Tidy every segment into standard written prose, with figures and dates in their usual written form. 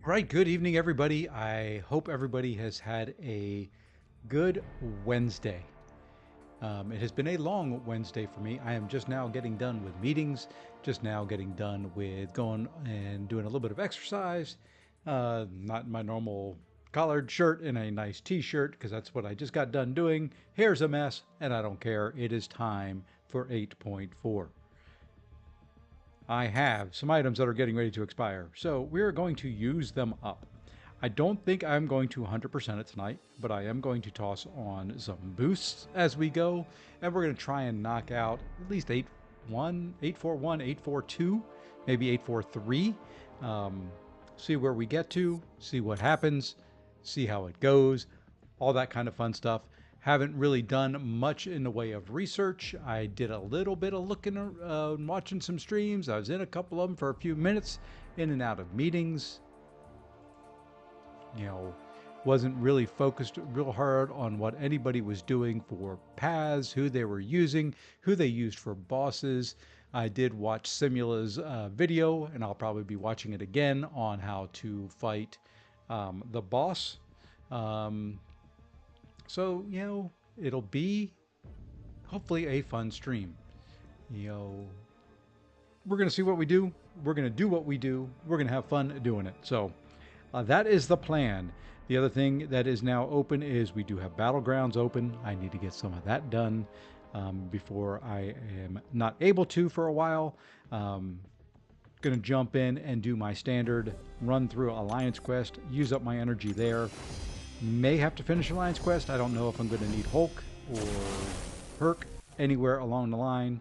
All right, good evening, everybody. I hope everybody has had a good Wednesday. It has been a long Wednesday for me. I am just now getting done with meetings, just now getting done with going and doing a little bit of exercise. Not in my normal collared shirt and a nice t shirt, because that's what I just got done doing. Hair's a mess, and I don't care. It is time for 8.4. I have some items that are getting ready to expire, so we're going to use them up. I don't think I'm going to 100% it tonight, but I am going to toss on some boosts as we go, and we're going to try and knock out at least 8-1, 8-4-1, 8-4-2, maybe 8-4-3. See where we get to, see what happens, see how it goes, all that kind of fun stuff. Haven't really done much in the way of research. I did a little bit of looking, watching some streams. I was in a couple of them for a few minutes, in and out of meetings. You know, wasn't really focused real hard on what anybody was doing for paths, who they were using, who they used for bosses. I did watch Simula's video, and I'll probably be watching it again on how to fight the boss. So, it'll be hopefully a fun stream. You know, we're going to see what we do. We're going to do what we do. We're going to have fun doing it. So, that is the plan. The other thing that is now open is we do have Battlegrounds open. I need to get some of that done before I am not able to for a while. Going to jump in and do my standard run through Alliance Quest, use up my energy there. May have to finish Alliance Quest. I don't know if I'm going to need Hulk or Herc anywhere along the line.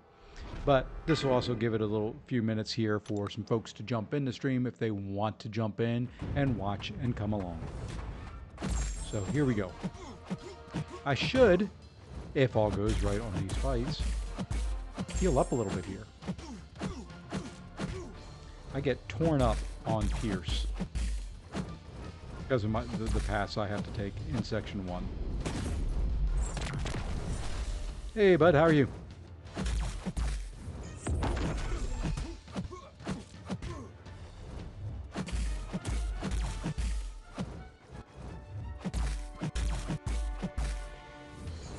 But this will also give it a little few minutes here for some folks to jump in the stream if they want to jump in and watch and come along. So here we go. I should, if all goes right on these fights, heal up a little bit here. I get torn up on Pierce because of the paths I have to take in Section 1. Hey, bud, how are you?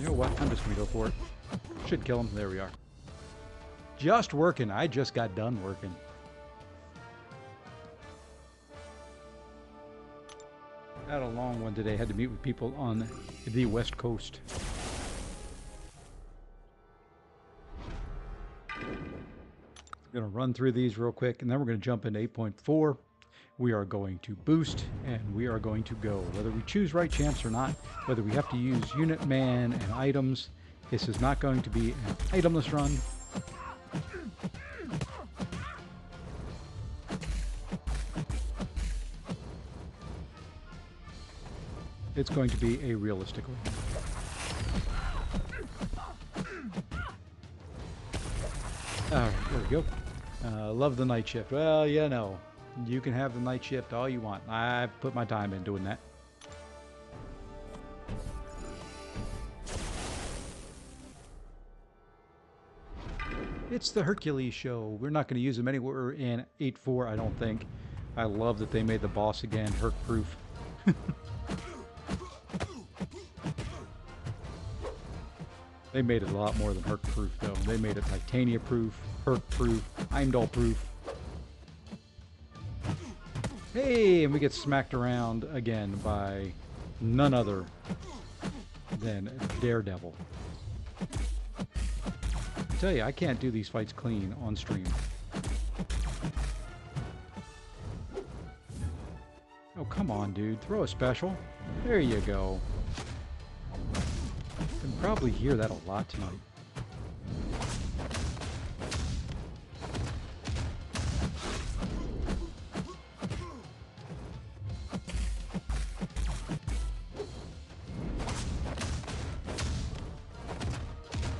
You know what? I'm just going to go for it. Should kill him. There we are. Just working. I just got done working. Had a long one today. Had to meet with people on the West Coast. Going to run through these real quick, and then we're going to jump into 8.4. We are going to boost, and we are going to go. Whether we choose right champs or not, whether we have to use unit man and items, this is not going to be an itemless run. It's going to be a realistic one. Alright, there we go. Love the night shift. Well, you know, you can have the night shift all you want. I've put my time in doing that. It's the Hercules show. We're not going to use them anywhere in 8.4, I don't think. I love that they made the boss again Herc-proof. They made it a lot more than Herc-proof, though. They made it Titania-proof, Herc-proof, Heimdall-proof. Hey, and we get smacked around again by none other than Daredevil. I tell you, I can't do these fights clean on stream. Oh, come on, dude. Throw a special. There you go. You can probably hear that a lot tonight.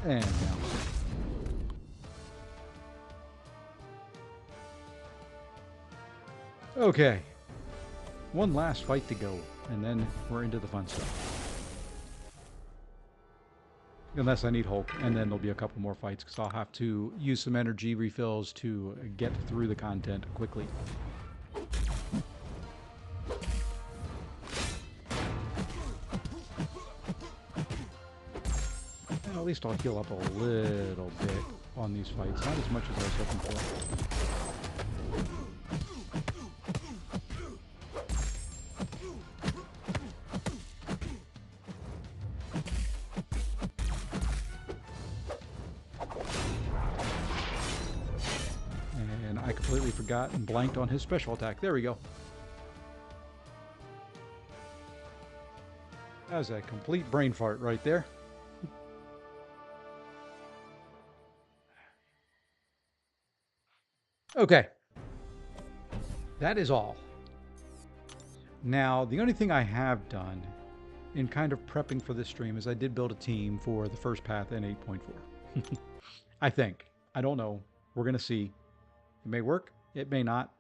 And down. Okay. One last fight to go, and then we're into the fun stuff. Unless I need Hulk, and then there'll be a couple more fights because I'll have to use some energy refills to get through the content quickly. at least I'll heal up a little bit on these fights. Not as much as I was hoping for. And I completely forgot and blanked on his special attack. There we go. That was a complete brain fart right there. Okay. That is all. Now, the only thing I have done in kind of prepping for this stream is I did build a team for the first path in 8.4. I think. I don't know. We're going to see. It may work. It may not.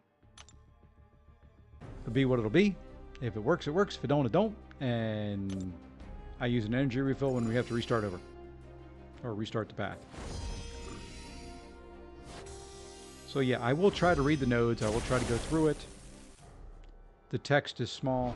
It'll be what it'll be. If it works, it works. If it don't, it don't. And I use an energy refill when we have to restart over. Or restart the path. So yeah, I will try to read the nodes. I will try to go through it. The text is small.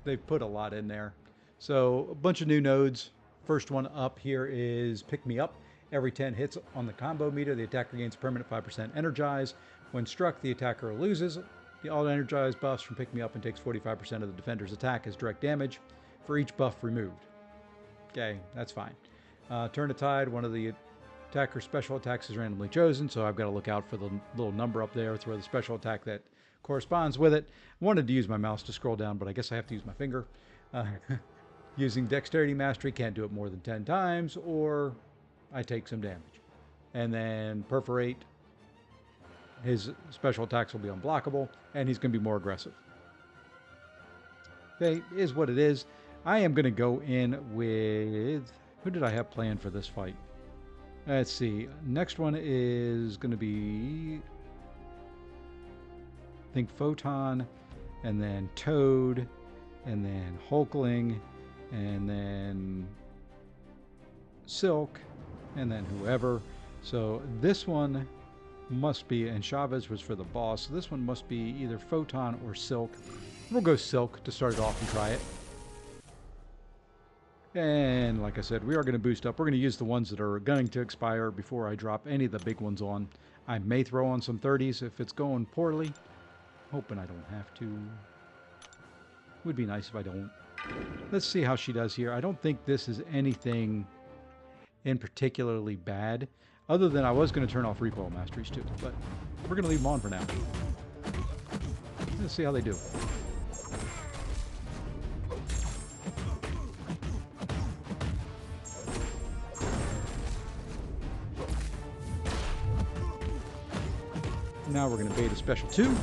They've put a lot in there. So a bunch of new nodes. First one up here is Pick Me Up. Every 10 hits on the combo meter, the attacker gains permanent 5% energize. When struck, the attacker loses the all-energized buffs from Pick Me Up and takes 45% of the defender's attack as direct damage for each buff removed. Okay, that's fine. Turn of Tide, one of the attacker's special attacks is randomly chosen, so I've got to look out for the little number up there, throw the special attack that corresponds with it. I wanted to use my mouse to scroll down, but I guess I have to use my finger. Using Dexterity Mastery, can't do it more than 10 times, or I take some damage. And then Perforate, his special attacks will be unblockable, and he's going to be more aggressive. Okay, is what it is. I am going to go in with... Who did I have planned for this fight? Let's see. Next one is going to be... I think Photon, and then Toad, and then Hulkling, and then Silk, and then whoever. So this one must be, and Chavez was for the boss, so this one must be either Photon or Silk. We'll go Silk to start it off and try it. And like I said, we are going to boost up. We're going to use the ones that are going to expire before I drop any of the big ones on. I may throw on some 30s if it's going poorly. Hoping I don't have to. Would be nice if I don't. Let's see how she does here. I don't think this is anything in particularly bad, other than I was going to turn off recoil masteries too, but we're going to leave them on for now. Let's see how they do. Now we're going to bait a special 2.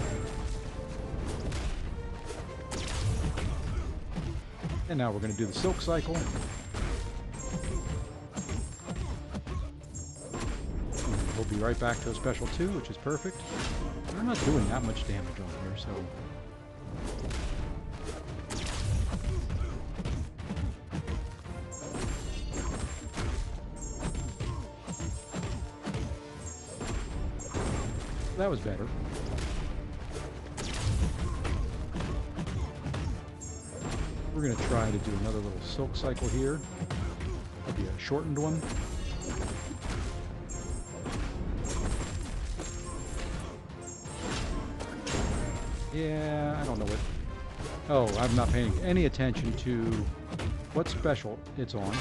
And now we're going to do the Silk Cycle. We'll be right back to a special 2, which is perfect. We're not doing that much damage on here, so... That was better. We're going to try to do another little Silk Cycle here. That'll be a shortened one. Yeah, I don't know what... Oh, I'm not paying any attention to what special it's on.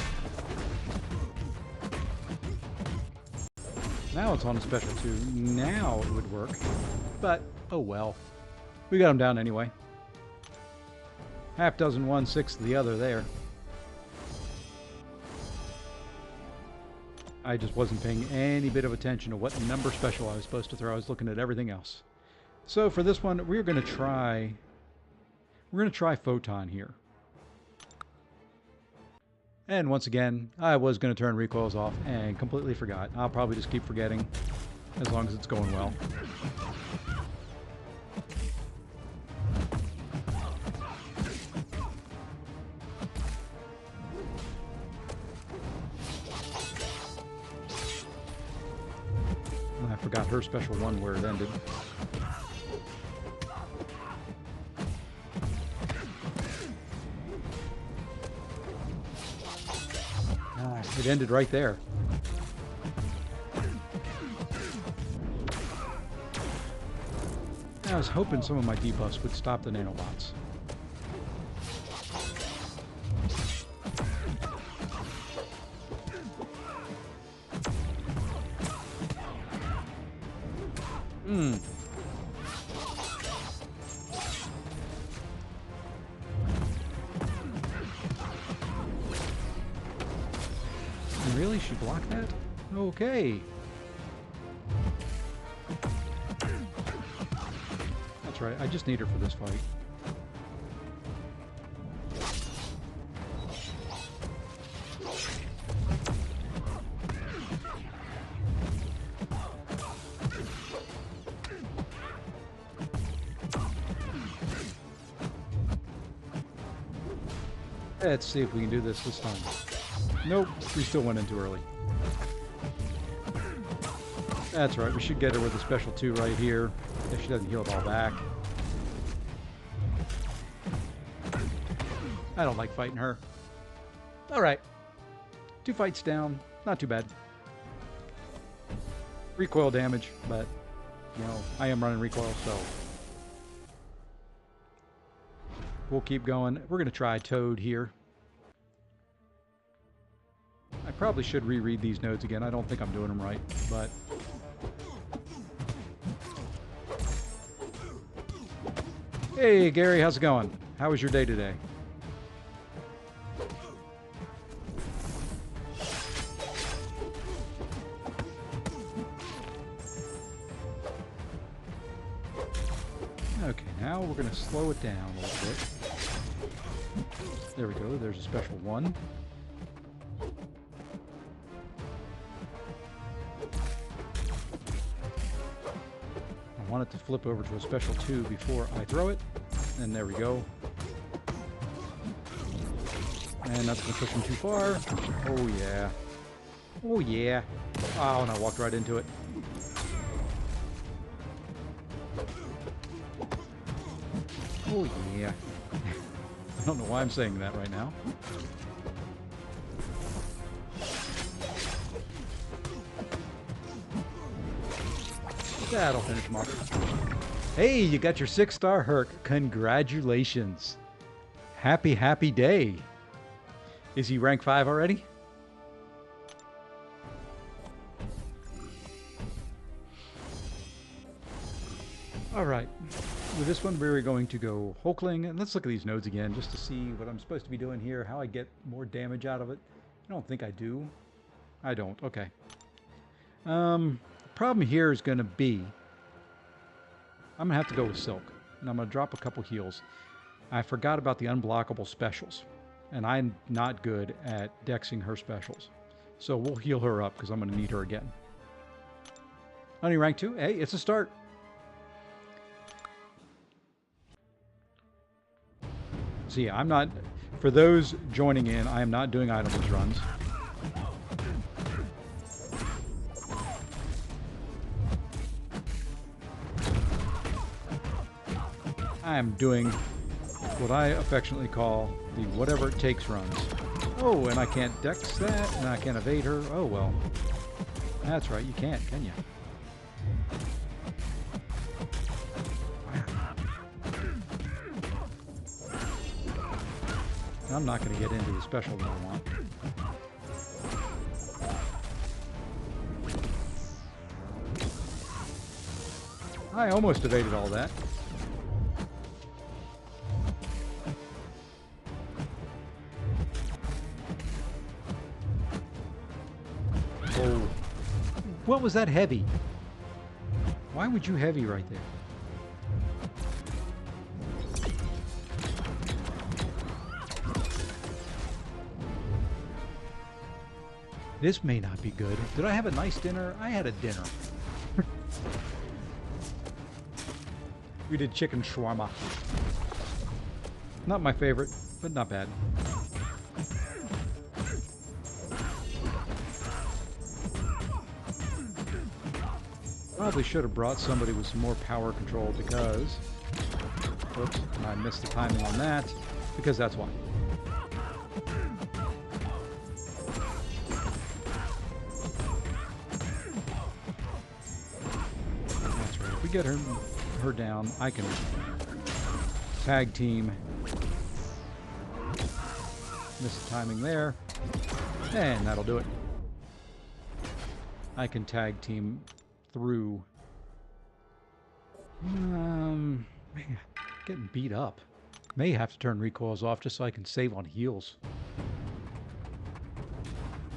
Now it's on a special 2. Now it would work. But, oh well. We got him down anyway. Half dozen one, sixth the other there. I just wasn't paying any bit of attention to what number special I was supposed to throw. I was looking at everything else. So for this one, we're going to try Photon here. And once again, I was going to turn recoils off and completely forgot. I'll probably just keep forgetting as long as it's going well. I forgot her special 1 where it ended. It ended right there. I was hoping some of my debuffs would stop the nanobots. Really? She blocked that? Okay. That's right. I just need her for this fight. Let's see if we can do this time. Nope, we still went in too early. That's right, we should get her with a special 2 right here, if she doesn't heal it all back. I don't like fighting her. Alright. 2 fights down, not too bad. Recoil damage, but, you know, I am running recoil, so... we'll keep going. We're going to try Toad here. I probably should reread these notes again. I don't think I'm doing them right, but... Hey, Gary, how's it going? How was your day today? Okay, now we're going to slow it down a little bit. There we go. There's a special 1. I want it to flip over to a special 2 before I throw it. And there we go. And that's going to push him too far. Oh, yeah. Oh, yeah. Oh, and I walked right into it. Oh, yeah. I don't know why I'm saying that right now. That'll finish him off. Hey, you got your 6-star Herc. Congratulations. Happy, happy day. Is he rank 5 already? Alright. With this one, we're going to go Hulkling. And let's look at these nodes again just to see what I'm supposed to be doing here, how I get more damage out of it. I don't think I do. I don't. Okay. Problem here is going to be I'm going to have to go with Silk. And I'm going to drop a couple heals. I forgot about the unblockable specials. And I'm not good at dexing her specials. So we'll heal her up because I'm going to need her again. Only rank 2? Hey, it's a start. So yeah, I'm not... For those joining in, I am not doing itemless runs. I am doing what I affectionately call the whatever it takes runs. Oh, and I can't dex that, and I can't evade her. Oh, well. That's right, you can't, can you? I'm not going to get into the special that I want. I almost evaded all that. Oh. What was that heavy? Why would you heavy right there? This may not be good. Did I have a nice dinner? I had a dinner. We did chicken shawarma. Not my favorite, but not bad. Probably should have brought somebody with some more power control because... Oops, I missed the timing on that. Because that's why. we get her down, I can tag team. Miss the timing there. And that'll do it. I can tag team through. Man, getting beat up. May have to turn recoils off just so I can save on heals.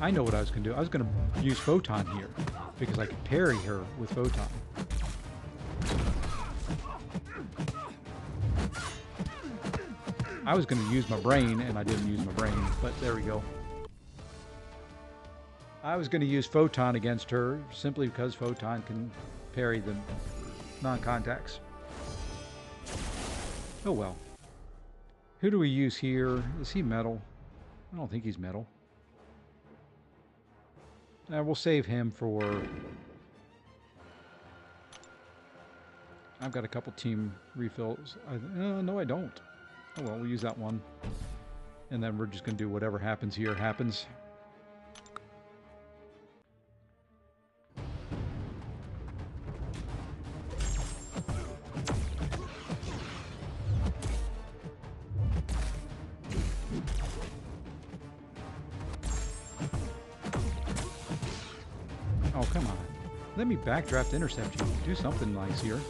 I know what I was going to do. I was going to use Photon here because I could parry her with Photon. I was going to use my brain, and I didn't use my brain, but there we go. I was going to use Photon against her simply because Photon can parry the non-contacts. Oh well. Who do we use here? Is he metal? I don't think he's metal. We'll save him for... I've got a couple team refills. No, I don't. Oh well, we'll use that one. And then we're just going to do whatever happens here happens. Oh, come on. Let me backdraft intercept you. Do something nice here.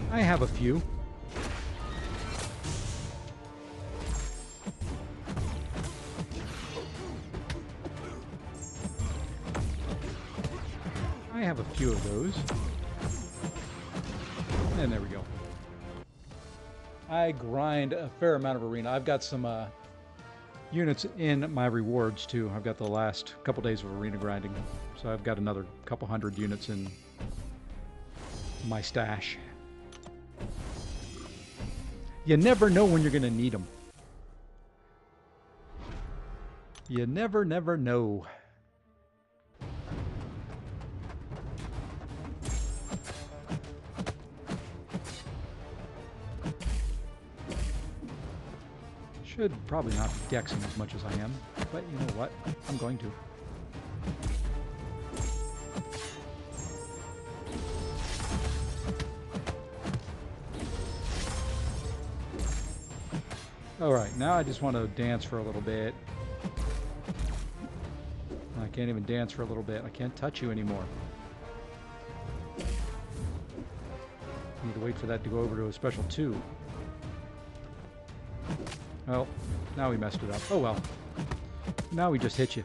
I have a few. I have a few of those. And there we go. I grind a fair amount of arena. I've got some units in my rewards too. I've got the last couple days of arena grinding. So I've got another couple hundred units in my stash. You never know when you're going to need them. You never know. Should probably not be dexing as much as I am, but you know what? I'm going to. Alright, now I just want to dance for a little bit. I can't even dance for a little bit. I can't touch you anymore. Need to wait for that to go over to a special 2. Well, now we messed it up. Oh well. Now we just hit you.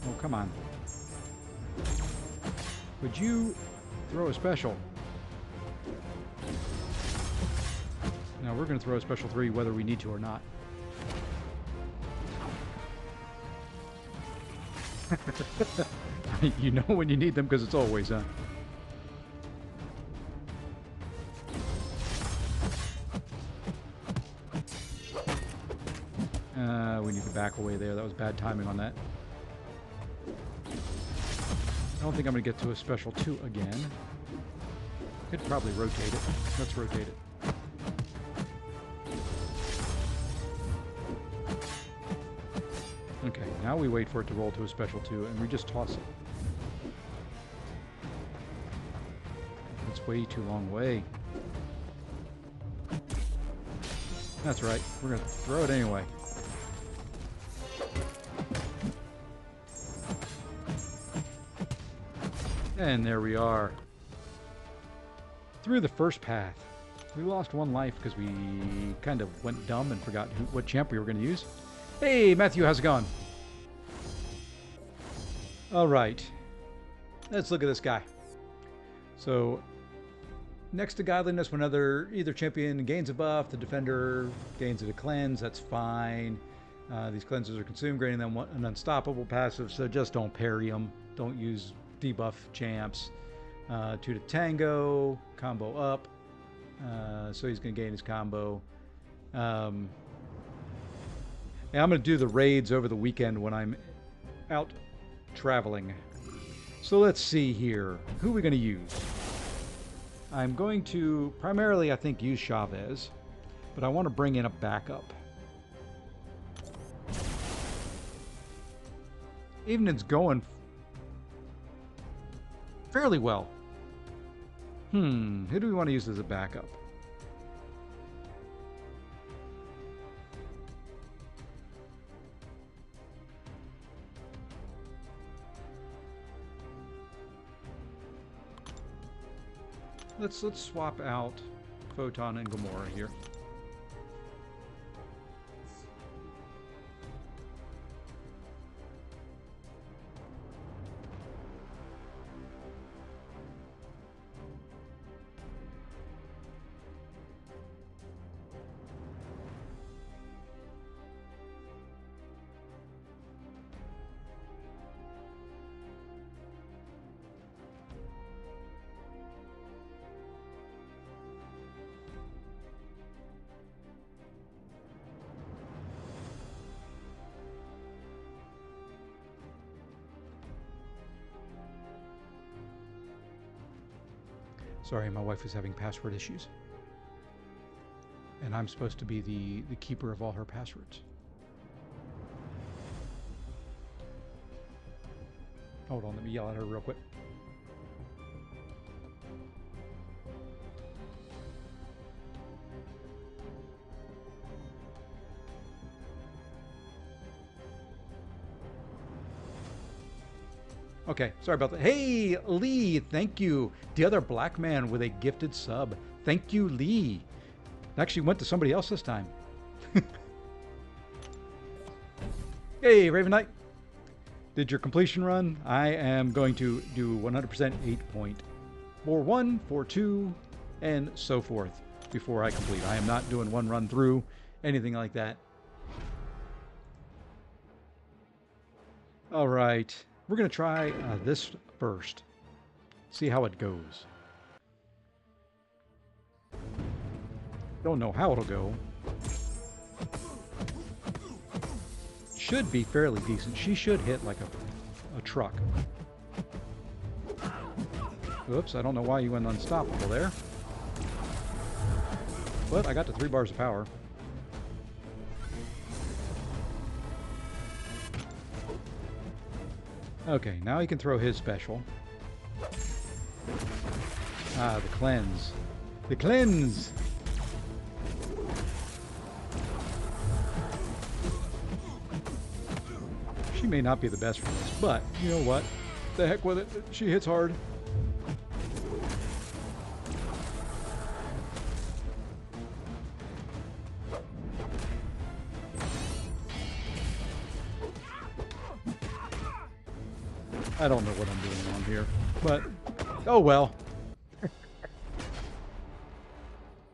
Oh, come on. Would you throw a special? Now we're going to throw a special 3 whether we need to or not. You know when you need them because it's always, huh? We need to back away there. That was bad timing on that. I don't think I'm going to get to a special 2 again. Could probably rotate it. Let's rotate it. Okay, now we wait for it to roll to a special 2, and we just toss it. It's way too long way. That's right, we're going to throw it anyway. And there we are. Through the first path. We lost 1 life because we kind of went dumb and forgot what champ we were going to use. Hey, Matthew, how's it going? All right. Let's look at this guy. So, next to Godliness, when either champion gains a buff, the defender gains a cleanse. That's fine. These cleanses are consumed, granting them an unstoppable passive, so just don't parry them. Don't use debuff champs. 2 to tango, combo up. So he's going to gain his combo. And I'm going to do the raids over the weekend when I'm out traveling. So let's see here. Who are we going to use? I'm going to primarily, I think, use Chavez, but I want to bring in a backup. Evening's going fairly well. Who do we want to use as a backup? Let's swap out Photon and Gamora here. Sorry, my wife is having password issues. And I'm supposed to be the keeper of all her passwords. Hold on, let me yell at her real quick. Okay, sorry about that. Hey, Lee, thank you. The other black man with a gifted sub. Thank you, Lee. It actually went to somebody else this time. Hey, Raven Knight. Did your completion run? I am going to do 100% 8.41, 42, and so forth before I complete. I am not doing one run through, anything like that. All right. We're going to try this first. See how it goes. Don't know how it'll go. Should be fairly decent. She should hit like a truck. Oops, I don't know why you went unstoppable there. But I got to 3 bars of power. Okay, now he can throw his special. Ah, the cleanse. The cleanse! She may not be the best for this, but you know what? The heck with it. She hits hard. I don't know what I'm doing wrong here, but oh well.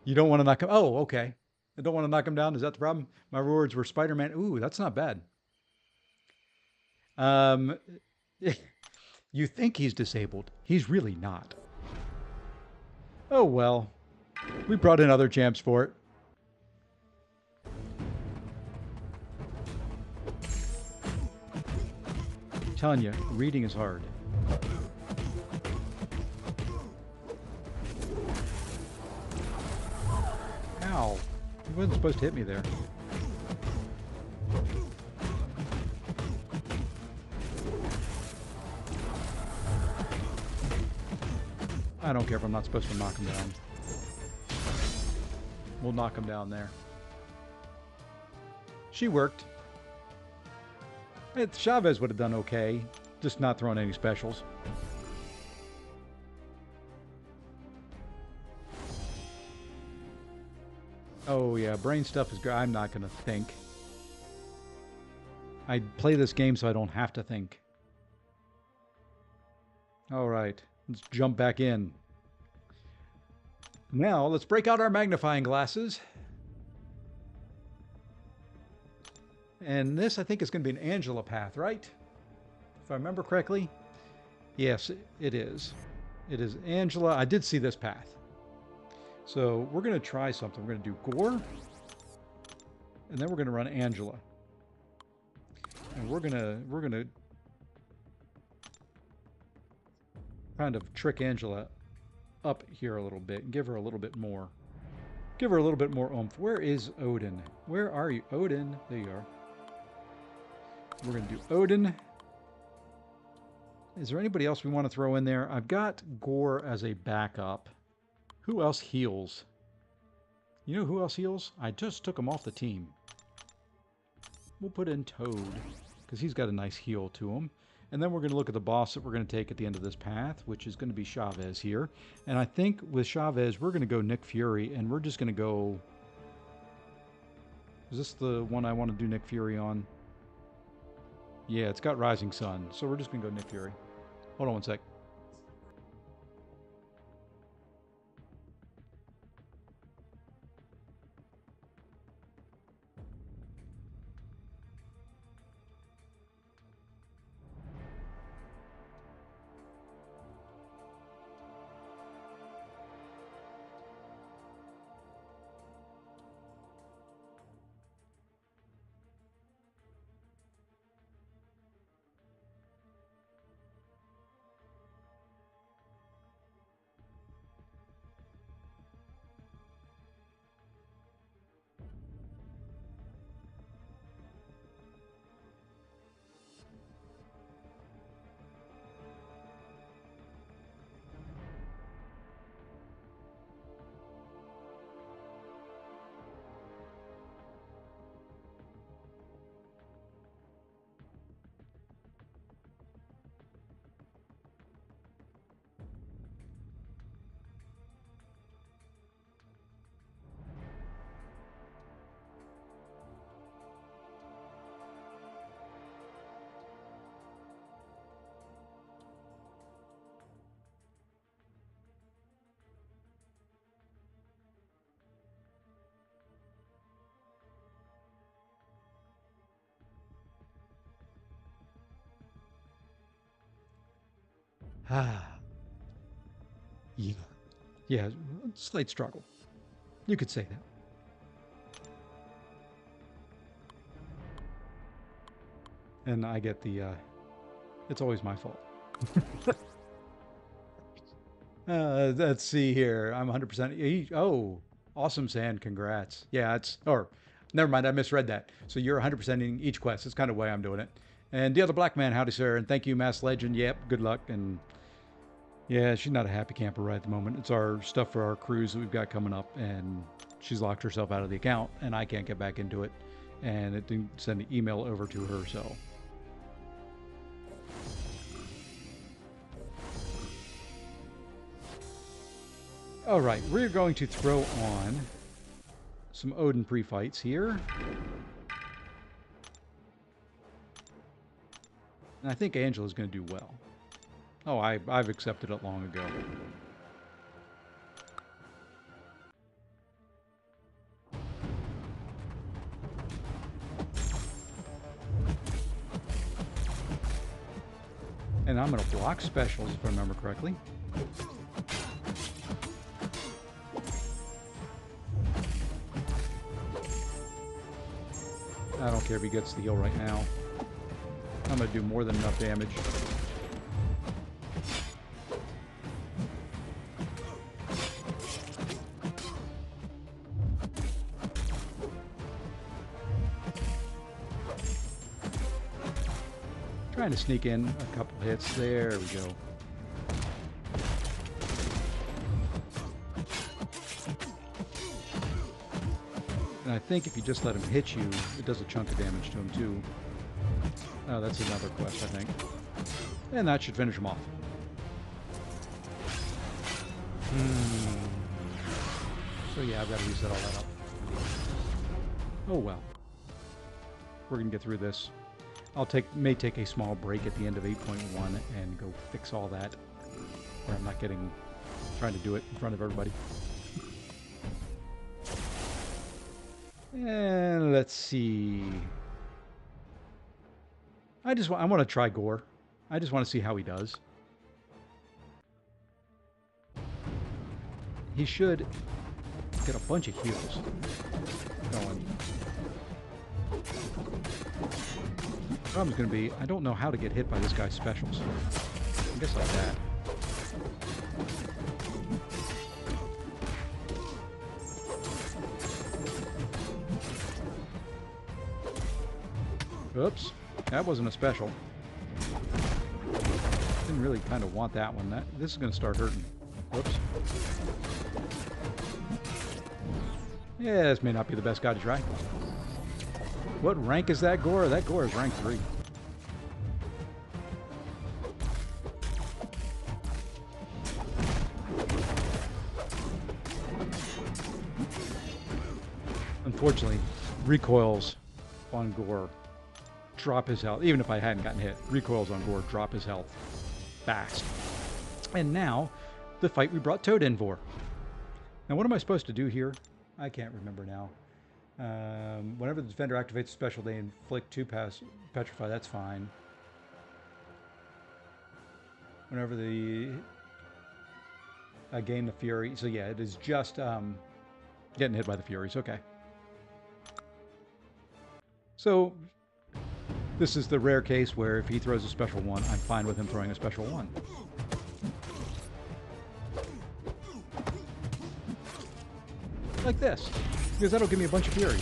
You don't want to knock him. Oh, okay. I don't want to knock him down. Is that the problem? My rewards were Spider-Man. Ooh, that's not bad. You think he's disabled. He's really not. Oh well. We brought in other champs for it. I'm telling you, reading is hard. Ow. He wasn't supposed to hit me there. I don't care if I'm not supposed to knock him down. We'll knock him down there. She worked. Chavez would have done okay, just not throwing any specials. Oh yeah, brain stuff is great. I'm not going to think. I play this game so I don't have to think. All right, let's jump back in. Now, let's break out our magnifying glasses. And this, I think, is going to be an Angela path, right? If I remember correctly. Yes, it is. It is Angela. I did see this path. So we're going to try something. We're going to do Gore. And then we're going to run Angela. And we're gonna kind of trick Angela up here a little bit and give her a little bit more. Give her a little bit more oomph. Where is Odin? Where are you? Odin. There you are. We're going to do Odin. Is there anybody else we want to throw in there? I've got Gore as a backup. Who else heals? You know who else heals? I just took him off the team. We'll put in Toad, because he's got a nice heal to him. And then we're going to look at the boss that we're going to take at the end of this path, which is going to be Chavez here. And I think with Chavez, we're going to go Nick Fury, and we're just going to go... Is this the one I want to do Nick Fury on? Yeah, it's got Rising Sun, so we're just going to go Nick Fury. Hold on one sec. Ah. Yeah. Yeah, slight struggle. You could say that. And I get the, it's always my fault. Let's see here. I'm 100%. Oh, awesome, Sand. Congrats. Yeah, it's, or never mind. I misread that. So you're 100%ing each quest. That's kind of the way I'm doing it. And the other black man, howdy, sir. And thank you, Mass Legend. Yep, good luck. And yeah, she's not a happy camper right at the moment. It's our stuff for our cruise that we've got coming up. And she's locked herself out of the account. And I can't get back into it. And it didn't send an email over to her, so. All right, we're going to throw on some Odin pre-fights here. And I think Angela's going to do well. Oh, I've accepted it long ago. And I'm going to block specials, if I remember correctly. I don't care if he gets the heal right now. I'm going to do more than enough damage. Trying to sneak in a couple hits. There we go. And I think if you just let him hit you, it does a chunk of damage to him too. Oh, that's another quest, I think. And that should finish him off. So yeah, I've got to reset all that up. Oh well. We're going to get through this. May take a small break at the end of 8.1 and go fix all that. Where I'm not trying to do it in front of everybody. And let's see. I want to try Gore. I just want to see how he does. he should get a bunch of heals going. The problem's going to be, I don't know how to get hit by this guy's specials. I guess like that. Oops, that wasn't a special. Didn't really kind of want that one. This is going to start hurting. Whoops. Yeah, this may not be the best guy to try. What rank is that Gore? That Gore is rank 3. Unfortunately, recoils on Gore drop his health. Even if I hadn't gotten hit, recoils on Gore drop his health fast. And now, the fight we brought Toad in for. Now, what am I supposed to do here? I can't remember now. Whenever the defender activates a special, they inflict 2 petrify. That's fine. Whenever the gain the fury. So yeah, it is just getting hit by the furies. Okay. So this is the rare case where if he throws a special 1, I'm fine with him throwing a special 1. Like this, because that'll give me a bunch of furies.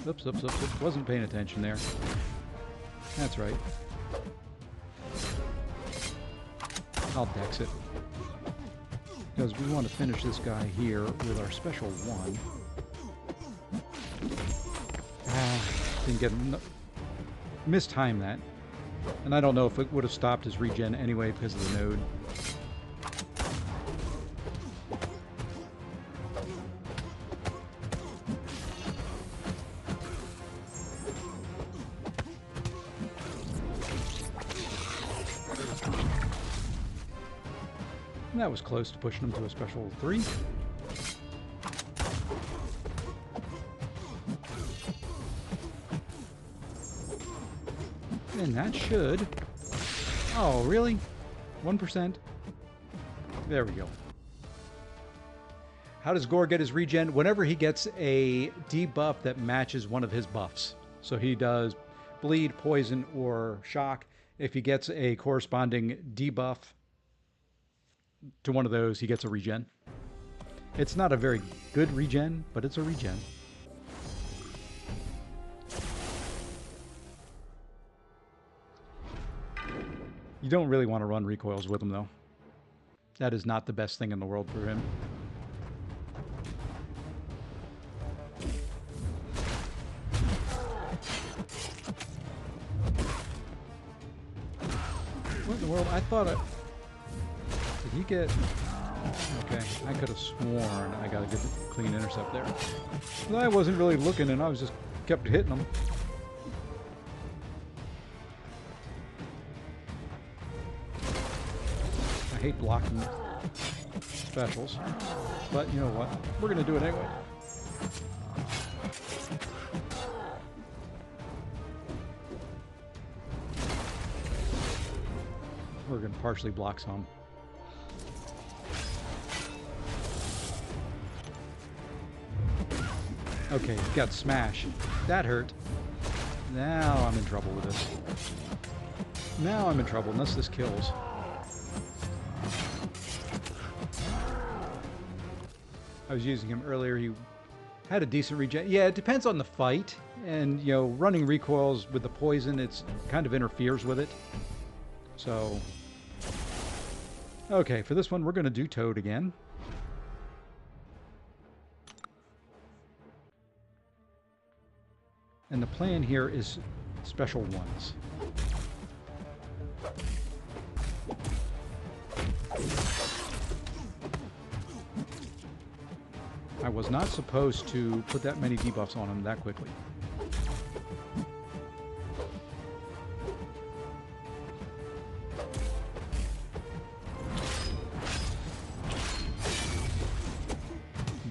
Oops. Wasn't paying attention there. That's right. I'll dex it. Because we want to finish this guy here with our special 1. Didn't get mistime that. And I don't know if it would have stopped his regen anyway because of the node. And that was close to pushing him to a special 3. And that should... Oh, really? 1%? There we go. How does Gore get his regen? Whenever he gets a debuff that matches one of his buffs. So he does bleed, poison, or shock. If he gets a corresponding debuff to one of those, he gets a regen. It's not a very good regen, but it's a regen. You don't really want to run recoils with him, though. That is not the best thing in the world for him. What in the world? I thought it... Did he get... Okay, I could have sworn I got a good clean intercept there. But I wasn't really looking, and I was just kept hitting him. I hate blocking specials, but you know what? We're going to do it anyway. We're going to partially block some. Okay, got smash. That hurt. Now I'm in trouble with this. Now I'm in trouble unless this kills. I was using him earlier. He had a decent regen. Yeah, it depends on the fight. And, you know, running recoils with the poison, it's kind of interferes with it. So, okay, for this one, we're going to do Toad again. And the plan here is special 1s. I was not supposed to put that many debuffs on him that quickly.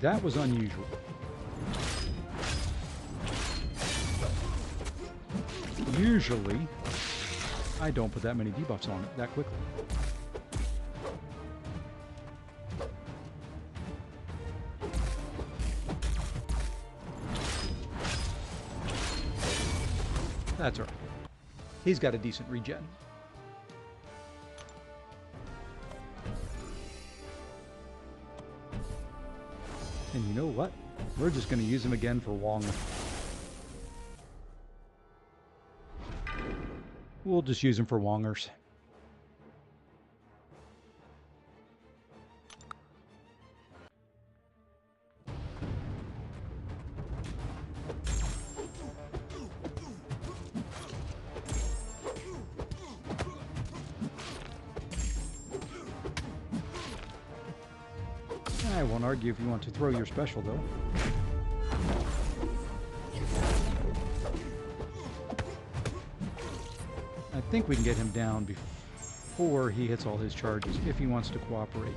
That was unusual. Usually, I don't put that many debuffs on it that quickly. That's all right. He's got a decent regen. And you know what? We're just going to use him again for Wong. We'll just use him for Wongers. I won't argue if you want to throw your special, though. I think we can get him down before he hits all his charges, if he wants to cooperate.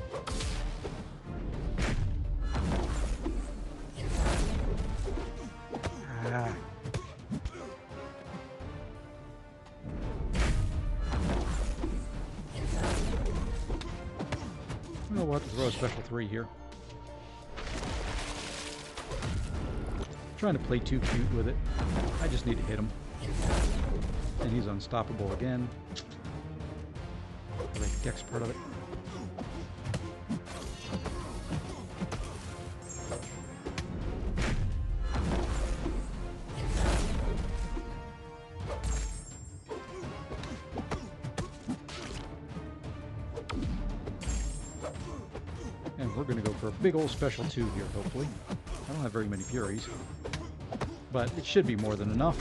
Ah. We'll have to throw a special 3 here. Trying to play too cute with it. I just need to hit him. And he's unstoppable again. I like Dex part of it. And we're going to go for a big old special 2 here, hopefully. I don't have very many Furies, but it should be more than enough.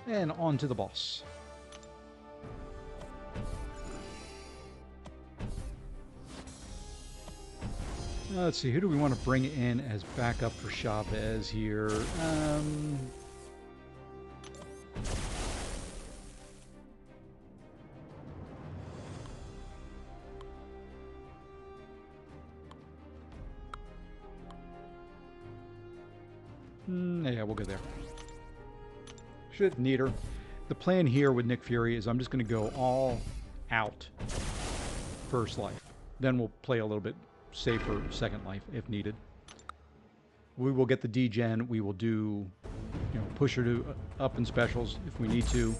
And on to the boss. Let's see, who do we want to bring in as backup for Chavez here? Yeah, we'll go there. Should need her. The plan here with Nick Fury is I'm just going to go all out first life. Then we'll play a little bit safer second life if needed. We will get the degen. We will do, you know, push her to up in specials if we need to.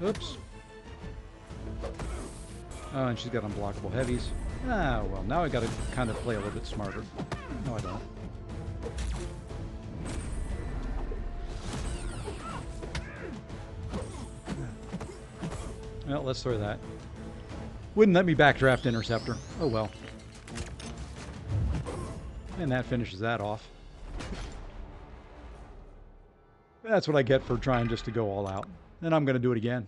Oops. Oh, and she's got unblockable heavies. Ah, well, now I gotta kind of play a little bit smarter. No, I don't. Well, let's throw that. Wouldn't let me backdraft Interceptor. Oh well. And that finishes that off. That's what I get for trying just to go all out. Then I'm going to do it again.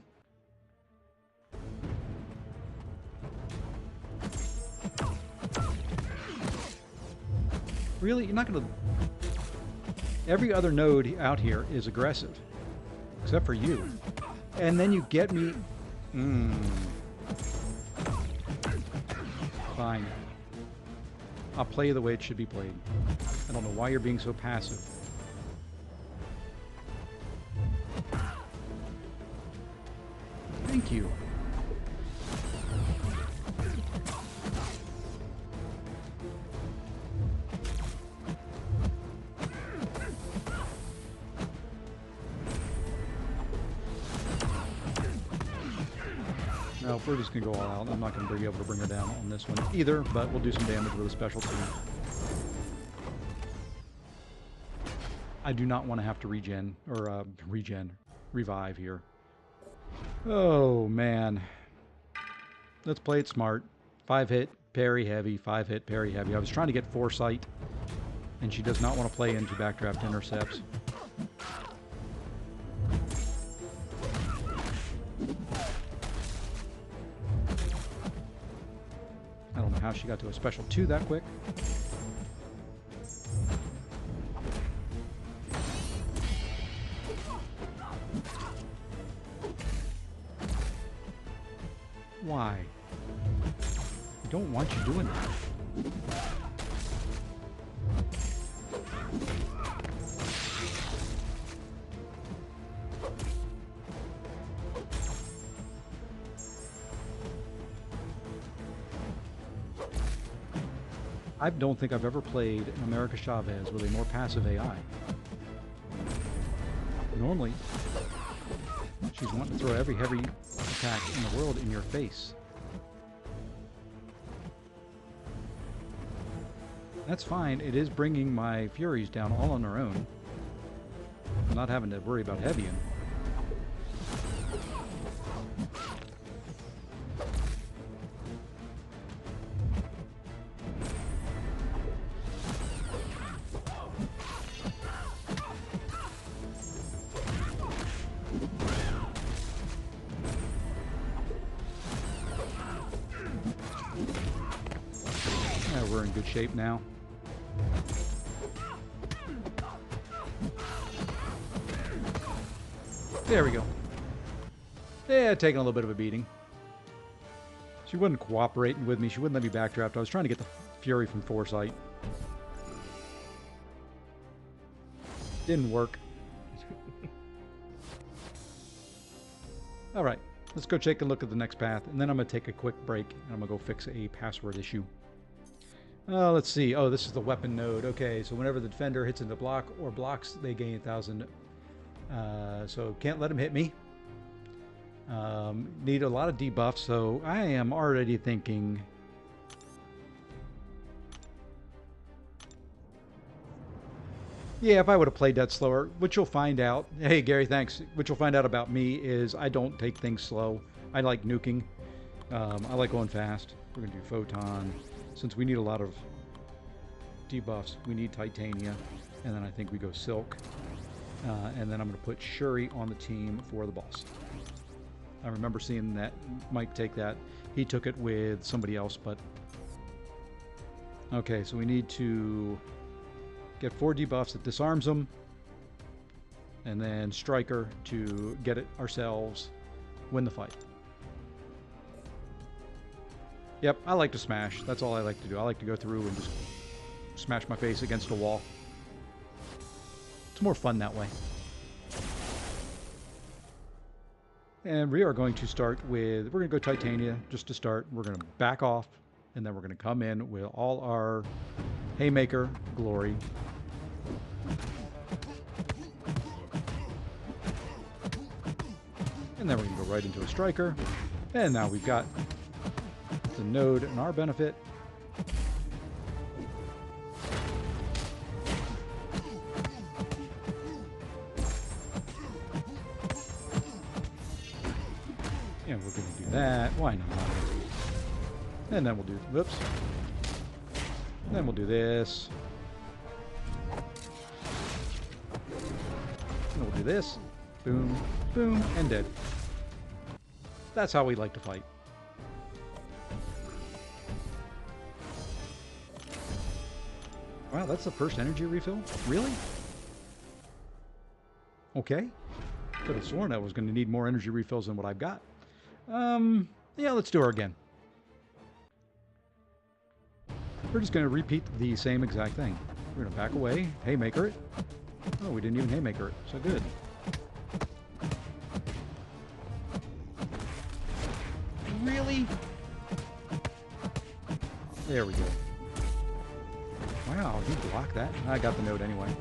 Really? You're not going to... Every other node out here is aggressive. Except for you. And then you get me... Fine. I'll play it the way it should be played. I don't know why you're being so passive. Thank you. Now, if we're just going to go all out, I'm not going to be able to bring her down on this one either, but we'll do some damage with a special too. I do not want to have to revive here. Oh, man. Let's play it smart. 5 hit, parry heavy, 5 hit, parry heavy. I was trying to get foresight, And she does not want to play into backdraft intercepts. I don't know how she got to a special 2 that quick. Why? I don't want you doing that. I don't think I've ever played an America Chavez with a more passive AI. Normally, she's wanting to throw every heavy attack in the world in your face. That's fine. It is bringing my Furies down all on their own. I'm not having to worry about heavying. We're in good shape now. There we go. Yeah, taking a little bit of a beating. She wasn't cooperating with me. She wouldn't let me backdraft. I was trying to get the Fury from Foresight. Didn't work. All right, let's go take a look at the next path, and then I'm going to take a quick break, and I'm going to go fix a password issue. Let's see. Oh, this is the weapon node. Okay, so whenever the defender hits into block or blocks, they gain 1,000. So can't let him hit me. Need a lot of debuffs, so I am already thinking... Yeah, if I would have played that slower, which you'll find out... Hey, Gary, thanks. What you'll find out about me is I don't take things slow. I like nuking. I like going fast. We're going to do Photon. Since we need a lot of debuffs, we need Titania, and then I think we go Silk, and then I'm going to put Shuri on the team for the boss. I remember seeing that Mike take that. He took it with somebody else, but... Okay, so we need to get 4 debuffs that disarms them, and then Striker to get it ourselves, win the fight. Yep, I like to smash. That's all I like to do. I like to go through and just smash my face against a wall. It's more fun that way. And we are going to start with... We're going to go Titania just to start. We're going to back off, and then we're going to come in with all our Haymaker glory. And then we're going to go right into a Striker. And now we've got... the node in our benefit. And we're going to do that. Why not? And then we'll do... Whoops. And then we'll do this. And we'll do this. Boom, boom, and dead. That's how we like to fight. Wow, that's the first energy refill? Really? Okay. Could have sworn I was going to need more energy refills than what I've got. Yeah, let's do her again. We're just going to repeat the same exact thing. We're going to back away, Haymaker it. Oh, we didn't even Haymaker it, so good. Really? There we go. Wow, he blocked that. I got the node anyway.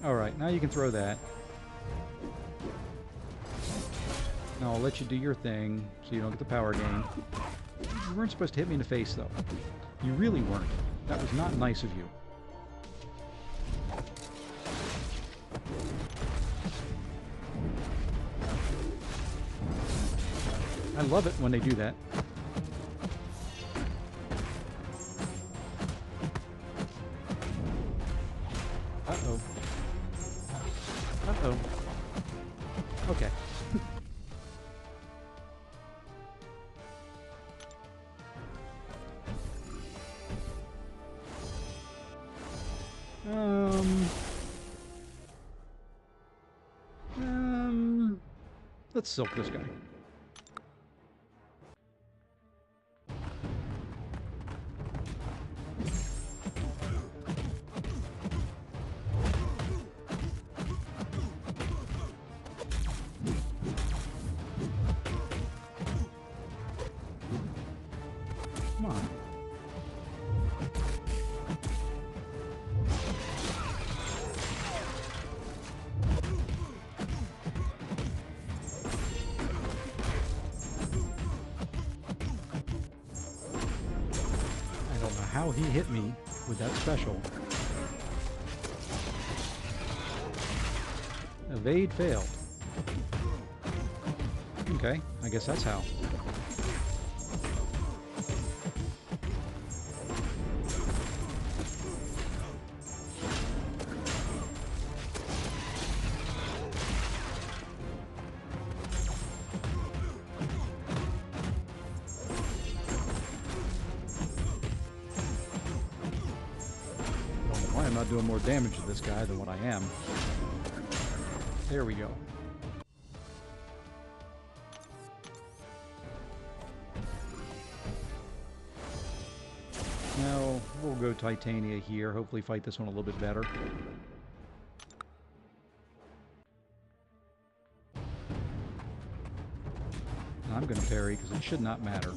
Alright, now you can throw that. Now I'll let you do your thing so you don't get the power gain. You weren't supposed to hit me in the face, though. You really weren't. That was not nice of you. I love it when they do that. Uh-oh. Uh-oh. Okay. Let's silk this guy. Come on. I don't know how he hit me with that special. Evade failed. Okay, I guess that's how. I'm not doing more damage to this guy than what I am. There we go. Now, we'll go Titania here. Hopefully fight this one a little bit better. I'm going to parry because it should not matter.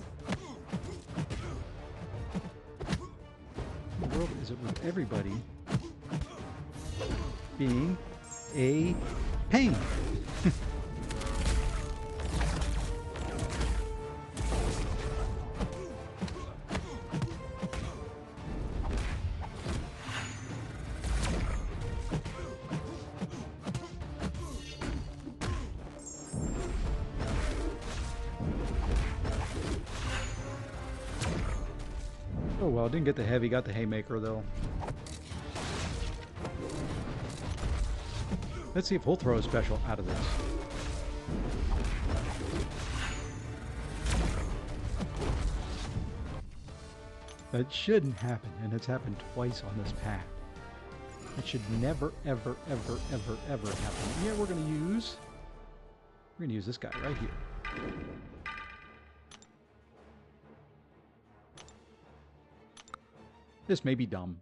What in the world is it with everybody being a pain? Oh well, didn't get the heavy, got the haymaker though. Let's see if he'll throw a special out of this. That shouldn't happen, and it's happened twice on this path. That should never, ever, ever, ever, ever happen. Yeah, we're gonna use this guy right here. This may be dumb.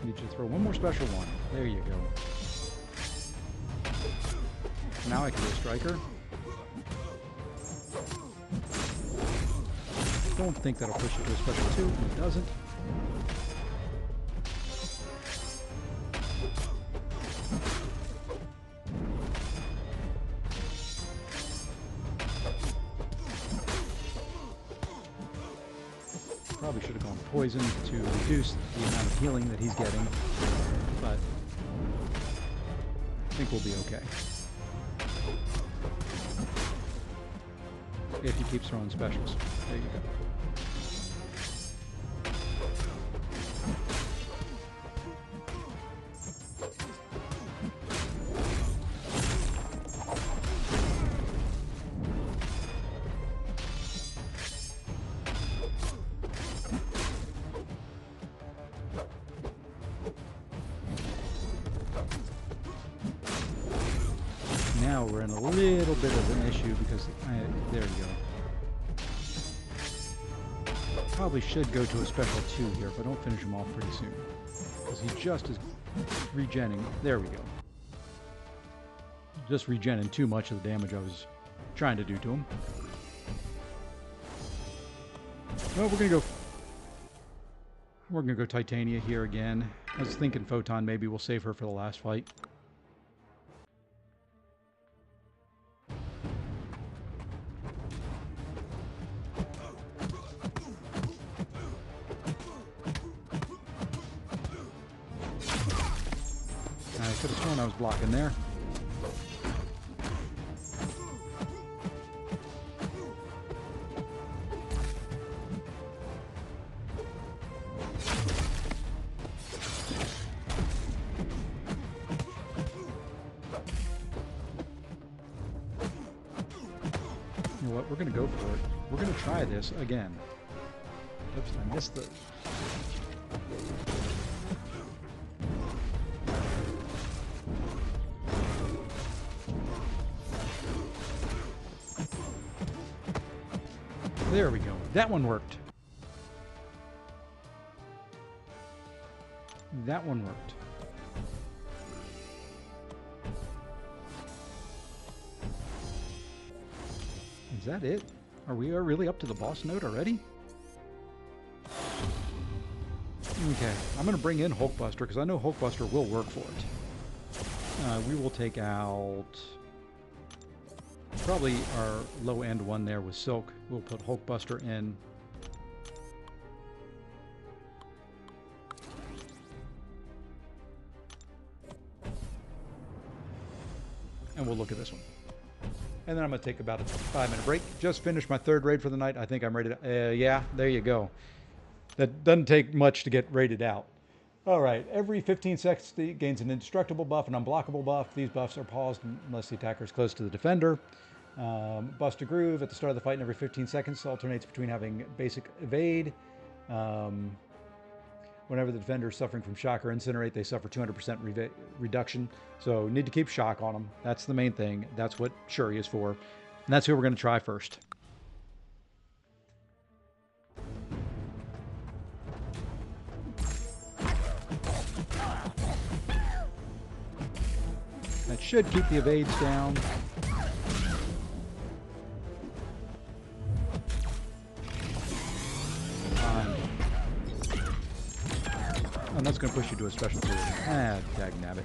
Need you to throw one more special one. There you go. Now I can do a striker. Don't think that'll push it to a special 2, and it doesn't. Probably should have gone poison to reduce the amount of healing that he's getting, but I think we'll be okay. If he keeps throwing specials. There you go. Now we're in a little bit of an issue because there you go. Probably should go to a special 2 here if I don't finish him off pretty soon. Because he just is regenning. There we go. Just regenning too much of the damage I was trying to do to him. Well, we're gonna go Titania here again. I was thinking Photon maybe we'll save her for the last fight. Could have sworn I was blocking there. You know what? We're going to go for it. We're going to try this again. Oops, I missed the... There we go. That one worked. That one worked. Is that it? Are we really up to the boss note already? Okay, I'm going to bring in Hulkbuster because I know Hulkbuster will work for it. We will take out... probably our low-end one there with Silk. We'll put Hulkbuster in. And we'll look at this one. And then I'm going to take about a 5-minute break. Just finished my 3rd raid for the night. I think I'm ready to... yeah, there you go. That doesn't take much to get raided out. All right, every 15 seconds it gains an indestructible buff, an unblockable buff. These buffs are paused unless the attacker is close to the defender. Bust a Groove at the start of the fight, and every 15 seconds alternates between having basic evade. Whenever the defender is suffering from shock or incinerate, they suffer 200% reduction. So need to keep shock on them. That's the main thing. That's what Shuri is for. And that's who we're going to try first. That should keep the evades down. And that's going to push you to a special 2. Ah, dagnabbit.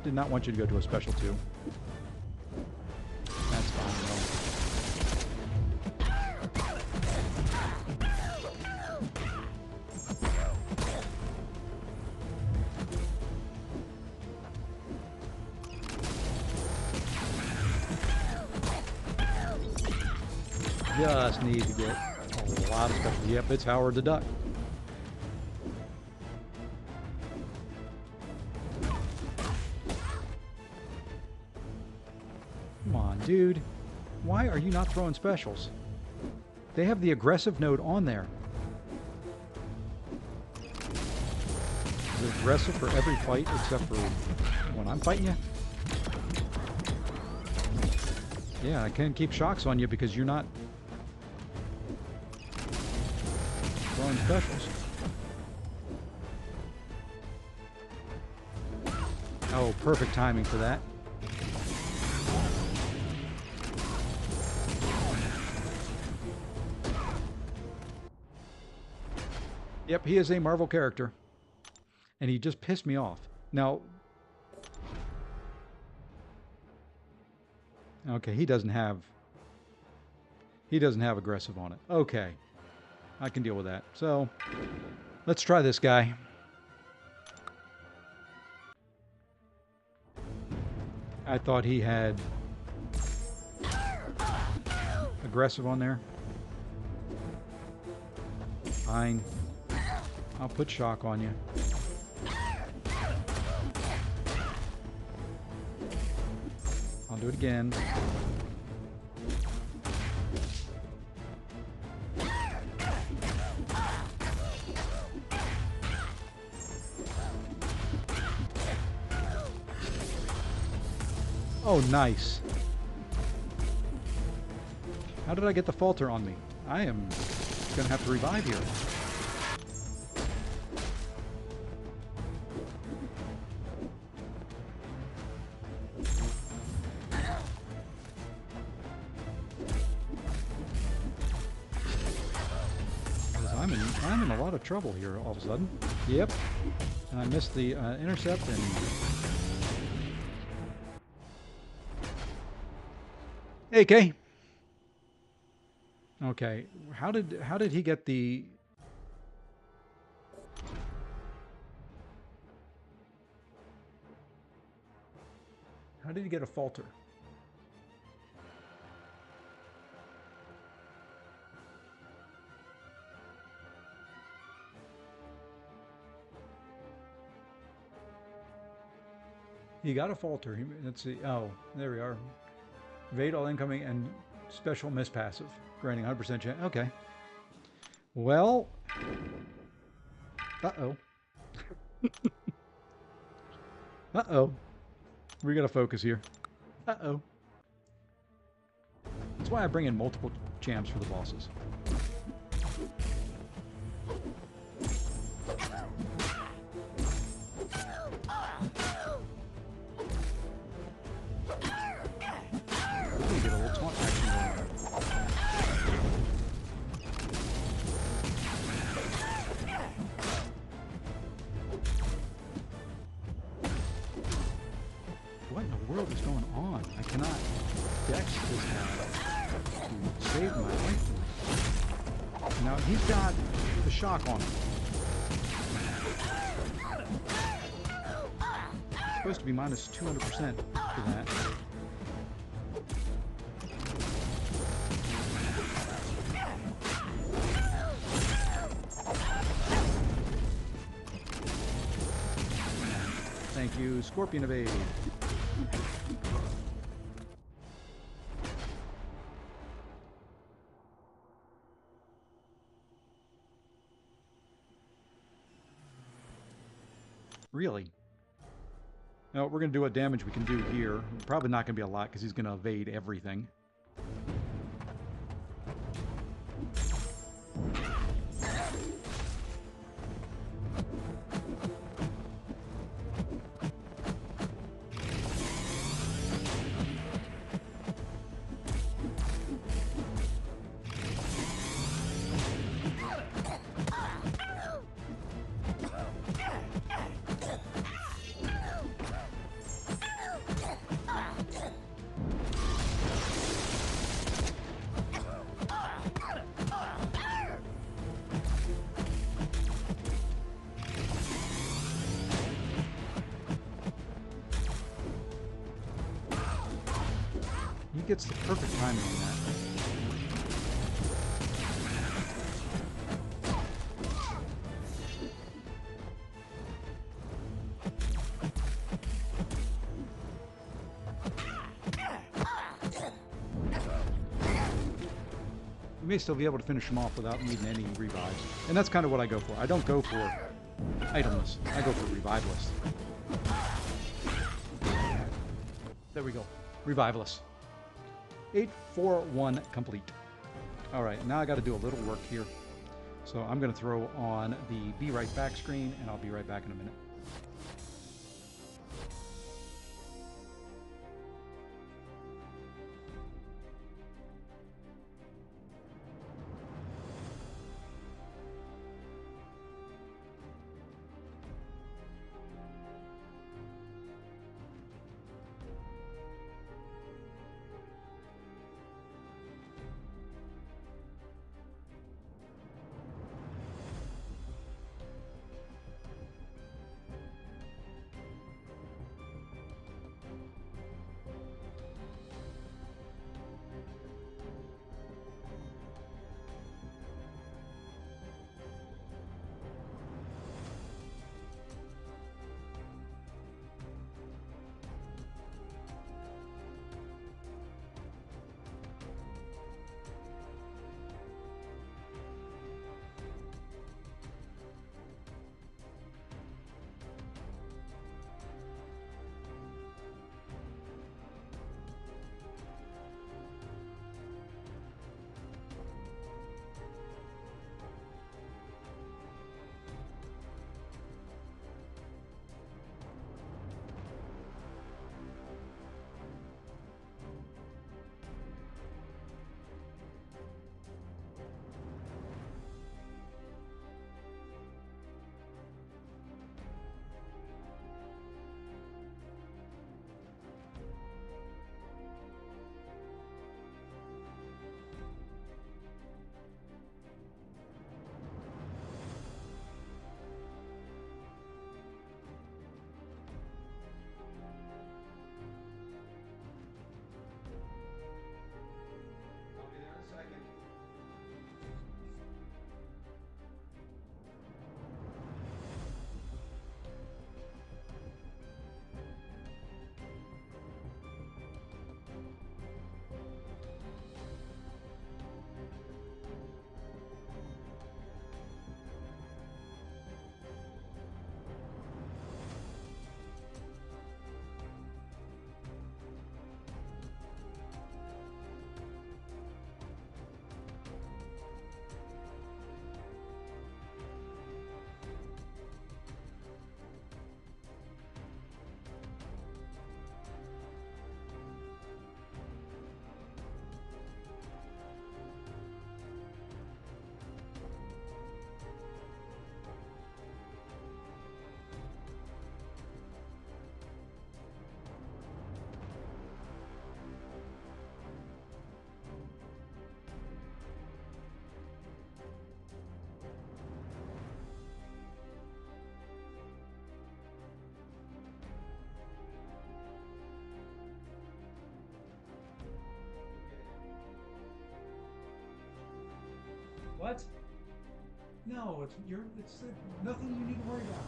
Did not want you to go to a special 2. That's fine, though. Just need to get a lot of special. Yep, it's Howard the Duck. Dude, why are you not throwing specials? They have the aggressive node on there. Is it aggressive for every fight except for when I'm fighting you? Yeah, I can't keep shocks on you because you're not throwing specials. Oh, perfect timing for that. Yep, he is a Marvel character. And he just pissed me off. Now... okay, he doesn't have aggressive on it. Okay. I can deal with that. So, let's try this guy. I thought he had aggressive on there. Fine. I'll put shock on you. I'll do it again. Oh, nice. How did I get the falter on me? I am going to have to revive here. I'm in a lot of trouble here all of a sudden. Yep. And I missed the intercept and... AK. Okay. How did he get the... How did he get a falter? He got a falter. Let's see. Oh, there we are. Evade all incoming and special miss passive. Granting 100% chance. Okay. Well. Uh-oh. Uh-oh. We gotta focus here. Uh-oh. That's why I bring in multiple champs for the bosses. Get a little taunt action going there. What in the world is going on? I cannot dex this guy to save my life. Now he's got the shock on him. It's supposed to be minus 200% for that. Thank you, Scorpion Evade. Really? No, we're going to do what damage we can do here. Probably not going to be a lot because he's going to evade everything. He gets the perfect timing on that. We may still be able to finish him off without needing any revives. And that's kind of what I go for. I don't go for idleness. I go for revivalist. There we go. Revivalist. 841 complete. Alright, now I got to do a little work here. So I'm going to throw on the Be Right Back screen, and I'll be right back in a minute. What? No, it's nothing you need to worry about.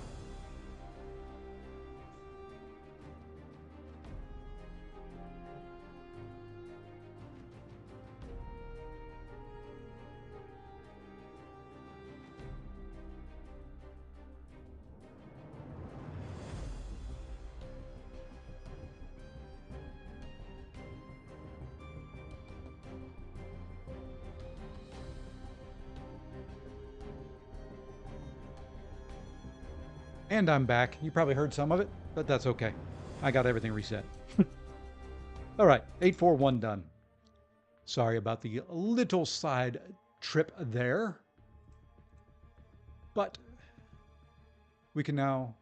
And I'm back. You probably heard some of it, but that's okay. I got everything reset. All right, 841 done. Sorry about the little side trip there. But we can now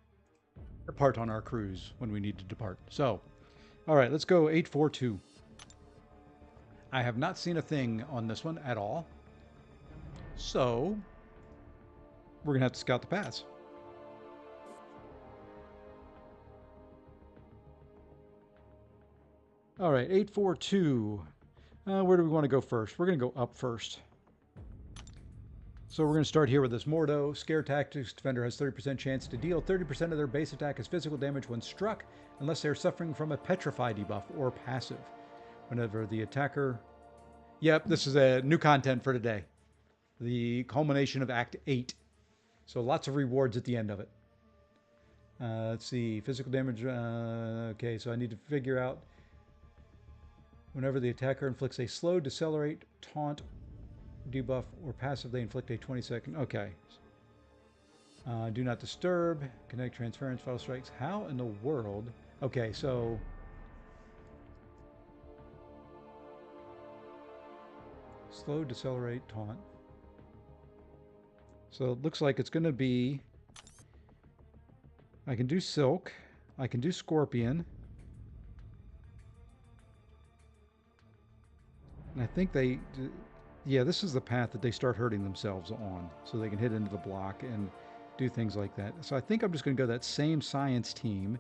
depart on our cruise when we need to depart. So, all right, let's go 842. I have not seen a thing on this one at all. So, we're going to have to scout the paths. All right, 842. Where do we want to go first? We're going to go up first. So we're going to start here with this Mordo. Scare Tactics Defender has 30% chance to deal 30% of their base attack as physical damage when struck, unless they're suffering from a Petrify debuff or passive. Whenever the attacker... Yep, this is a new content for today. The culmination of Act 8. So lots of rewards at the end of it. Let's see, physical damage... okay, so I need to figure out... Whenever the attacker inflicts a slow, decelerate, taunt, debuff, or passive, they inflict a 20-second... Okay. Do not disturb, connect, transference, fatal strikes. How in the world... Okay, so... Slow, decelerate, taunt. So it looks like it's going to be... I can do Silk. I can do Scorpion. And I think they... Yeah, this is the path that they start hurting themselves on. So they can hit into the block and do things like that. So I think I'm just going to go that same science team.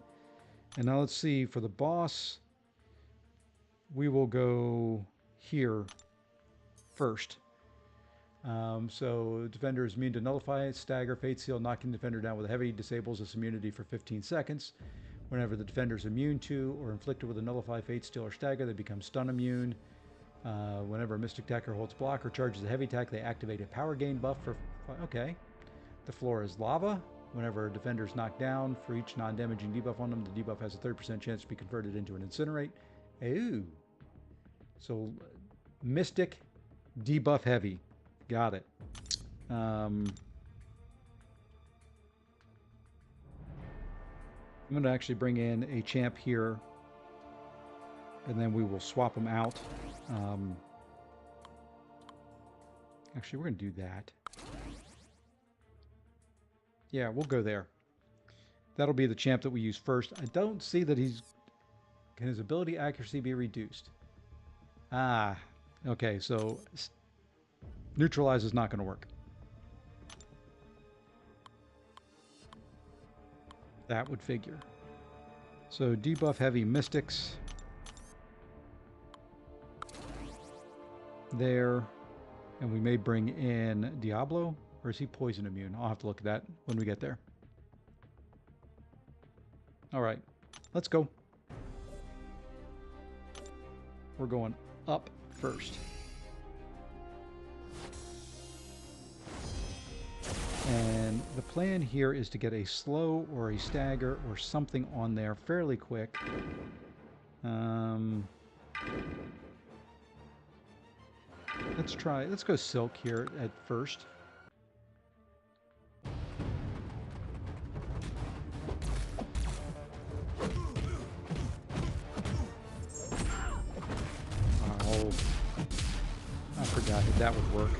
And now let's see, for the boss, we will go here first. So Defender is immune to Nullify, Stagger, Fate Seal, knocking the Defender down with a heavy, disables its immunity for 15 seconds. Whenever the Defender is immune to or inflicted with a Nullify, Fate Steal, or Stagger, they become stun immune. Whenever a Mystic Attacker holds block or charges a heavy attack, they activate a power gain buff for... Okay. The floor is lava. Whenever a defender is knocked down, for each non-damaging debuff on them, the debuff has a 30% chance to be converted into an incinerate. Ooh. So, Mystic, debuff heavy. Got it. I'm going to actually bring in a champ here, and then we will swap them out. Actually, we're going to do that. Yeah, we'll go there. That'll be the champ that we use first. I don't see that he's... Can his ability accuracy be reduced? Ah, okay, so neutralize is not going to work. That would figure. So debuff heavy mystics. There. And we may bring in Diablo. Or is he poison immune? I'll have to look at that when we get there. Alright. Let's go. We're going up first. And the plan here is to get a slow or a stagger or something on there fairly quick. Let's go Silk here at first. Oh, I forgot that would work.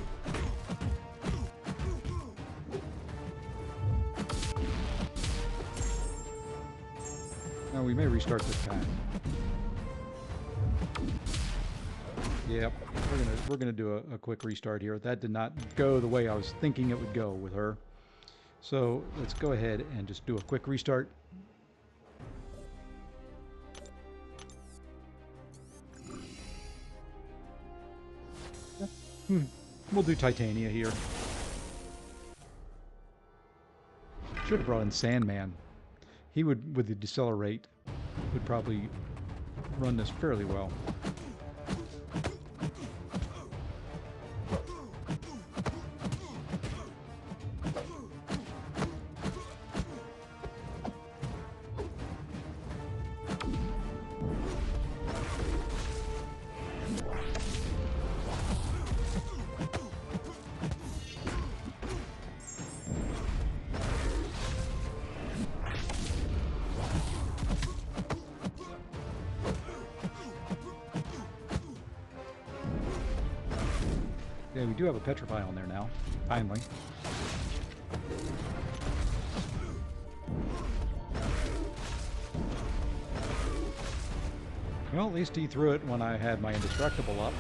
Now we may restart this path. Yep, we're gonna do a quick restart here. That did not go the way I was thinking it would go with her. So let's go ahead and just do a quick restart. We'll do Titania here. Should have brought in Sandman. He would, with the decelerate, would probably run this fairly well. Yeah, we do have a Petrify on there now, finally. Well, at least he threw it when I had my Indestructible up.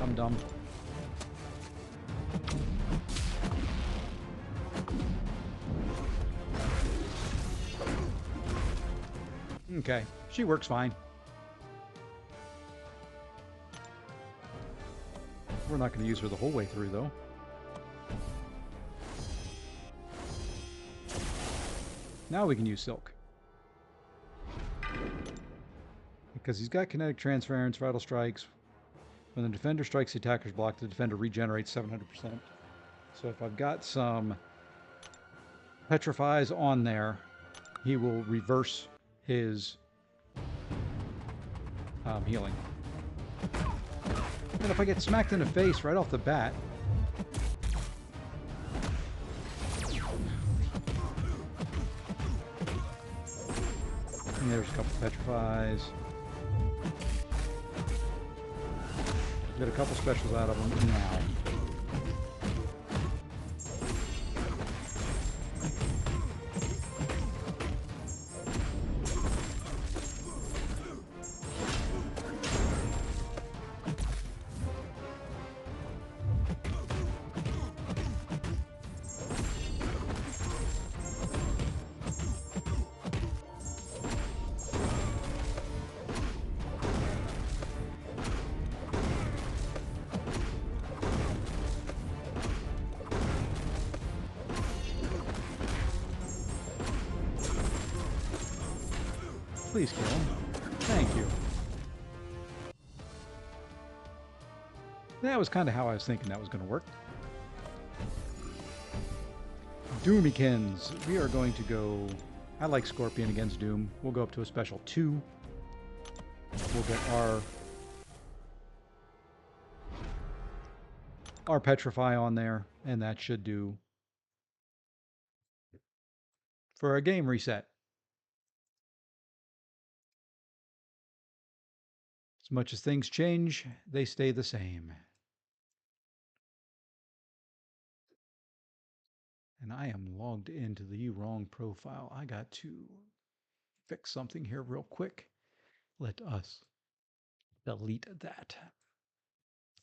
I'm dumb. Okay, she works fine. We're not going to use her the whole way through, though. Now we can use Silk. Because he's got Kinetic Transference, Vital Strikes. When the defender strikes the attacker's block, the defender regenerates 700%. So if I've got some Petrifies on there, he will reverse his healing. And if I get smacked in the face right off the bat, and there's a couple Petrifies. Get a couple specials out of them now. Please kill him. Thank you. That was kind of how I was thinking that was going to work. Doomykins. We are going to go... I like Scorpion against Doom. We'll go up to a special 2. We'll get our Petrify on there, and that should do for a game reset. As much as things change, they stay the same. And I am logged into the wrong profile. I got to fix something here real quick. Let us delete that.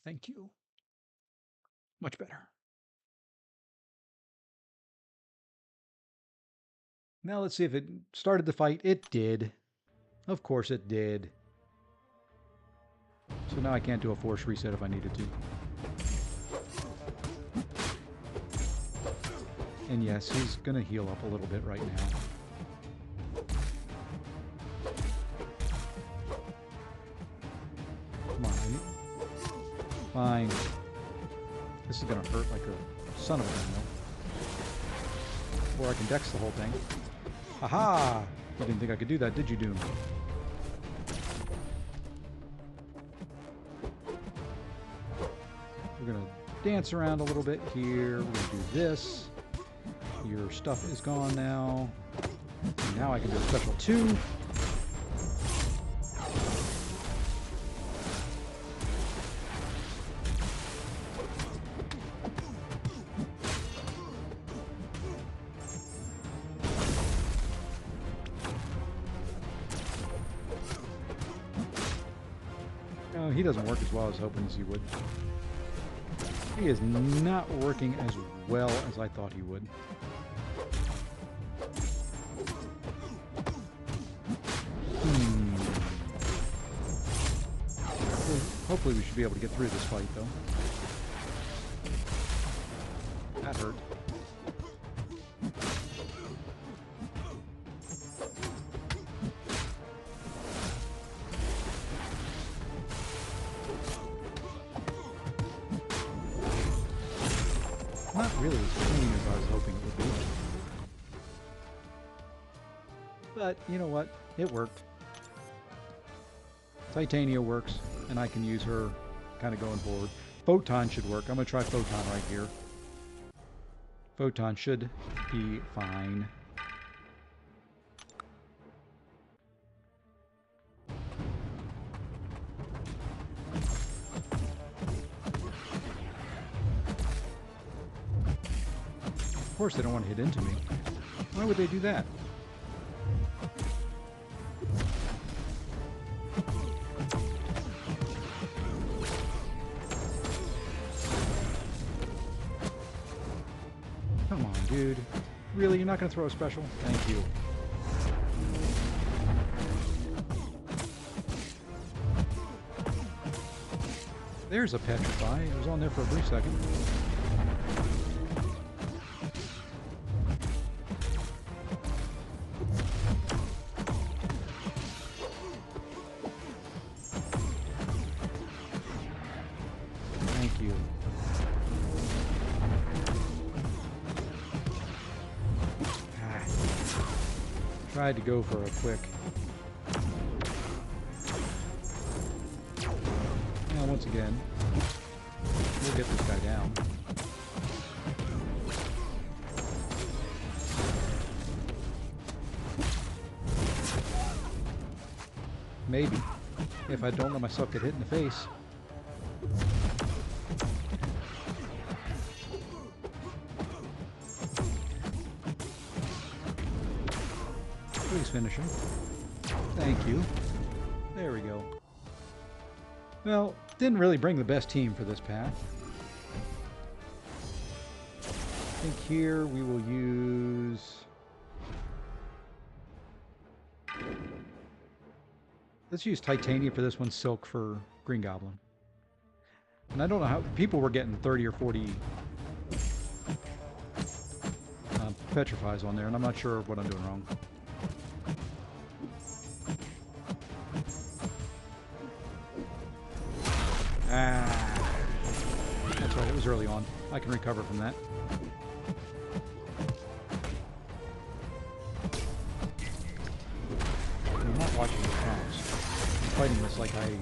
Thank you. Much better. Now let's see if it started the fight. It did. Of course it did. So now I can't do a force reset if I needed to. And yes, he's going to heal up a little bit right now. Come on. Fine. This is going to hurt like a son of a gun, though. Or I can dex the whole thing. Aha! You didn't think I could do that, did you, Doom? We're going to dance around a little bit here. We're going to do this. Your stuff is gone now. And now I can do a special 2. No, he doesn't work as well as I was hoping he would. He is not working as well as I thought he would. Hopefully we should be able to get through this fight, though. That hurt. Not really as clean as I was hoping it would be. But, you know what? It worked. Titania works, and I can use her kind of going forward. Photon should work. I'm going to try Photon right here. Photon should be fine. Of course they don't want to hit into me. Why would they do that? Come on, dude. Really? You're not going to throw a special? Thank you. There's a Petrify. It was on there for a brief second. Thank you. Tried to go for a quick. Now, once again, we'll get this guy down. Maybe, if I don't let myself get hit in the face. Please finish him. Thank you. There we go. Well, didn't really bring the best team for this path. I think here we will use... Let's use Titania for this one, Silk for Green Goblin. And I don't know how... People were getting 30 or 40 Petrifies on there, and I'm not sure what I'm doing wrong. Ah, that's right, it was early on. I can recover from that. I'm not watching the prompts. I'm fighting this like I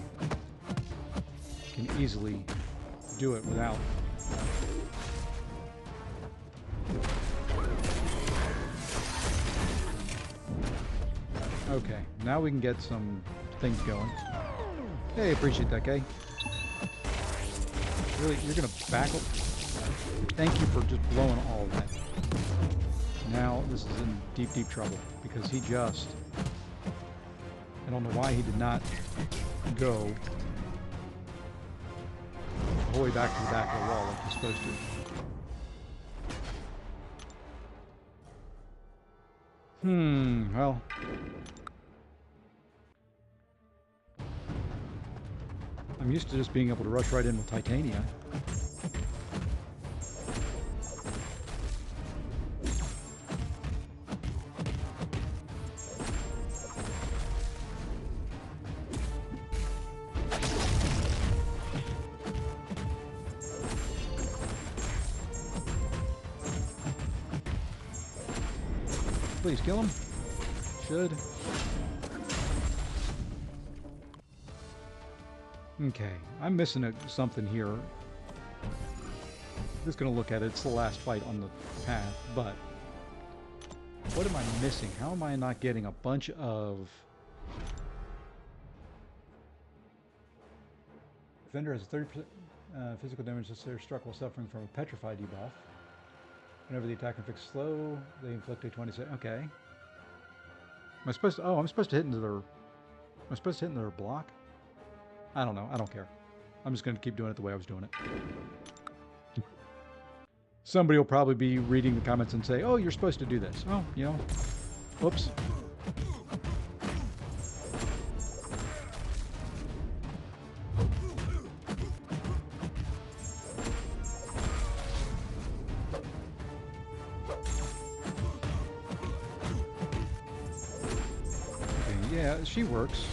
can easily do it without. Okay, now we can get some things going. Hey, appreciate that, guy. Really, you're gonna backle? Thank you for just blowing all of that. Now this is in deep, deep trouble because he just... I don't know why he did not go all the way back to the back of the wall like he's supposed to. Well... I'm used to just being able to rush right in with Titania. Please kill him. Should. Okay, I'm missing something here. Just gonna look at it. It's the last fight on the path, but what am I missing? How am I not getting a bunch of... Defender has 30% physical damage if they're struck while suffering from a Petrify debuff. Whenever the attack inflicts slow, they inflict a 20%. Okay. Am I supposed to... Oh, I'm supposed to hit into their... Am I supposed to hit into their block? I don't know. I don't care. I'm just going to keep doing it the way I was doing it. Somebody will probably be reading the comments and say, oh, you're supposed to do this. Oh, you know. Whoops. Okay, yeah, she works.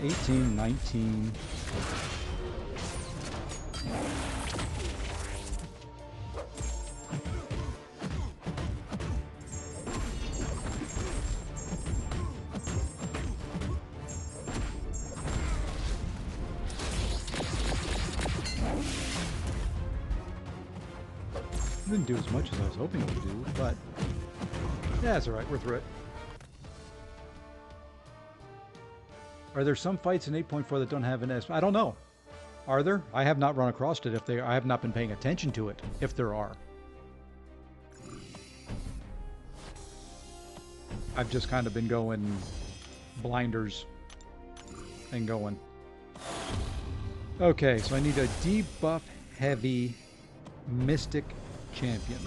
18, 19. Didn't do as much as I was hoping it would do, but yeah, it's alright, we're through it. Are there some fights in 8.4 that don't have an S? I don't know. Are there? I have not run across it. If they, I have not been paying attention to it, if there are. I've just kind of been going blinders and going. Okay, so I need a debuff heavy Mystic champion.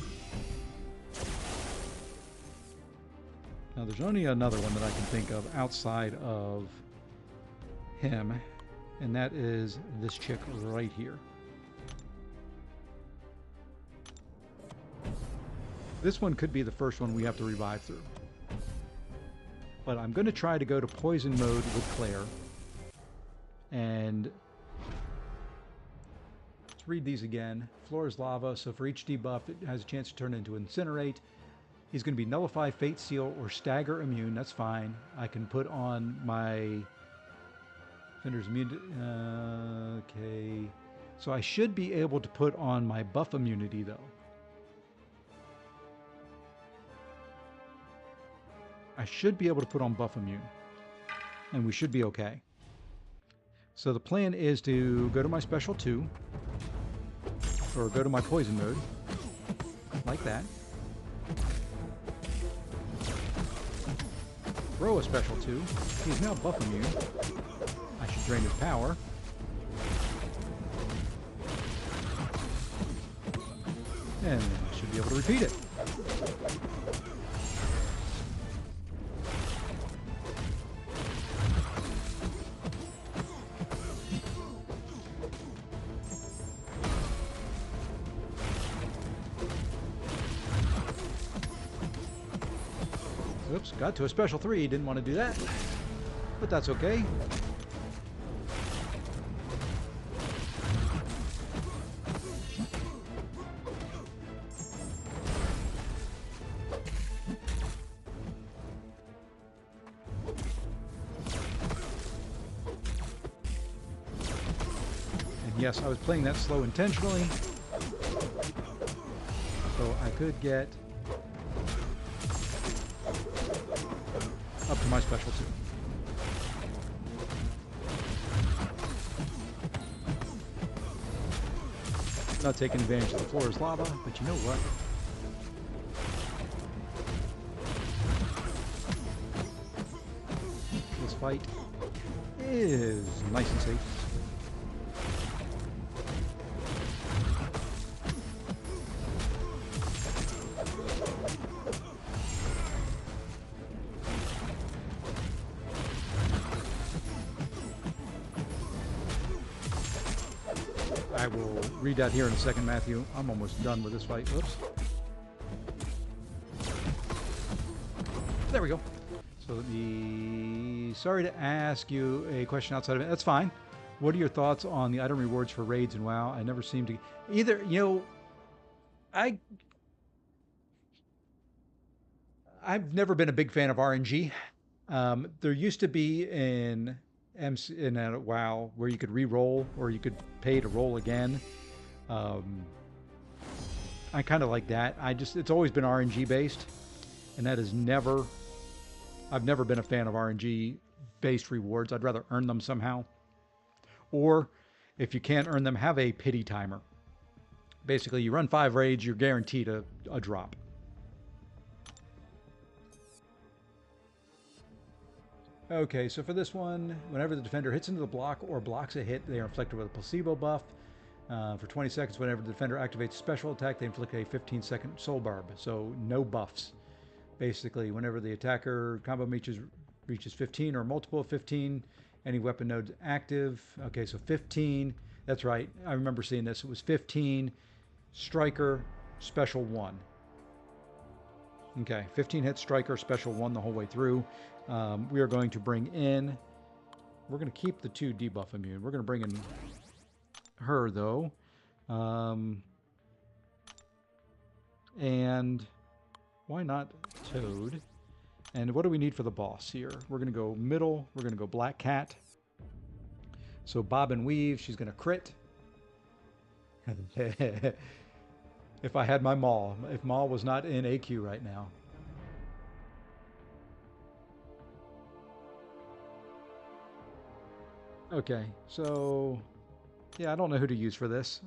Now there's only another one that I can think of outside of him, and that is this chick right here. This one could be the first one we have to revive through. But I'm going to try to go to poison mode with Claire. And let's read these again. Floor is lava, so for each debuff it has a chance to turn into Incinerate. He's going to be Nullify, Fate Seal, or Stagger Immune. That's fine. I can put on my Defender's Immune. Okay. So I should be able to put on my buff immunity, though. I should be able to put on buff immune. And we should be okay. So the plan is to go to my special 2. Or go to my poison mode. Like that. Throw a special 2. He's now buff immune. I should drain his power. And I should be able to repeat it. Oops, got to a special 3. Didn't want to do that. But that's okay. And yes, I was playing that slow intentionally. So I could get up to my special 2. Not taking advantage of the floor is lava, but you know what? This fight is nice and safe. I will read that here in a second, Matthew. I'm almost done with this fight. Whoops. There we go. So sorry to ask you a question outside of it. That's fine. What are your thoughts on the item rewards for raids and WoW? I never seem to either. You know, I've never been a big fan of RNG. There used to be in WoW where you could re-roll or you could pay to roll again. I kind of like that. It's always been RNG based, and that is I've never been a fan of RNG based rewards. I'd rather earn them somehow. Or if you can't earn them, have a pity timer. Basically, you run 5 raids, you're guaranteed a drop. Okay, so for this one, whenever the defender hits into the block or blocks a hit, they are inflicted with a placebo buff. For 20 seconds, whenever the defender activates special attack, they inflict a 15-second soul barb. So no buffs. Basically, whenever the attacker combo reaches 15 or multiple of 15, any weapon nodes active. Okay, so 15. That's right. I remember seeing this. It was 15, striker, special 1. Okay, 15 hit striker, special 1 the whole way through. We are going to bring in We're going to keep the 2 debuff immune. We're going to bring in her, though. And why not Toad? And what do we need for the boss here? We're going to go middle. We're going to go Black Cat. So Bob and Weave, she's going to crit. If I had my Maul. If Maul was not in AQ right now. Okay, so... yeah, I don't know who to use for this.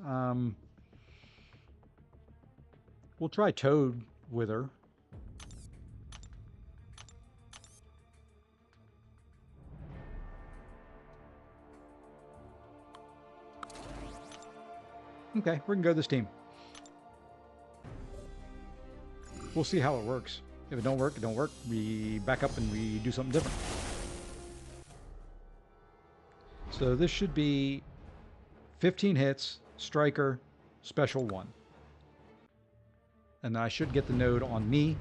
We'll try Toad with her. Okay, we can go this team. We'll see how it works. If it don't work, it don't work. We back up and we do something different. So this should be 15 hits, striker, special 1. And I should get the node on me.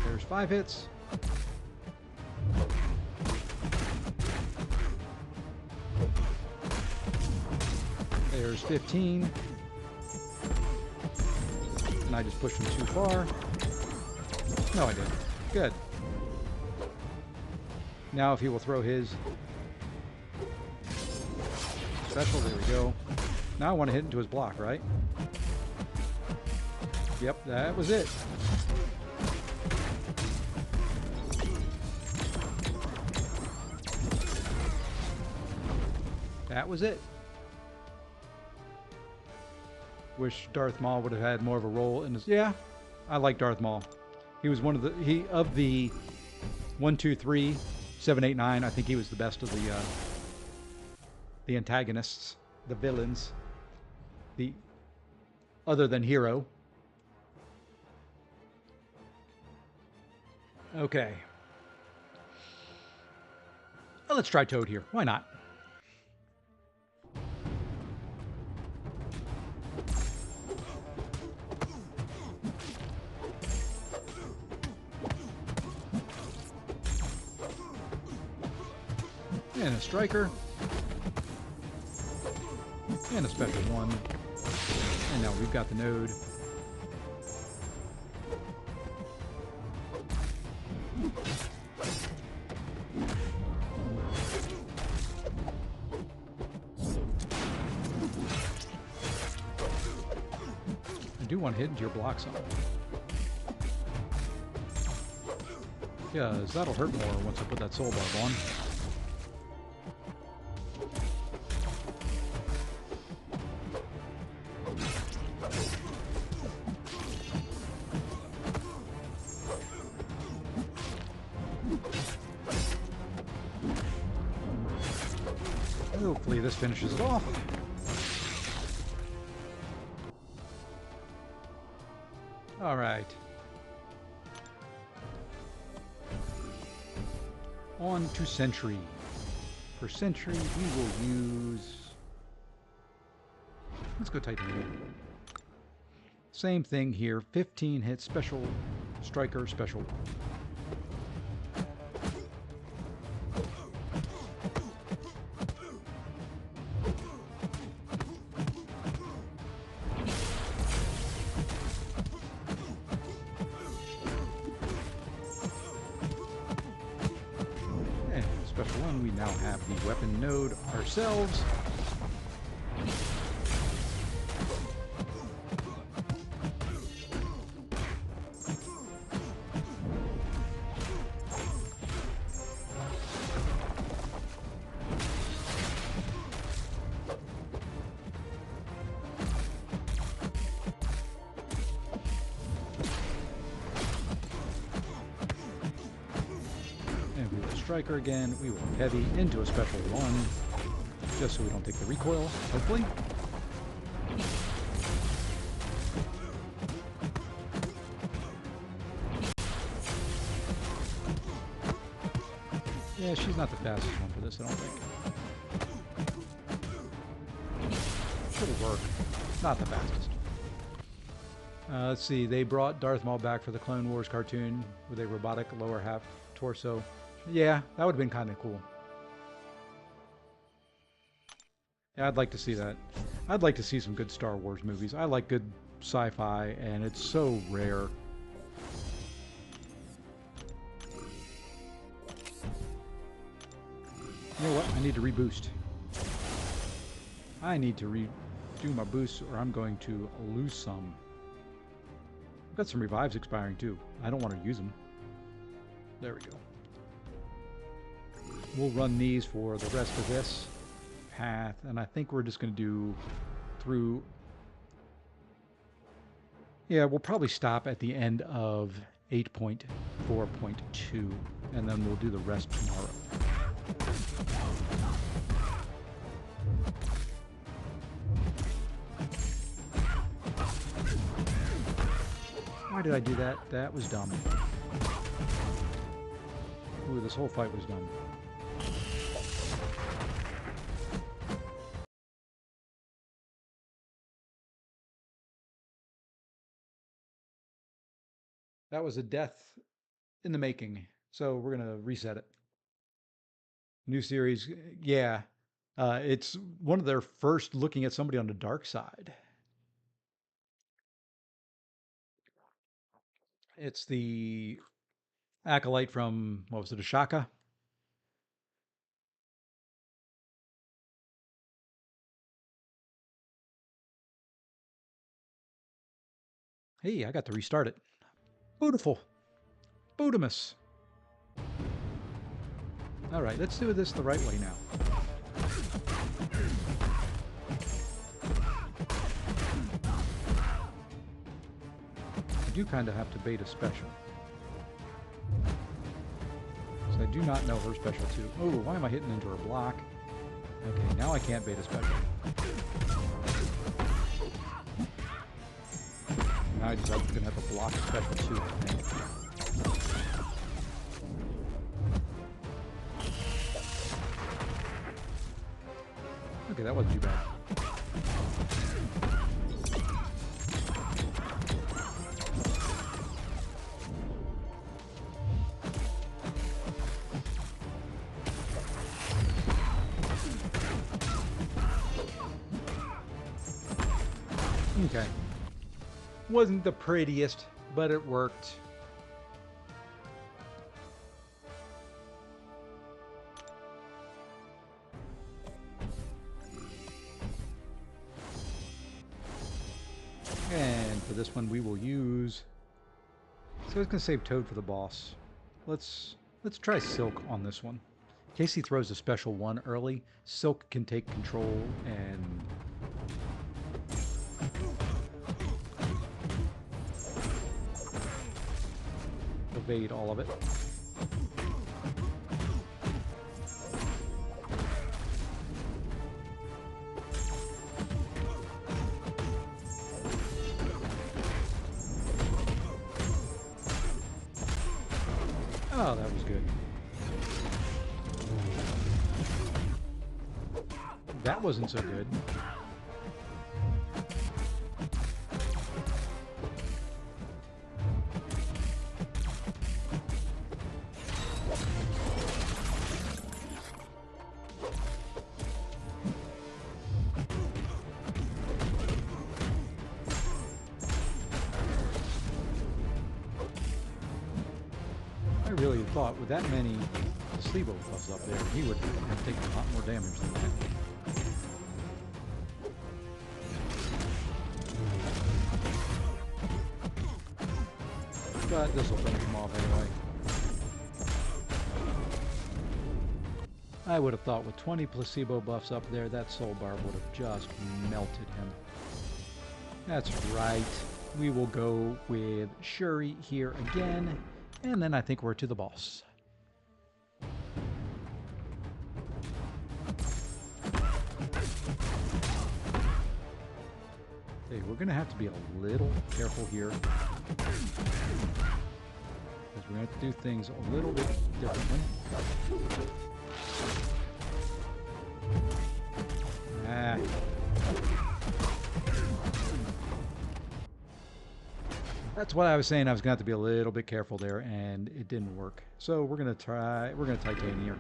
There's 5 hits. There's 15. And I just pushed him too far. No, I didn't. Good. Now if he will throw his special, there we go. Now I want to hit into his block, right? Yep, that was it. That was it. Wish Darth Maul would have had more of a role in this. Yeah, I like Darth Maul. He was one of the 1, 2, 3, 7, 8, 9. I think he was the best of the antagonists, the villains, the other than Hero. Okay. Well, let's try Toad here. Why not? And a striker. And a special 1. And now we've got the node. I do want to hit into your block some. Yeah, that'll hurt more once I put that soul barb on. Hopefully this finishes it off. All right. On to Sentry. For Sentry, we will use... let's go Titanium. Same thing here. 15 hit, special striker, special. Special 1, we now have the weapon node ourselves. Striker again, we will heavy into a special 1, just so we don't take the recoil, hopefully. Yeah, she's not the fastest one for this, I don't think. It'll work. Not the fastest. Let's see, they brought Darth Maul back for the Clone Wars cartoon with a robotic lower half torso. Yeah, that would have been kind of cool. Yeah, I'd like to see that. I'd like to see some good Star Wars movies. I like good sci-fi, and it's so rare. You know what? I need to reboost. I need to redo my boosts, or I'm going to lose some. I've got some revives expiring, too. I don't want to use them. There we go. We'll run these for the rest of this path, and I think we're just going to do through... Yeah, we'll probably stop at the end of 8.4.2, and then we'll do the rest tomorrow. Why did I do that? That was dumb. Ooh, this whole fight was dumb. That was a death in the making, so we're going to reset it. New series, yeah. It's one of their first looking at somebody on the dark side. It's the acolyte from, what was it, Ashaka? Hey, I got to restart it. Beautiful. Bootimus. All right, let's do this the right way now. I do kind of have to bait a special. So I do not know her special too. Oh, why am I hitting into her block? Okay, now I can't bait a special. Now I'm going to have to block a special too, I think. Okay, that wasn't too bad. Okay. Wasn't the prettiest, but it worked. And for this one, we will use... So I was going to save Toad for the boss. Let's try Silk on this one. In case he throws a special one early, Silk can take control and... evade all of it. Oh, that was good. That wasn't so good. I really thought with that many placebo buffs up there, he would have taken a lot more damage than that. But this will finish him off anyway. I would have thought with 20 placebo buffs up there, that soul barb would have just melted him. That's right. We will go with Shuri here again. And then I think we're to the boss. Okay, we're going to have to be a little careful here. Because we're going to have to do things a little bit differently. That's what I was saying. I was going to have to be a little bit careful there, and it didn't work. So we're going to try, we're going to Titanium here.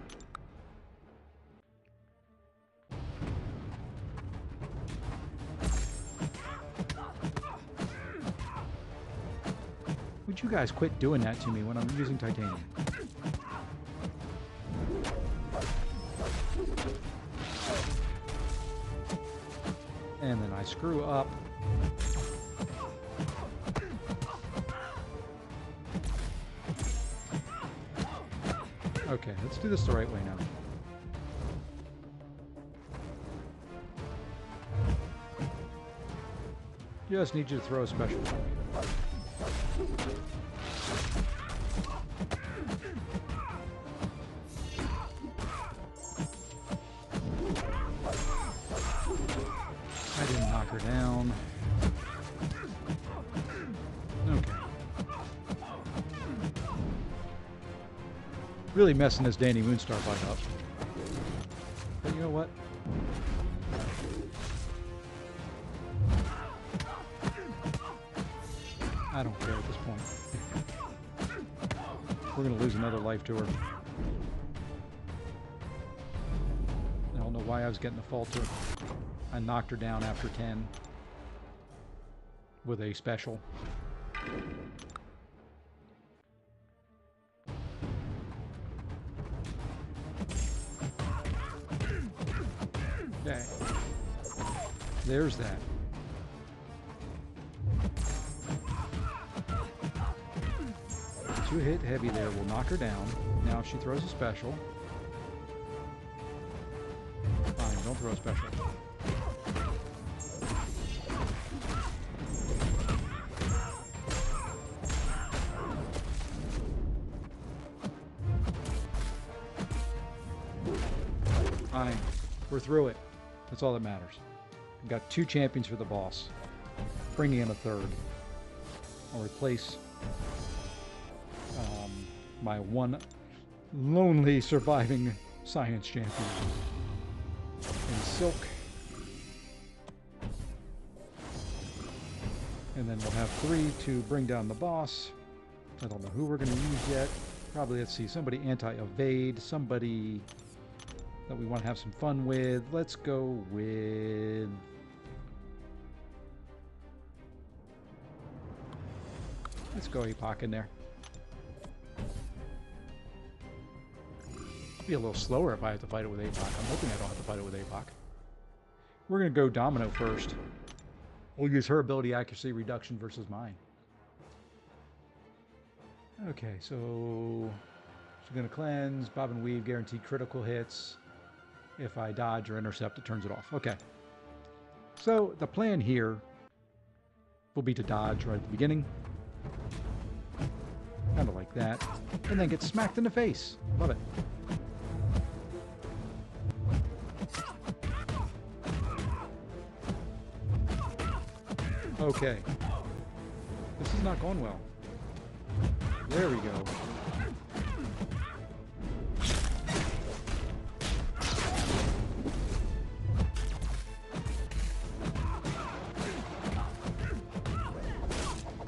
Would you guys quit doing that to me when I'm using Titanium? And then I screw up. Okay, let's do this the right way now. Just need you to throw a special. I didn't knock her down. Okay. Really messing this Danny Moonstar fight up. But you know what? I don't care at this point. We're going to lose another life to her. I don't know why I was getting the falter. I knocked her down after 10 with a special. Okay. There's that. Two hit heavy there will knock her down. Now if she throws a special. Fine, don't throw a special. Fine. We're through it. That's all that matters. We've got 2 champions for the boss. Bringing in a third. I'll replace my one lonely surviving science champion in Silk. And then we'll have 3 to bring down the boss. I don't know who we're going to use yet. Probably, let's see, somebody anti-evade, somebody that we want to have some fun with. Let's go with... Let's go Apoc in there. Be a little slower if I have to fight it with Apoc. I'm hoping I don't have to fight it with Apoc. We're going to go Domino first. We'll use her ability accuracy reduction versus mine. Okay, so she's going to cleanse, bob and weave, guaranteed critical hits. If I dodge or intercept, it turns it off. Okay. So the plan here will be to dodge right at the beginning. Kind of like that. And then get smacked in the face. Love it. Okay. This is not going well. There we go.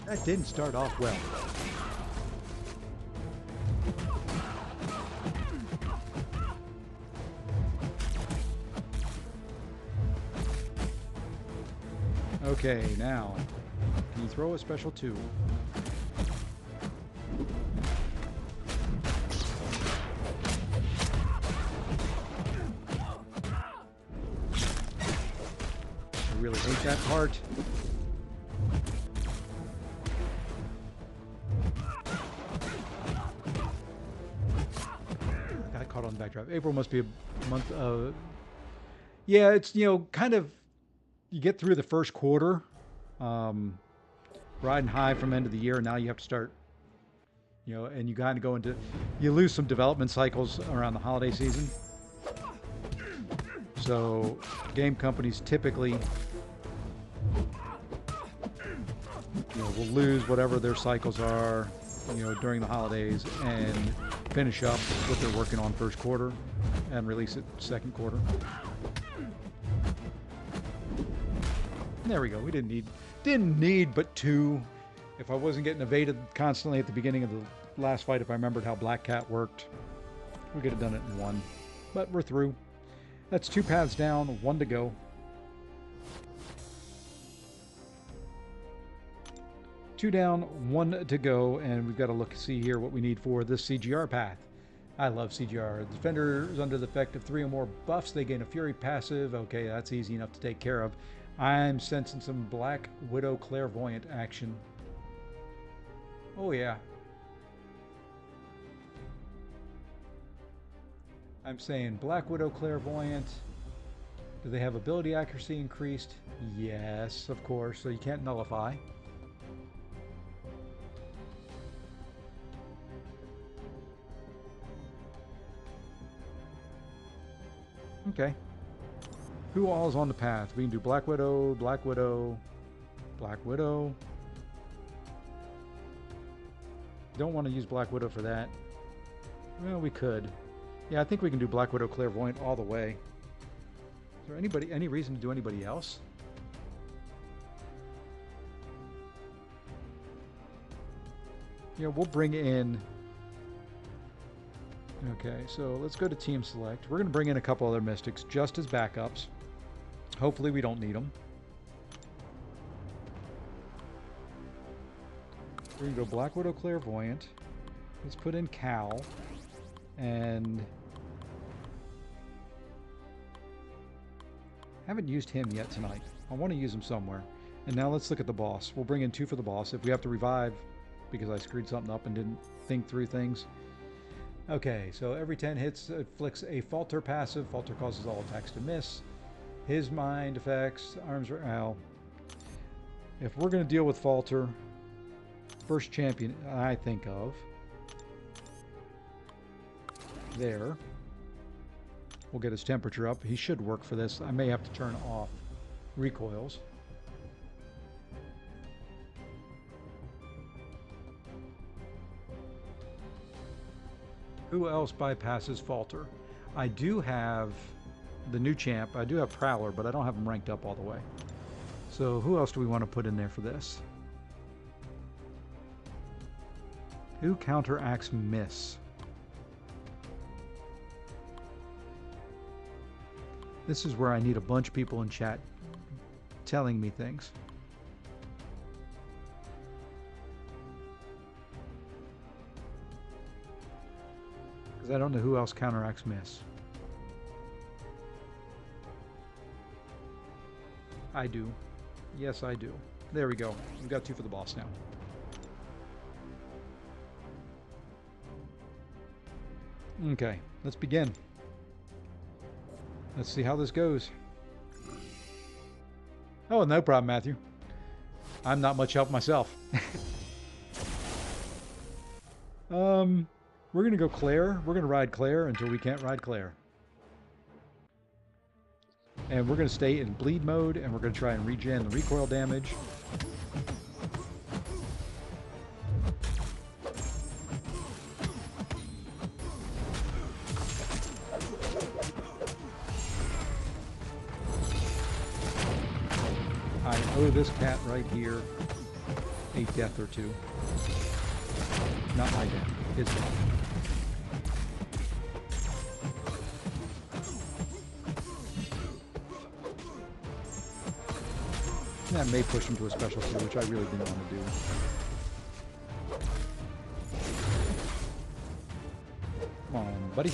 That didn't start off well. Okay, now, can you throw a special 2? I really hate that part. Got caught on the backdrop. April must be a month of... Yeah, it's, you know, kind of... You get through the first quarter, riding high from end of the year, and now you have to start, you know, and you kind of go into, you lose some development cycles around the holiday season. So game companies typically, you know, will lose whatever their cycles are, you know, during the holidays and finish up what they're working on first quarter and release it second quarter. There we go. We didn't need but 2 If I wasn't getting evaded constantly at the beginning of the last fight, if I remembered how Black Cat worked, we could have done it in one. But we're through. That's 2 paths down, 1 to go. 2 down, 1 to go, and we've got to see here what we need for this CGR path. I love CGR. The defender is under the effect of 3 or more buffs. They gain a Fury passive. Okay, that's easy enough to take care of. I'm sensing some Black Widow Clairvoyant action. Oh yeah. I'm saying Black Widow Clairvoyant. Do they have ability accuracy increased? Yes, of course. So you can't nullify. Okay. Who all is on the path? We can do Black Widow, Black Widow, Black Widow. Don't want to use Black Widow for that. Well, we could. Yeah, I think we can do Black Widow Clairvoyant all the way. Is there any reason to do anybody else? Yeah, we'll bring in... Okay, so let's go to Team Select. We're going to bring in a couple other Mystics just as backups. Hopefully we don't need them. We're going to go Black Widow Clairvoyant. Let's put in Cal. And... haven't used him yet tonight. I want to use him somewhere. And now let's look at the boss. We'll bring in 2 for the boss. If we have to revive because I screwed something up and didn't think through things. Okay, so every 10 hits inflicts a Falter passive. Falter causes all attacks to miss. His mind effects, arms are out. If we're going to deal with Falter, first champion I think of, there. We'll get his temperature up. He should work for this. I may have to turn off recoils. Who else bypasses Falter? I do have the new champ. I do have Prowler, but I don't have him ranked up all the way. So who else do we want to put in there for this? Who counteracts miss? This is where I need a bunch of people in chat telling me things. Because I don't know who else counteracts miss. I do. Yes, I do. There we go. We've got 2 for the boss now. Okay, let's begin. Let's see how this goes. Oh, no problem, Matthew. I'm not much help myself. We're going to go Claire. We're going to ride Claire until we can't ride Claire. And we're going to stay in bleed mode, and we're going to try and regen the recoil damage. I owe this cat right here a death or 2. Not my death, his death. That may push him to a special kill, which I really didn't want to do. Come on, buddy.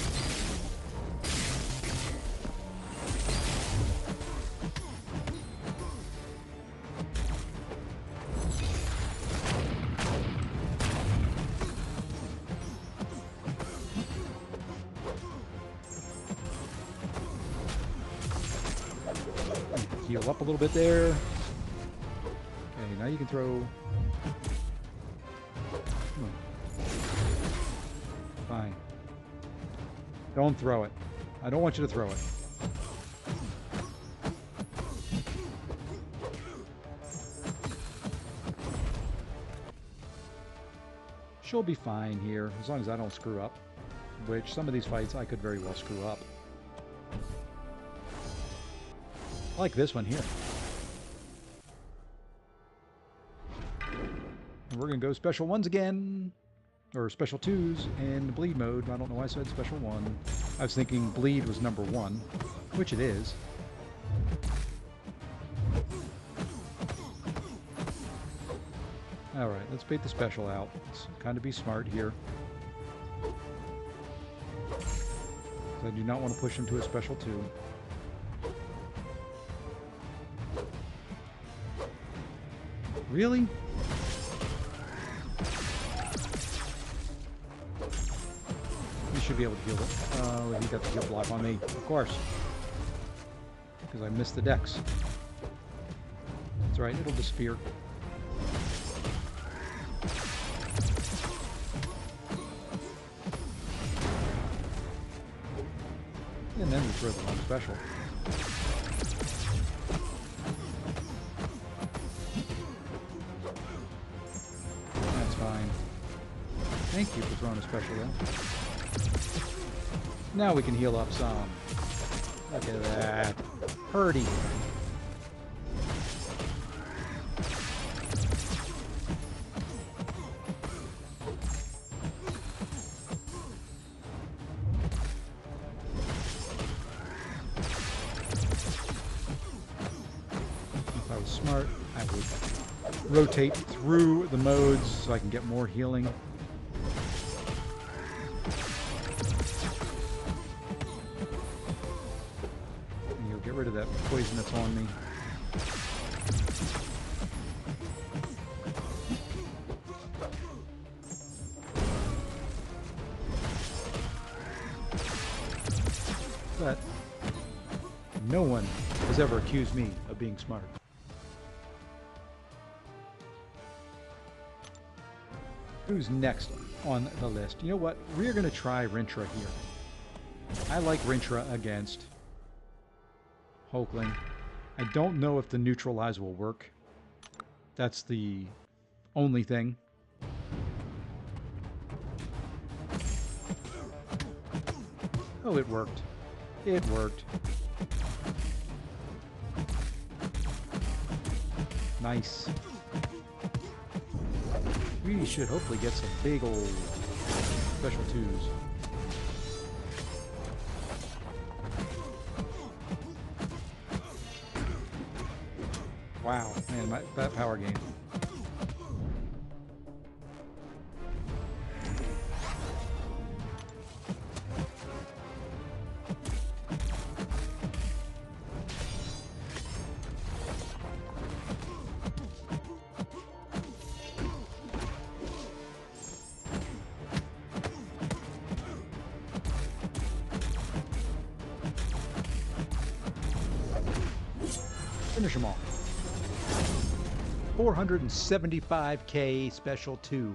Heal up a little bit there. Okay, now you can throw. Fine. Don't throw it. I don't want you to throw it. She'll be fine here, as long as I don't screw up. Which, some of these fights I could very well screw up. I like this one here. We're going to go special ones again. Or special twos in bleed mode. I don't know why I said special one. I was thinking bleed was number 1, which it is. Alright, let's bait the special out. Let's kind of be smart here. I do not want to push him to a special 2. Really? You should be able to heal it. Oh, he got the heal block on me. Of course. Because I missed the dex. That's right, it'll disappear. And then we throw the wrong special. That's fine. Thank you for throwing a special in. Now we can heal up some. Look at that. Purdy. If I was smart, I would rotate through the modes so I can get more healing. Get rid of that poison that's on me. But no one has ever accused me of being smart. Who's next on the list? You know what? We're going to try Rintrah here. I like Rintrah against Hulkling. I don't know if the neutralize will work. That's the only thing. Oh, it worked. It worked. Nice. We should hopefully get some big old special twos. Wow, man, that power game. Finish them all. 475k special 2.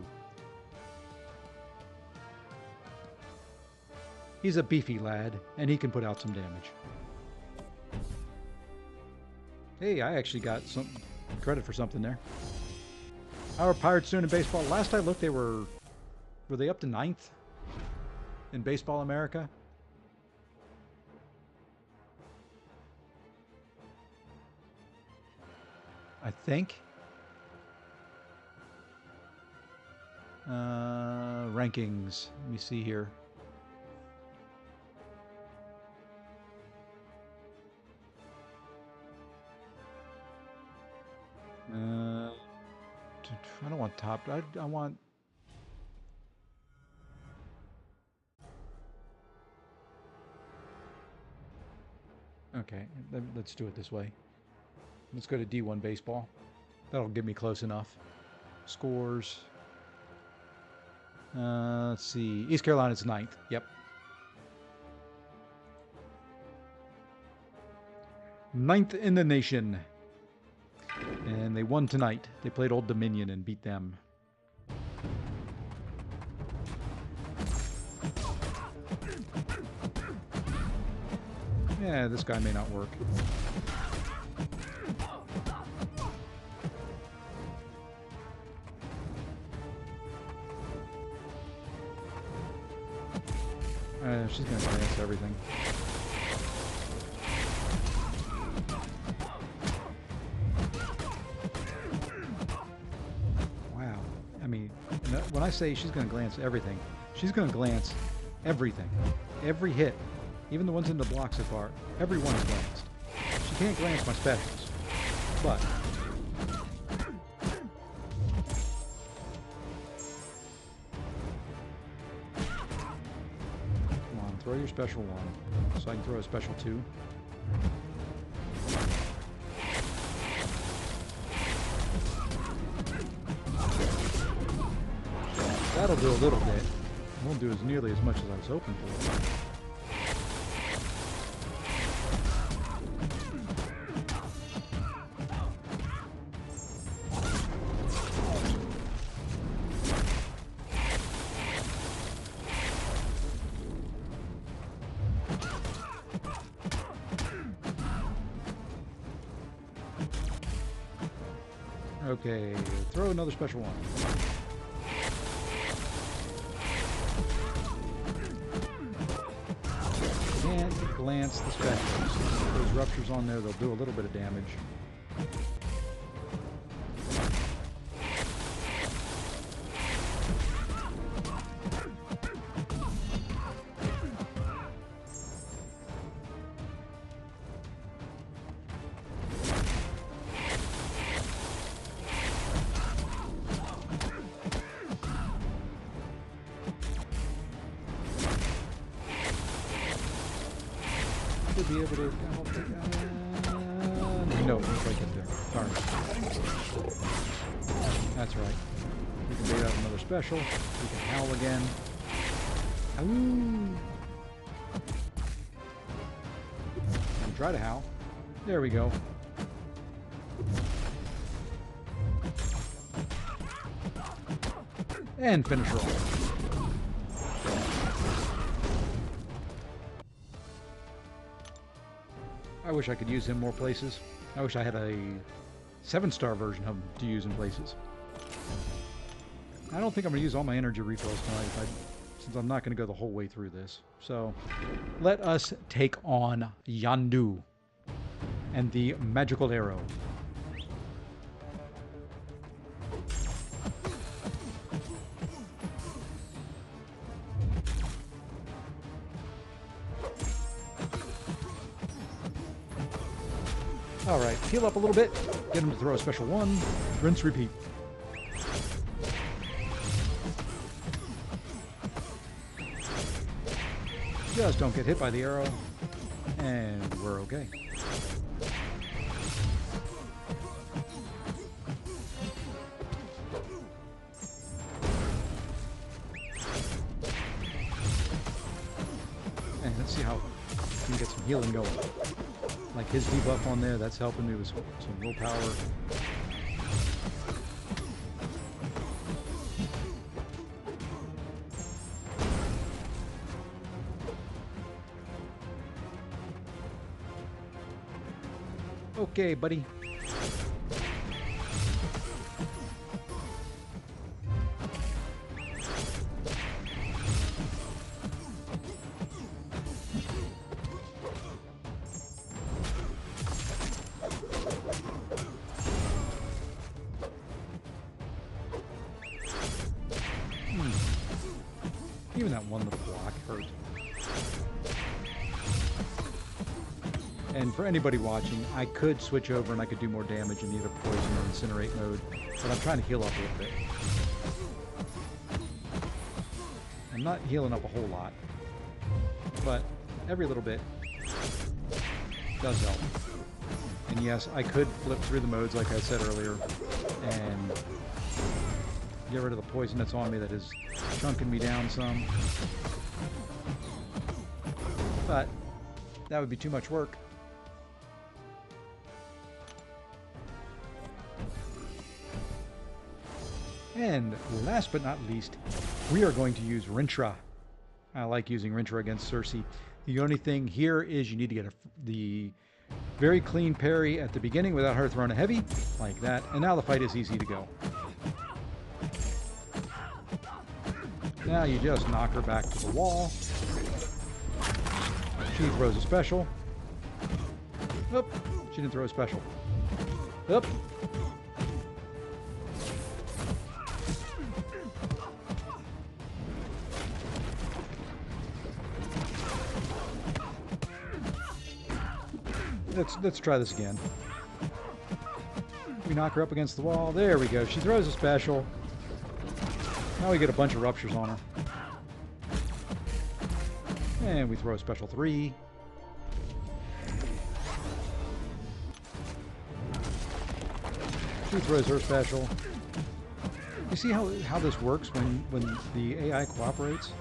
He's a beefy lad, and he can put out some damage. Hey, I actually got some credit for something there. How are Pirates doing in baseball? Last I looked, they were they up to 9th in Baseball America? I think. Rankings. Let me see here. I don't want top. I want. Okay, let's do it this way. Let's go to D1 baseball. That'll get me close enough. Scores. Let's see. East Carolina's 9th. Yep. 9th in the nation. And they won tonight. They played Old Dominion and beat them. Yeah, this guy may not work. She's going to advance everything. Wow. when I say she's going to glance everything, she's going to glance everything. Every hit, even the ones in the block so far, every one is glanced. She can't glance my specials, but come on, throw your special 1 so I can throw a special 2. That'll do a little bit. It won't do as nearly as much as I was hoping for. Okay, throw another special 1. Can't glance the specials. Those ruptures on there, they'll do a little bit of damage. To be able to no, it's right in there. Darn it. That's right. We can bait out another special. We can howl again. Ooh. And try to howl. There we go. And finish her off. I wish I could use him more places. I wish I had a 7-star version of him to use in places. I don't think I'm going to use all my energy refills tonight since I'm not going to go the whole way through this. So, let us take on Yondu and the magical arrow. Alright, heal up a little bit, get him to throw a special 1, rinse, repeat. Just don't get hit by the arrow, and we're okay. And let's see how we can get some healing going. Like his debuff on there, that's helping me with some willpower. Okay, buddy. Even that one little block hurt. And for anybody watching, I could switch over and I could do more damage in either poison or incinerate mode, but I'm trying to heal up a little bit. I'm not healing up a whole lot, but every little bit does help. And yes, I could flip through the modes like I said earlier and get rid of the poison that's on me that is chunking me down some. But that would be too much work. And last but not least, we are going to use Rintrah. I like using Rintrah against Circe. The only thing here is you need to get the very clean parry at the beginning without her throwing a heavy, like that. And now the fight is easy to go. Now you just knock her back to the wall. She throws a special. Oop, she didn't throw a special. Oop. Let's try this again. We knock her up against the wall. There we go. She throws a special. Now we get a bunch of ruptures on her. And we throw a special 3. She throws her special. You see how this works when the AI cooperates?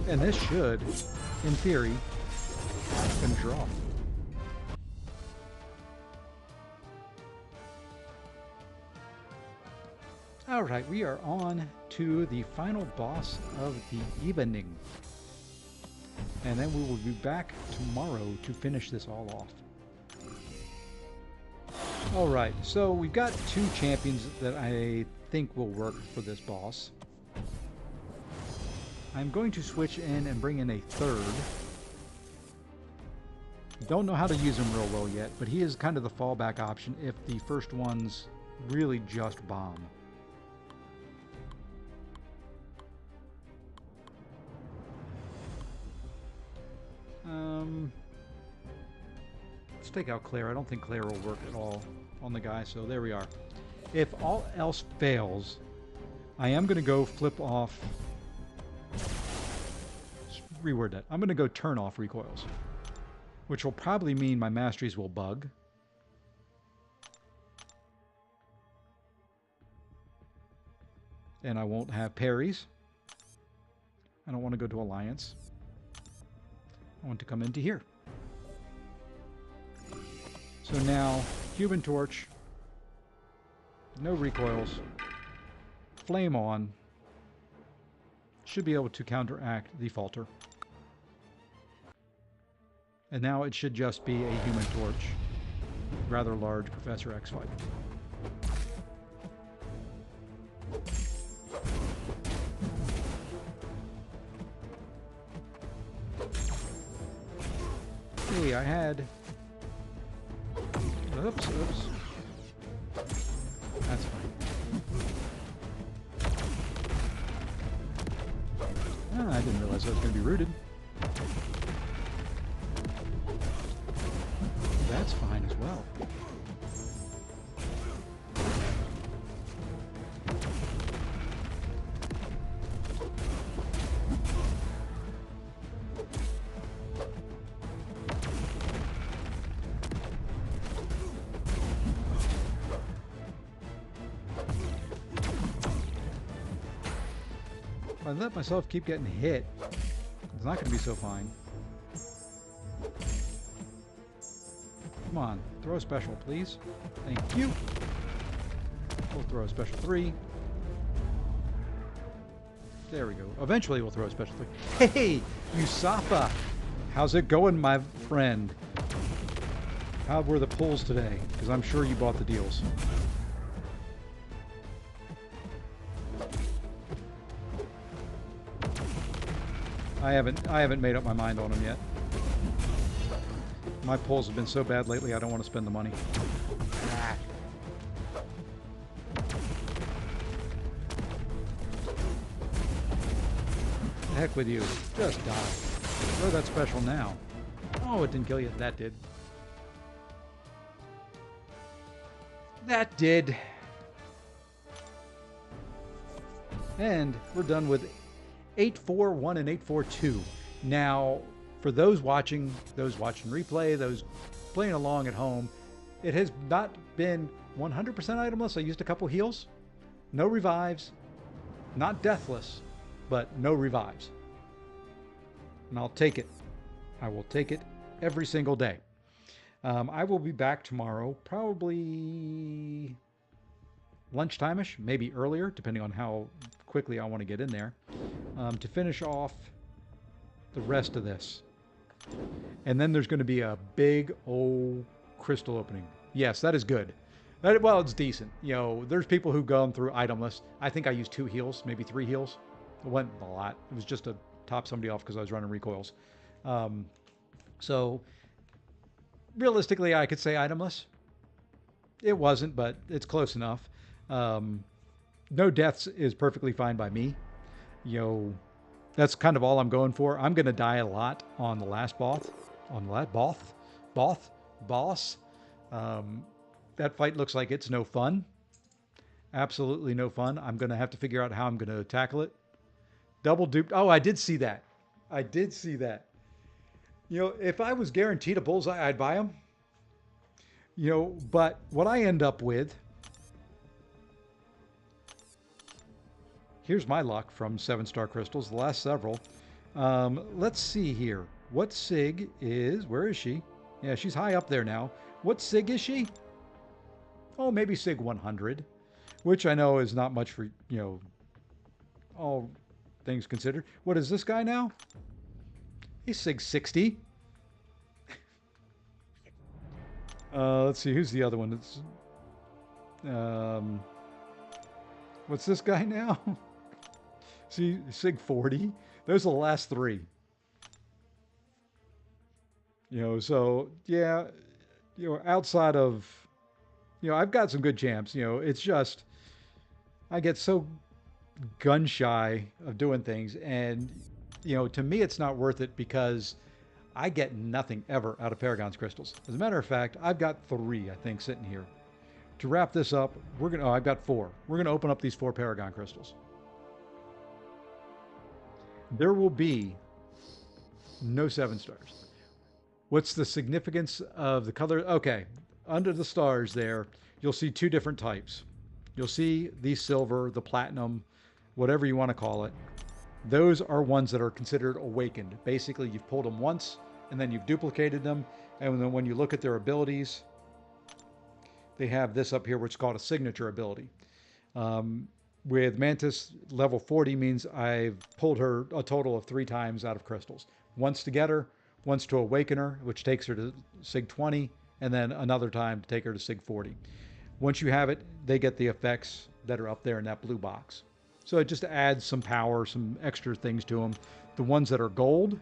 And this should, in theory, finish her off. Alright, we are on to the final boss of the evening. And then we will be back tomorrow to finish this all off. Alright, so we've got 2 champions that I think will work for this boss. I'm going to switch in and bring in a 3rd. Don't know how to use him real well yet, but he is kind of the fallback option if the first ones really just bomb. Let's take out Claire. I don't think Claire will work at all on the guy, so there we are. If all else fails, I am going to go flip off... Let's reword that. I'm going to go turn off recoils, which will probably mean my masteries will bug. And I won't have parries. I don't want to go to Alliance. I want to come into here. So now, Human Torch, no recoils, flame on, should be able to counteract the falter. And now it should just be a Human Torch, rather large Professor X fight. Hey, I had... Oops. That's fine. Ah, I didn't realize I was going to be rooted. That's fine as well. If I let myself keep getting hit, it's not going to be so fine. Come on, throw a special, please. Thank you. We'll throw a special 3. There we go. Eventually we'll throw a special 3. Hey, Usafa! How's it going, my friend? How were the pulls today? Because I'm sure you bought the deals. I haven't made up my mind on them yet. My pulls have been so bad lately, I don't want to spend the money. The heck with you. Just die. Throw that special now. Oh, it didn't kill you. That did. That did. And we're done with 841 and 842. Now, for those watching replay, those playing along at home, it has not been 100% itemless. I used a couple heals. No revives. Not deathless, but no revives. And I'll take it. I will take it every single day. I will be back tomorrow, probably lunchtime-ish, maybe earlier, depending on how quickly I want to get in there, to finish off the rest of this. And then there's going to be a big old crystal opening. Yes, that is good. Well, it's decent. You know, there's people who've gone through itemless. I think I used 2 heals, maybe 3 heals. It wasn't a lot. It was just to top somebody off because I was running recoils. So realistically, I could say itemless. It wasn't, but it's close enough. No deaths is perfectly fine by me. You know, that's kind of all I'm going for. I'm going to die a lot on the last boss. Um, that fight looks like it's no fun. Absolutely no fun. I'm going to have to figure out how I'm going to tackle it. Double duped. Oh, I did see that. I did see that. You know, if I was guaranteed a bullseye, I'd buy them. You know, but what I end up with, here's my luck from 7-star crystals, the last several. Let's see here. What SIG is, where is she? Yeah, she's high up there now. What SIG is she? Oh, maybe SIG 100, which I know is not much for, you know, all things considered. What is this guy now? He's SIG 60. Let's see, who's the other one? It's, what's this guy now? See, SIG 40. Those are the last three. You know, so yeah, you know, outside of, you know, I've got some good champs. You know, it's just I get so gun shy of doing things, and you know, to me, it's not worth it because I get nothing ever out of Paragon's crystals. As a matter of fact, I've got 3, I think, sitting here. To wrap this up, we're gonna. Oh, I've got 4. We're gonna open up these 4 Paragon crystals. There will be no 7 stars. What's the significance of the color? Okay, under the stars there, you'll see 2 different types. You'll see the silver, the platinum, whatever you want to call it. Those are ones that are considered awakened. Basically, you've pulled them once, and then you've duplicated them, and then when you look at their abilities, they have this up here, which is called a signature ability. With Mantis, level 40 means I've pulled her a total of 3 times out of crystals. Once to get her, once to awaken her, which takes her to Sig 20, and then another time to take her to Sig 40. Once you have it, they get the effects that are up there in that blue box. So it just adds some power, some extra things to them. The ones that are gold,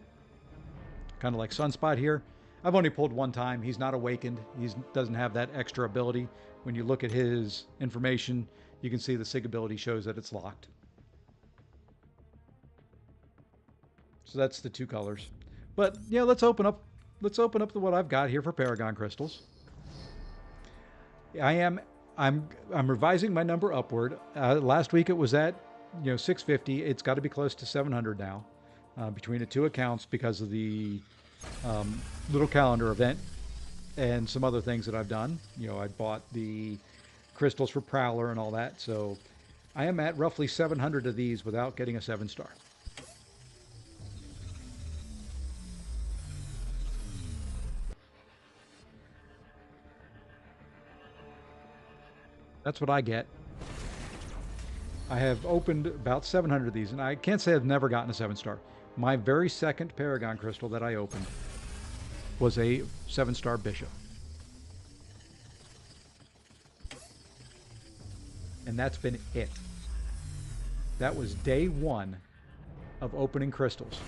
kind of like Sunspot here, I've only pulled 1 time. He's not awakened. He doesn't have that extra ability. When you look at his information, you can see the SIG ability shows that it's locked. So that's the 2 colors. But yeah, let's open up what I've got here for Paragon crystals. I'm revising my number upward. Last week it was at 650. It's got to be close to 700 now, between the 2 accounts because of the little calendar event and some other things that I've done. You know, I bought the crystals for Prowler and all that, so I am at roughly 700 of these without getting a 7-star. That's what I get. I have opened about 700 of these, and I can't say I've never gotten a 7-star. My very second Paragon crystal that I opened was a 7-star Bishop. And that's been it. That was day 1 of opening crystals.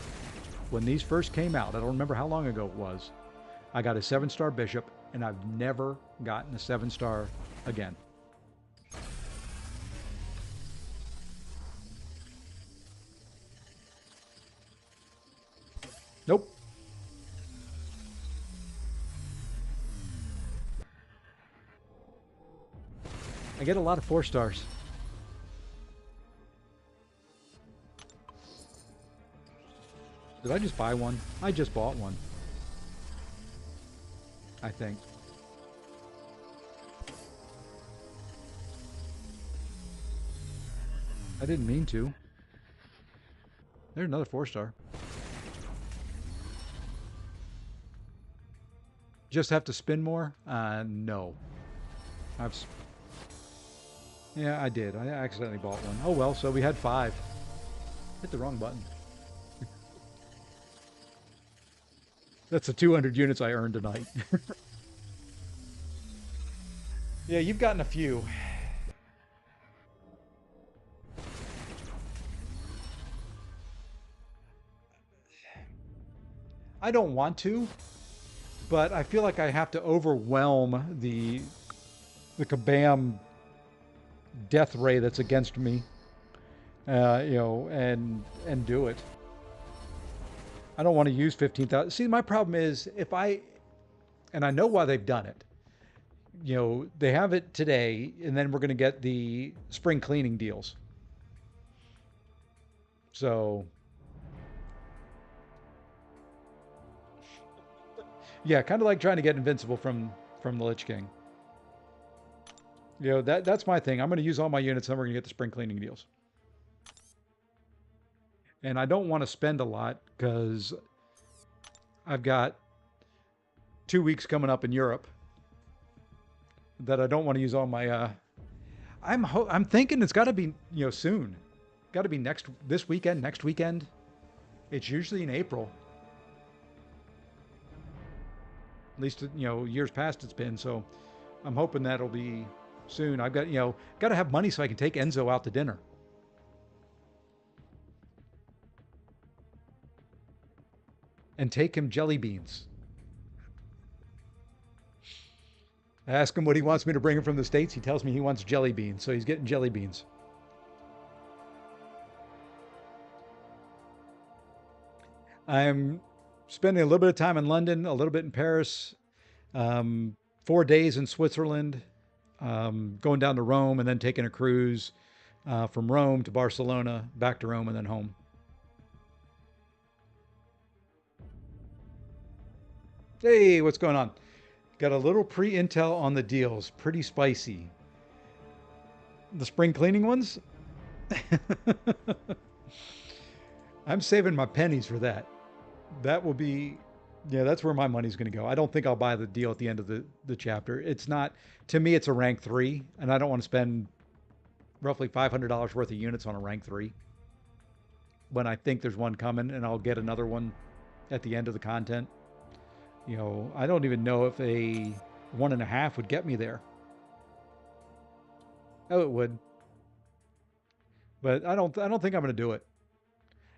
When these first came out, I don't remember how long ago it was, I got a 7-star Bishop, and I've never gotten a 7-star again. Nope. I get a lot of 4 stars. Did I just buy one? I just bought one. I think. I didn't mean to. There's another 4-star. Just have to spin more? No. Yeah, I did. I accidentally bought one. Oh well, so we had 5. Hit the wrong button. That's the 200 units I earned tonight. Yeah, you've gotten a few. I don't want to, but I feel like I have to overwhelm the Kabam death ray that's against me. and do it. I don't want to use 15,000. See, my problem is and I know why they've done it. They have it today, and then we're going to get the spring cleaning deals. So, yeah, kind of like trying to get invincible from the Lich King. That's my thing. I'm going to use all my units, and then we're going to get the spring cleaning deals. And I don't want to spend a lot because I've got 2 weeks coming up in Europe that I don't want to use all my. I'm thinking it's got to be soon, got to be this weekend, next weekend. It's usually in April. At least years past it's been. So I'm hoping that'll be soon. I've got to have money so I can take Enzo out to dinner. And take him jelly beans. I ask him what he wants me to bring him from the States. He tells me he wants jelly beans, so he's getting jelly beans. I'm spending a little bit of time in London, a little bit in Paris, 4 days in Switzerland, going down to Rome, and then taking a cruise from Rome to Barcelona, back to Rome, and then home. Hey, what's going on? Got a little pre-intel on the deals. Pretty spicy. The spring cleaning ones? I'm saving my pennies for that. That will be, yeah, that's where my money's going to go. I don't think I'll buy the deal at the end of the chapter. It's not, to me, it's a rank 3, and I don't want to spend roughly $500 worth of units on a rank 3 when I think there's one coming and I'll get another one at the end of the content. I don't even know if a 1.5 would get me there. Oh, it would, but I don't think I'm going to do it.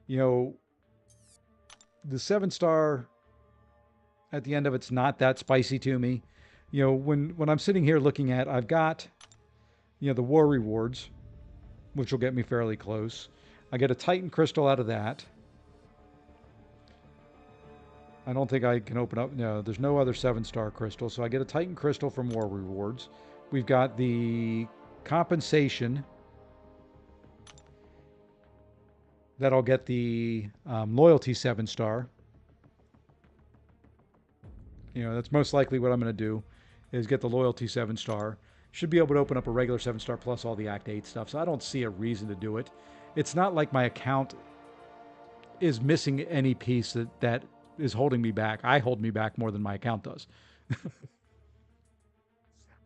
You know, the 7-star at the end of it's not that spicy to me. When I'm sitting here looking at, I've got, the war rewards, which will get me fairly close. I get a Titan crystal out of that. I don't think I can open up. No, there's no other 7-star crystal. So I get a Titan crystal from war rewards. We've got the compensation that I'll get the loyalty 7-star. That's most likely what I'm going to do is get the loyalty 7-star. Should be able to open up a regular 7-star plus all the Act 8 stuff. So I don't see a reason to do it. It's not like my account is missing any piece that is holding me back. I hold me back more than my account does.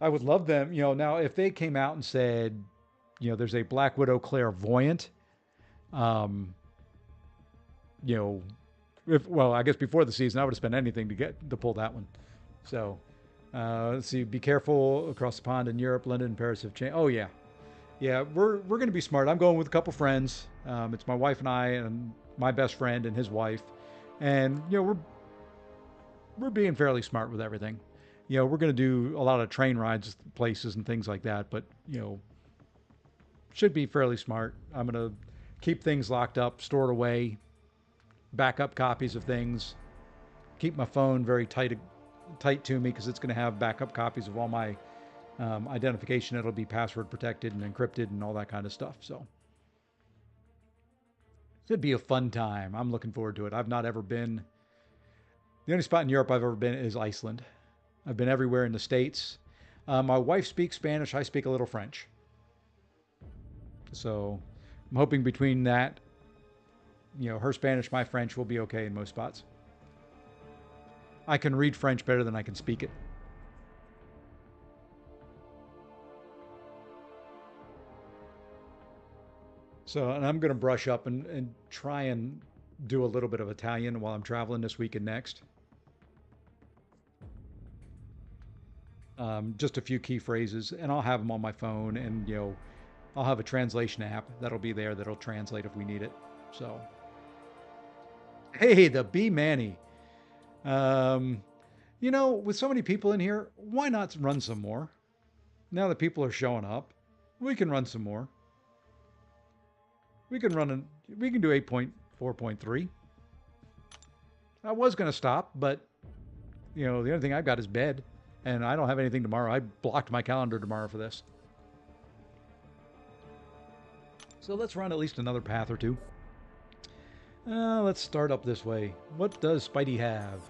I would love them, now if they came out and said, there's a Black Widow Clairvoyant, um, I guess before the season, I would have spent anything to pull that one. So, let's see. Be careful across the pond in Europe. London and Paris have changed. Oh yeah, yeah. We're going to be smart. I'm going with a couple friends. It's my wife and I, and my best friend and his wife, and we're being fairly smart with everything. We're going to do a lot of train rides, places, and things like that. But should be fairly smart. I'm going to keep things locked up, stored away, backup copies of things, keep my phone very tight to me because it's going to have backup copies of all my identification. It'll be password protected and encrypted and all that kind of stuff. So it'd be a fun time. I'm looking forward to it. I've not ever been. The only spot in Europe I've ever been is Iceland. I've been everywhere in the States. My wife speaks Spanish. I speak a little French. So I'm hoping between that, her Spanish, my French will be okay in most spots. I can read French better than I can speak it. So, and I'm going to brush up and try and do a little bit of Italian while I'm traveling this week and next. Just a few key phrases, and I'll have them on my phone, and I'll have a translation app that'll be there that'll translate if we need it. So, hey, the B Manny. Um, with so many people in here, why not run some more? Now that people are showing up, we can run some more. We can run we can do 8.4.3. I was going to stop, but the only thing I've got is bed, and I don't have anything tomorrow. I blocked my calendar tomorrow for this. So let's run at least another path or two. Let's start up this way. What does Spidey have?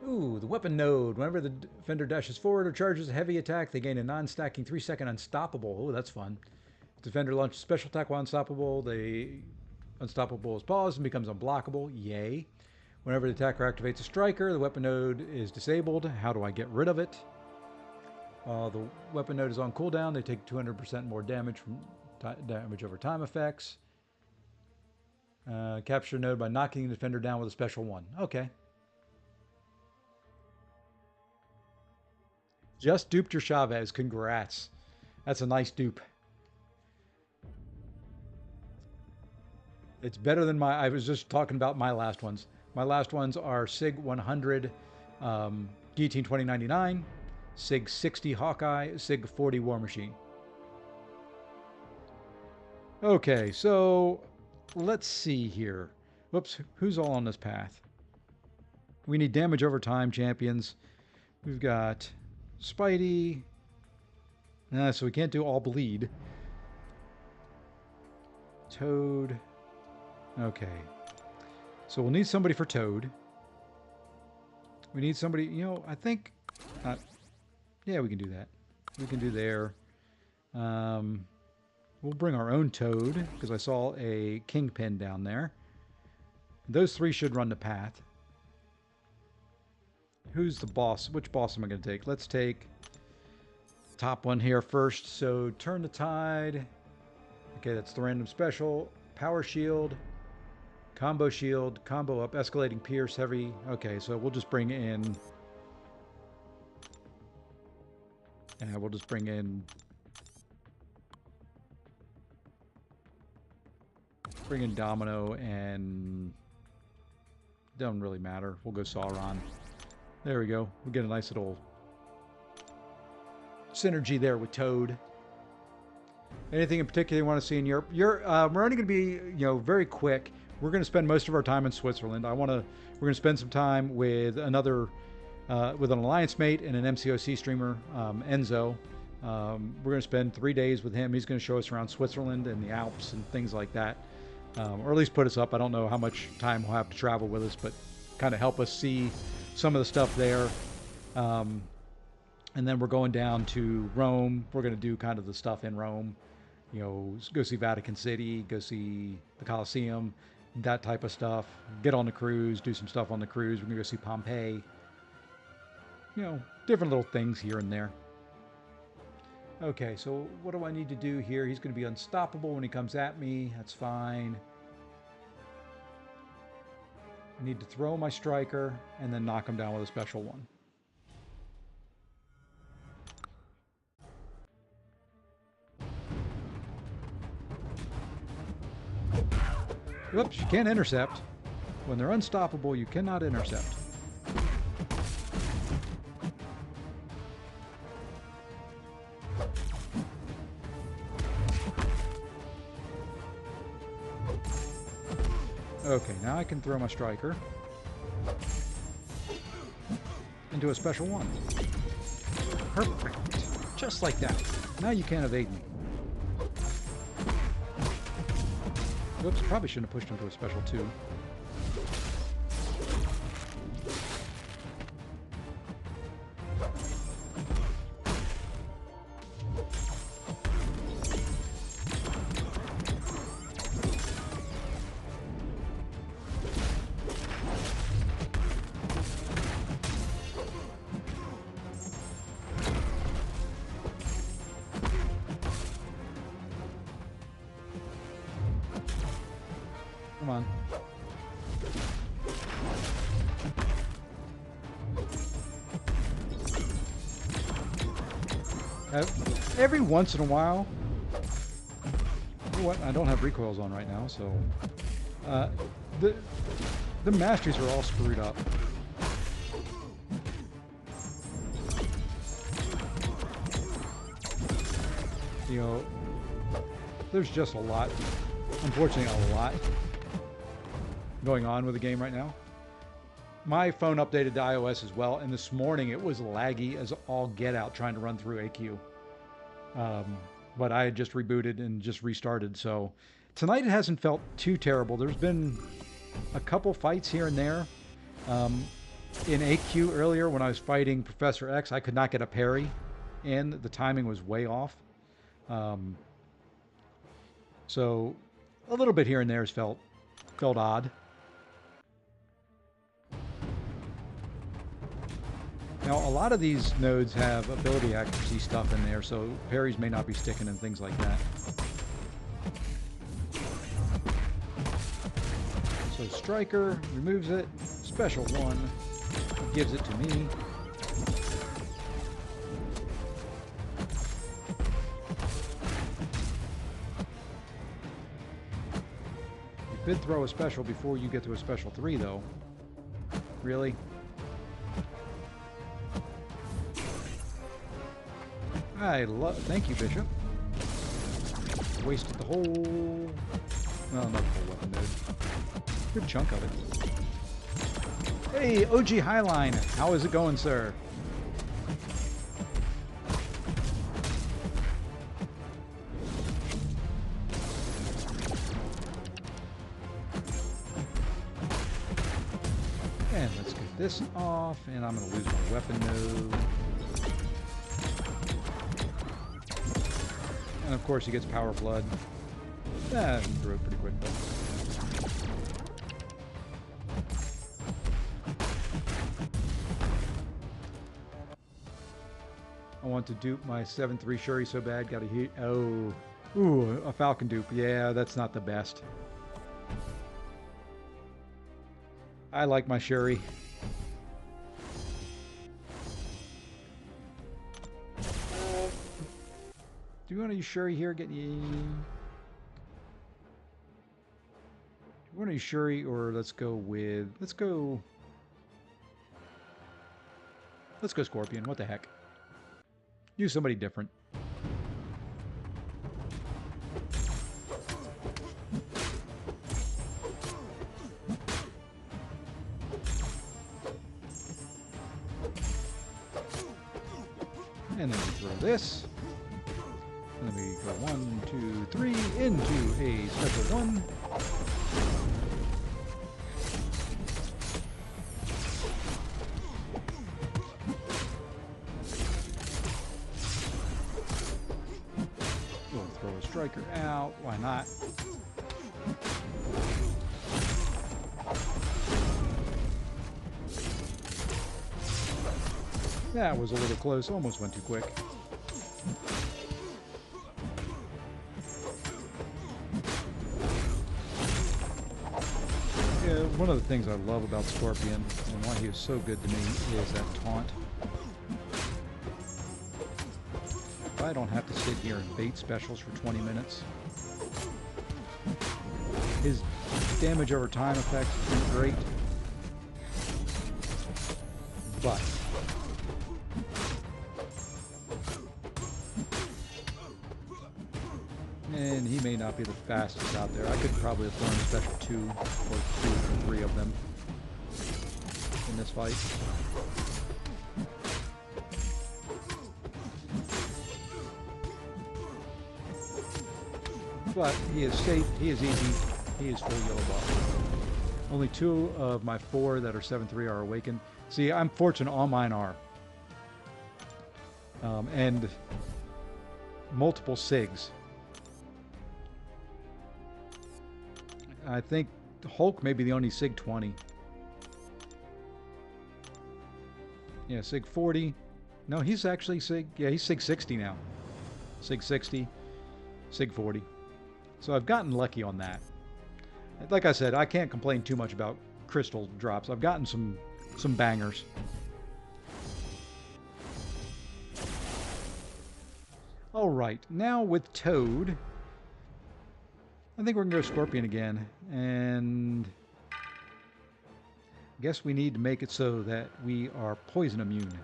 Ooh, the weapon node. Whenever the defender dashes forward or charges a heavy attack, they gain a non-stacking 3-second unstoppable. Oh, that's fun. If the defender launches a special attack while unstoppable, the unstoppable is paused and becomes unblockable. Yay. Whenever the attacker activates a striker, the weapon node is disabled. How do I get rid of it? The weapon node is on cooldown. They take 200% more damage from damage over time effects. Capture node by knocking the defender down with a special one. Okay. Just duped your Chavez. Congrats. That's a nice dupe. It's better than I was just talking about my last ones. My last ones are SIG 100 Guillotine 2099, SIG 60 Hawkeye, SIG 40 War Machine. Okay, so let's see here. Whoops, who's all on this path? We need damage over time champions. We've got Spidey. So we can't do all bleed. Toad. Okay. So we'll need somebody for Toad. We need somebody, I think... yeah, we can do that. We can do there. We'll bring our own Toad, because I saw a Kingpin down there. Those three should run the path. Who's the boss? Which boss am I going to take? Let's take top one here first. So Turn the Tide. Okay, that's the random special. Power Shield. Combo Shield. Combo up. Escalating Pierce. Heavy. Okay, so we'll just bring in... and we'll just bring in... Domino and... doesn't really matter. We'll go Sauron. There we go. We get a nice little synergy there with Toad. Anything in particular you want to see in Europe? We're only going to be, very quick. We're going to spend most of our time in Switzerland. We're going to spend some time with with an alliance mate and an MCOC streamer, Enzo. We're going to spend 3 days with him. He's going to show us around Switzerland and the Alps and things like that. Or at least put us up. I don't know how much time he'll have to travel with us, but kind of help us see some of the stuff there. And then we're going down to Rome. We're going to do kind of the stuff in Rome. Go see Vatican City, go see the Colosseum, that type of stuff. Get on the cruise, do some stuff on the cruise. We're going to go see Pompeii. Different little things here and there. Okay, so what do I need to do here? He's going to be unstoppable when he comes at me. That's fine. I need to throw my striker and then knock him down with a special one. Whoops, you can't intercept. When they're unstoppable, you cannot intercept. Okay, now I can throw my striker into a special one. Perfect. Just like that. Now you can't evade me. Whoops, probably shouldn't have pushed him to a special 2. Come on. Every once in a while, you know what? I don't have recoils on right now, so the masteries are all screwed up. There's just a lot unfortunately a lot going on with the game right now. My phone updated to iOS as well, and this morning it was laggy as all get out trying to run through AQ. But I had just rebooted and just restarted, so tonight it hasn't felt too terrible. There's been a couple fights here and there. In AQ earlier, when I was fighting Professor X, I could not get a parry in. The timing was way off. So a little bit here and there has felt odd. Now, a lot of these nodes have ability accuracy stuff in there, so parries may not be sticking and things like that. So Striker removes it. Special one gives it to me. You could throw a special before you get to a special 3, though. Really? Thank you, Bishop. Wasted the whole... Well, not the whole weapon node. Good chunk of it. Hey, OG Highline! How is it going, sir? And let's get this off, and I'm going to lose my weapon node. And of course he gets Power Flood. That threw it pretty quick though. I want to dupe my 7-3 Shuri so bad, gotta hit. Oh. Ooh, a Falcon dupe. Yeah, that's not the best. I like my Shuri. Do you want to use Shuri here? Do you want to use Shuri, or let's go Scorpion. What the heck? Use somebody different. And then we throw this. And then we go 1, 2, 3 into a special 1. We'll throw a striker out. Why not? That was a little close. Almost went too quick. One of the things I love about Scorpion, and why he is so good to me, is that taunt. If I don't have to sit here and bait specials for 20 minutes, his damage over time effect is great, but and he may not be the fastest out there. I could probably have thrown a special 2 or 3 of them in this fight. But he is safe, he is easy, he is full yellow buff. Only 2 of my 4 that are 7-3 are awakened. See, I'm fortunate all mine are. And multiple SIGs. I think Hulk may be the only SIG 20. Yeah, SIG 40. No, he's actually SIG... Yeah, he's SIG 60 now. SIG 60, SIG 40. So I've gotten lucky on that. Like I said, I can't complain too much about crystal drops. I've gotten some bangers. All right, now with Toad... I think we're going to go Scorpion again, and I guess we need to make it so that we are poison immune.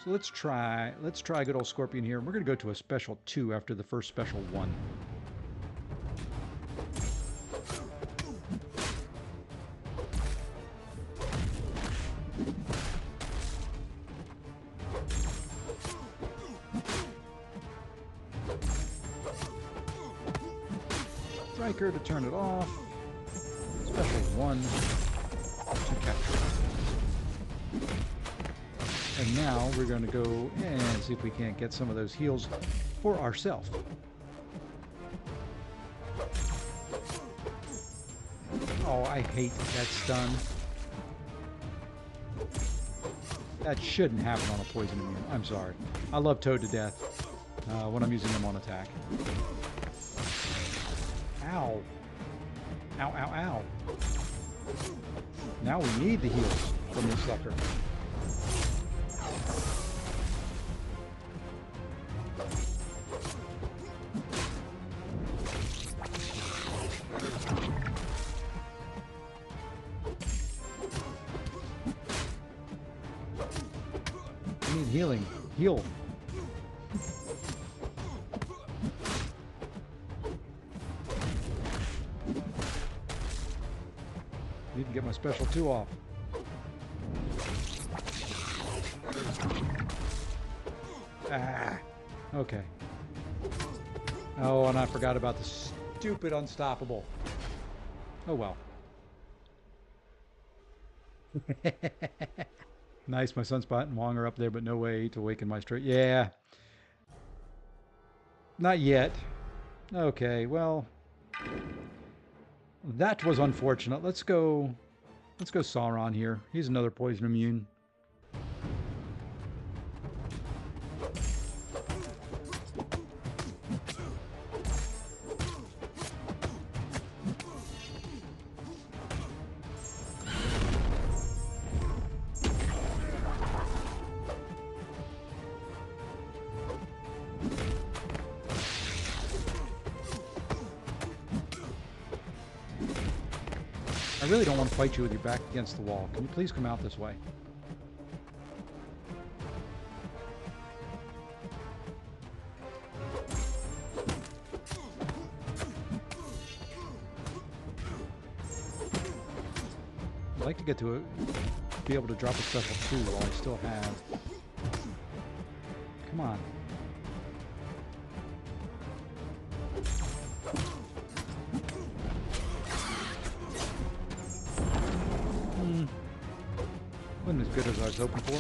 So let's try good old Scorpion here. We're going to go to a special 2 after the first special 1. Striker to turn it off. Special 1 to capture. And now we're going to go and see if we can't get some of those heals for ourselves. Oh, I hate that stun. That shouldn't happen on a poison immune. I'm sorry. I love Toad to death when I'm using him on attack. Ow. Ow, ow, ow. Now we need the heals from this sucker. I need healing. Heal. Need to get my special 2 off. Ah. Okay. Oh, and I forgot about the stupid unstoppable. Oh well. Nice, my Sunspot and Wong are up there, but no way to awaken my straight. Yeah. Not yet. Okay, well. That was unfortunate. Let's go Sauron here. He's another poison immune. I really don't want to fight you with your back against the wall. Can you please come out this way? I'd like to get to be able to drop a special 2 while I still have. Come on. Wasn't as good as I was hoping for.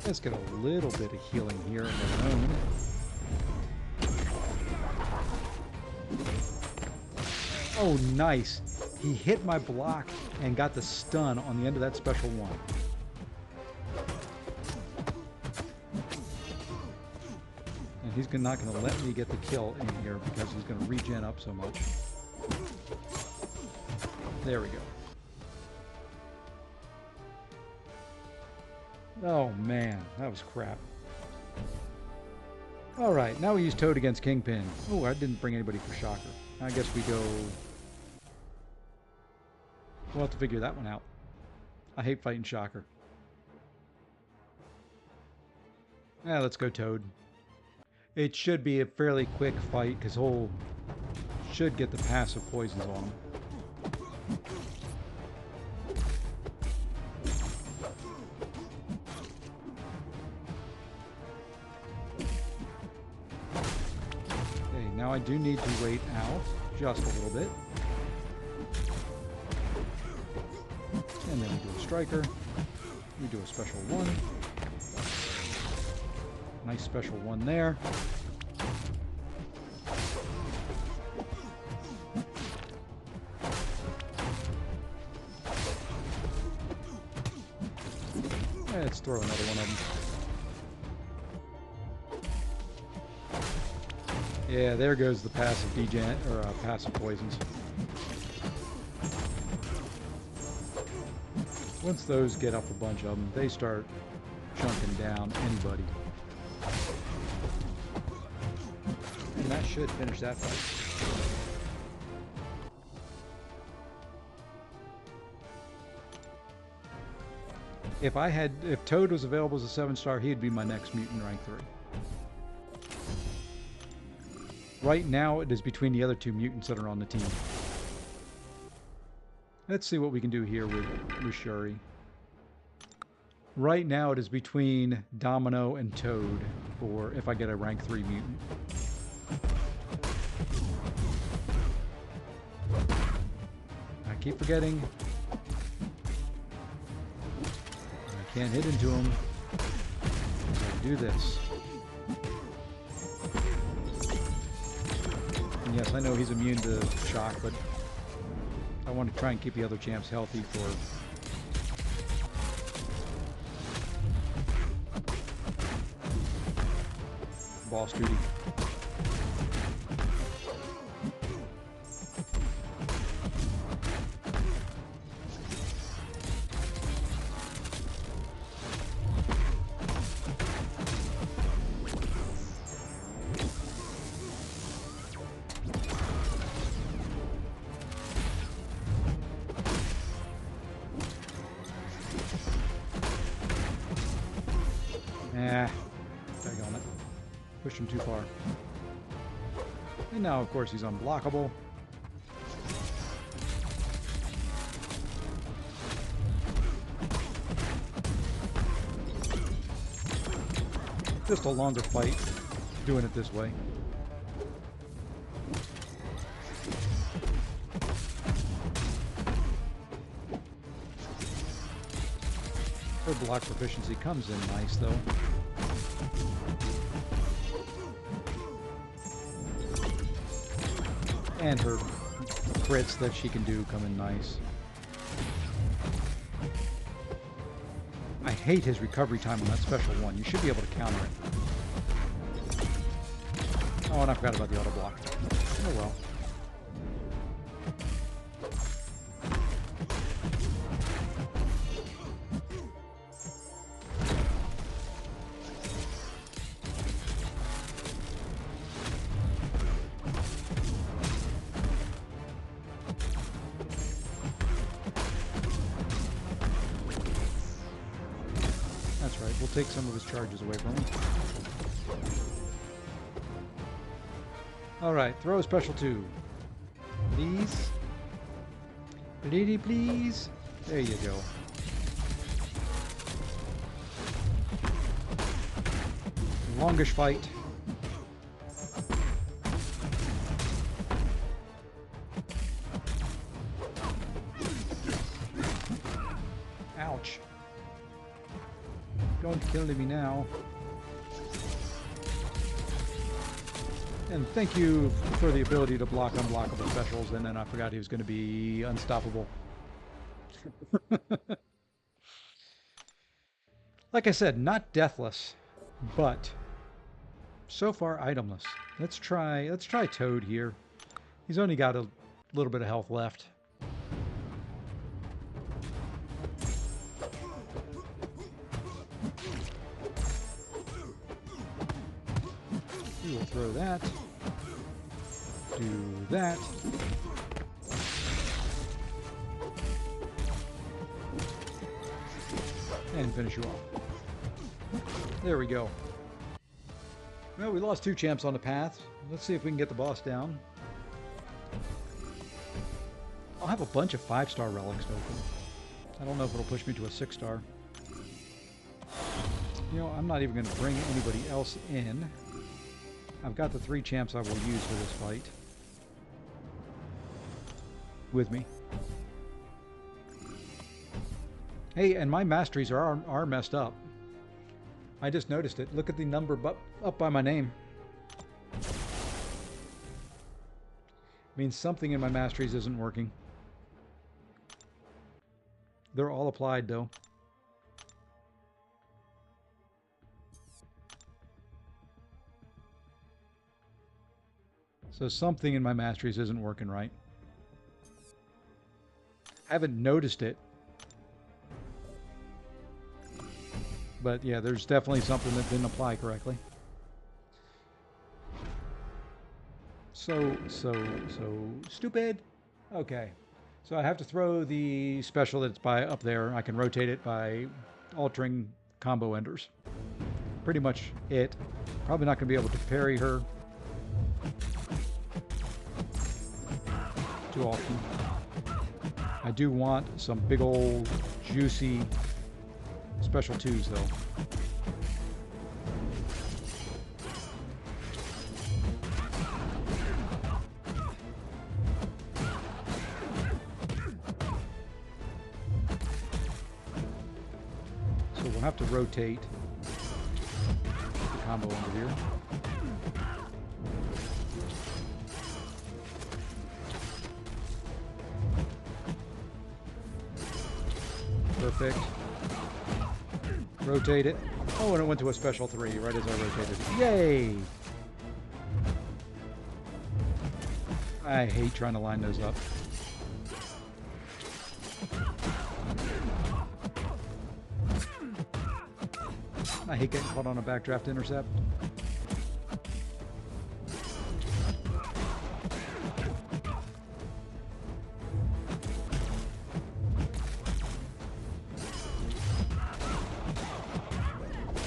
Let's get a little bit of healing here of our own. Oh, nice. He hit my block and got the stun on the end of that special 1. And he's not going to let me get the kill in here because he's going to regen up so much. There we go. Oh man, that was crap. Alright, now we use Toad against Kingpin. Oh, I didn't bring anybody for Shocker. I guess we go... We'll have to figure that one out. I hate fighting Shocker. Yeah, let's go Toad. It should be a fairly quick fight, because he'll... should get the passive poisons on him. Now I do need to wait out just a little bit. And then we do a striker. We do a special 1. Nice special 1 there. Let's throw another one of them. Yeah, there goes the passive degen or passive poisons. Once those get up a bunch of them, they start chunking down anybody. And that should finish that fight. If Toad was available as a 7-star, he'd be my next mutant rank 3. Right now, it is between the other 2 mutants that are on the team. Let's see what we can do here with Shuri. Right now, it is between Domino and Toad for if I get a rank 3 mutant. I keep forgetting. I can't hit into him. I do this. And yes, I know he's immune to shock, but I want to try and keep the other champs healthy for boss duty. Daggone it. Pushed him too far. And now, of course, he's unblockable. Just a longer fight doing it this way. Her block proficiency comes in nice, though. And her crits that she can do come in nice. I hate his recovery time on that special one. You should be able to counter it. Oh, and I forgot about the auto block. Oh well. That's right, we'll take some of his charges away from him. Alright, throw a special 2. Please? Pretty please? There you go. Longish fight. Ouch. Don't kill me now. And thank you for the ability to block unblockable specials, and then I forgot he was going to be unstoppable. Like I said, not deathless, but so far itemless. Let's try Toad here. He's only got a little bit of health left. We will throw that. Do that. And finish you off. There we go. Well, we lost 2 champs on the path. Let's see if we can get the boss down. I'll have a bunch of 5-star relics to open. I don't know if it'll push me to a 6-star. You know, I'm not even going to bring anybody else in. I've got the 3 champs I will use for this fight with me. Hey, and my masteries are messed up. I just noticed it. Look at the number up by my name. Means something in my masteries isn't working. They're all applied though. So something in my masteries isn't working right. I haven't noticed it. But yeah, there's definitely something that didn't apply correctly. So stupid. Okay. So I have to throw the special that's by up there. I can rotate it by altering combo enders. Pretty much it. Probably not going to be able to parry her too often. I do want some big old juicy special twos though. So we'll have to rotate the combo under here. Perfect. Rotate it. Oh, and it went to a special 3 right as I rotated it. Yay! I hate trying to line those up. I hate getting caught on a backdraft intercept.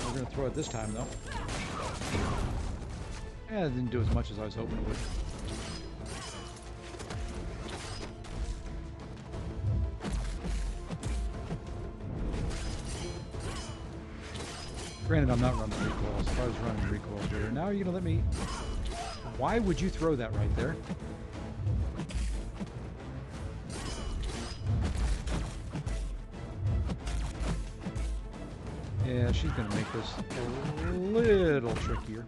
We're going to throw it this time, though. Yeah, it didn't do as much as I was hoping it would. Granted, I'm not running recoils. If I was running recoils here, now you're going to let me... Why would you throw that right there? Yeah, she's going to make this a little trickier.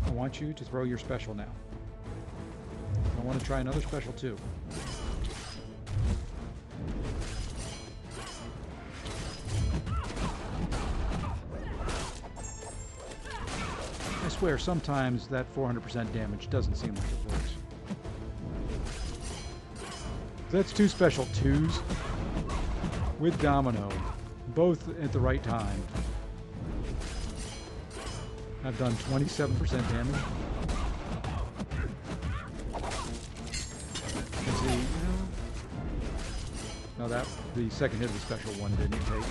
I want you to throw your special now. I want to try another special too. I swear, sometimes that 400% damage doesn't seem like it works. That's 2 special 2s with Domino, both at the right time. I've done 27% damage. And see, no, that the second hit of the special one didn't take.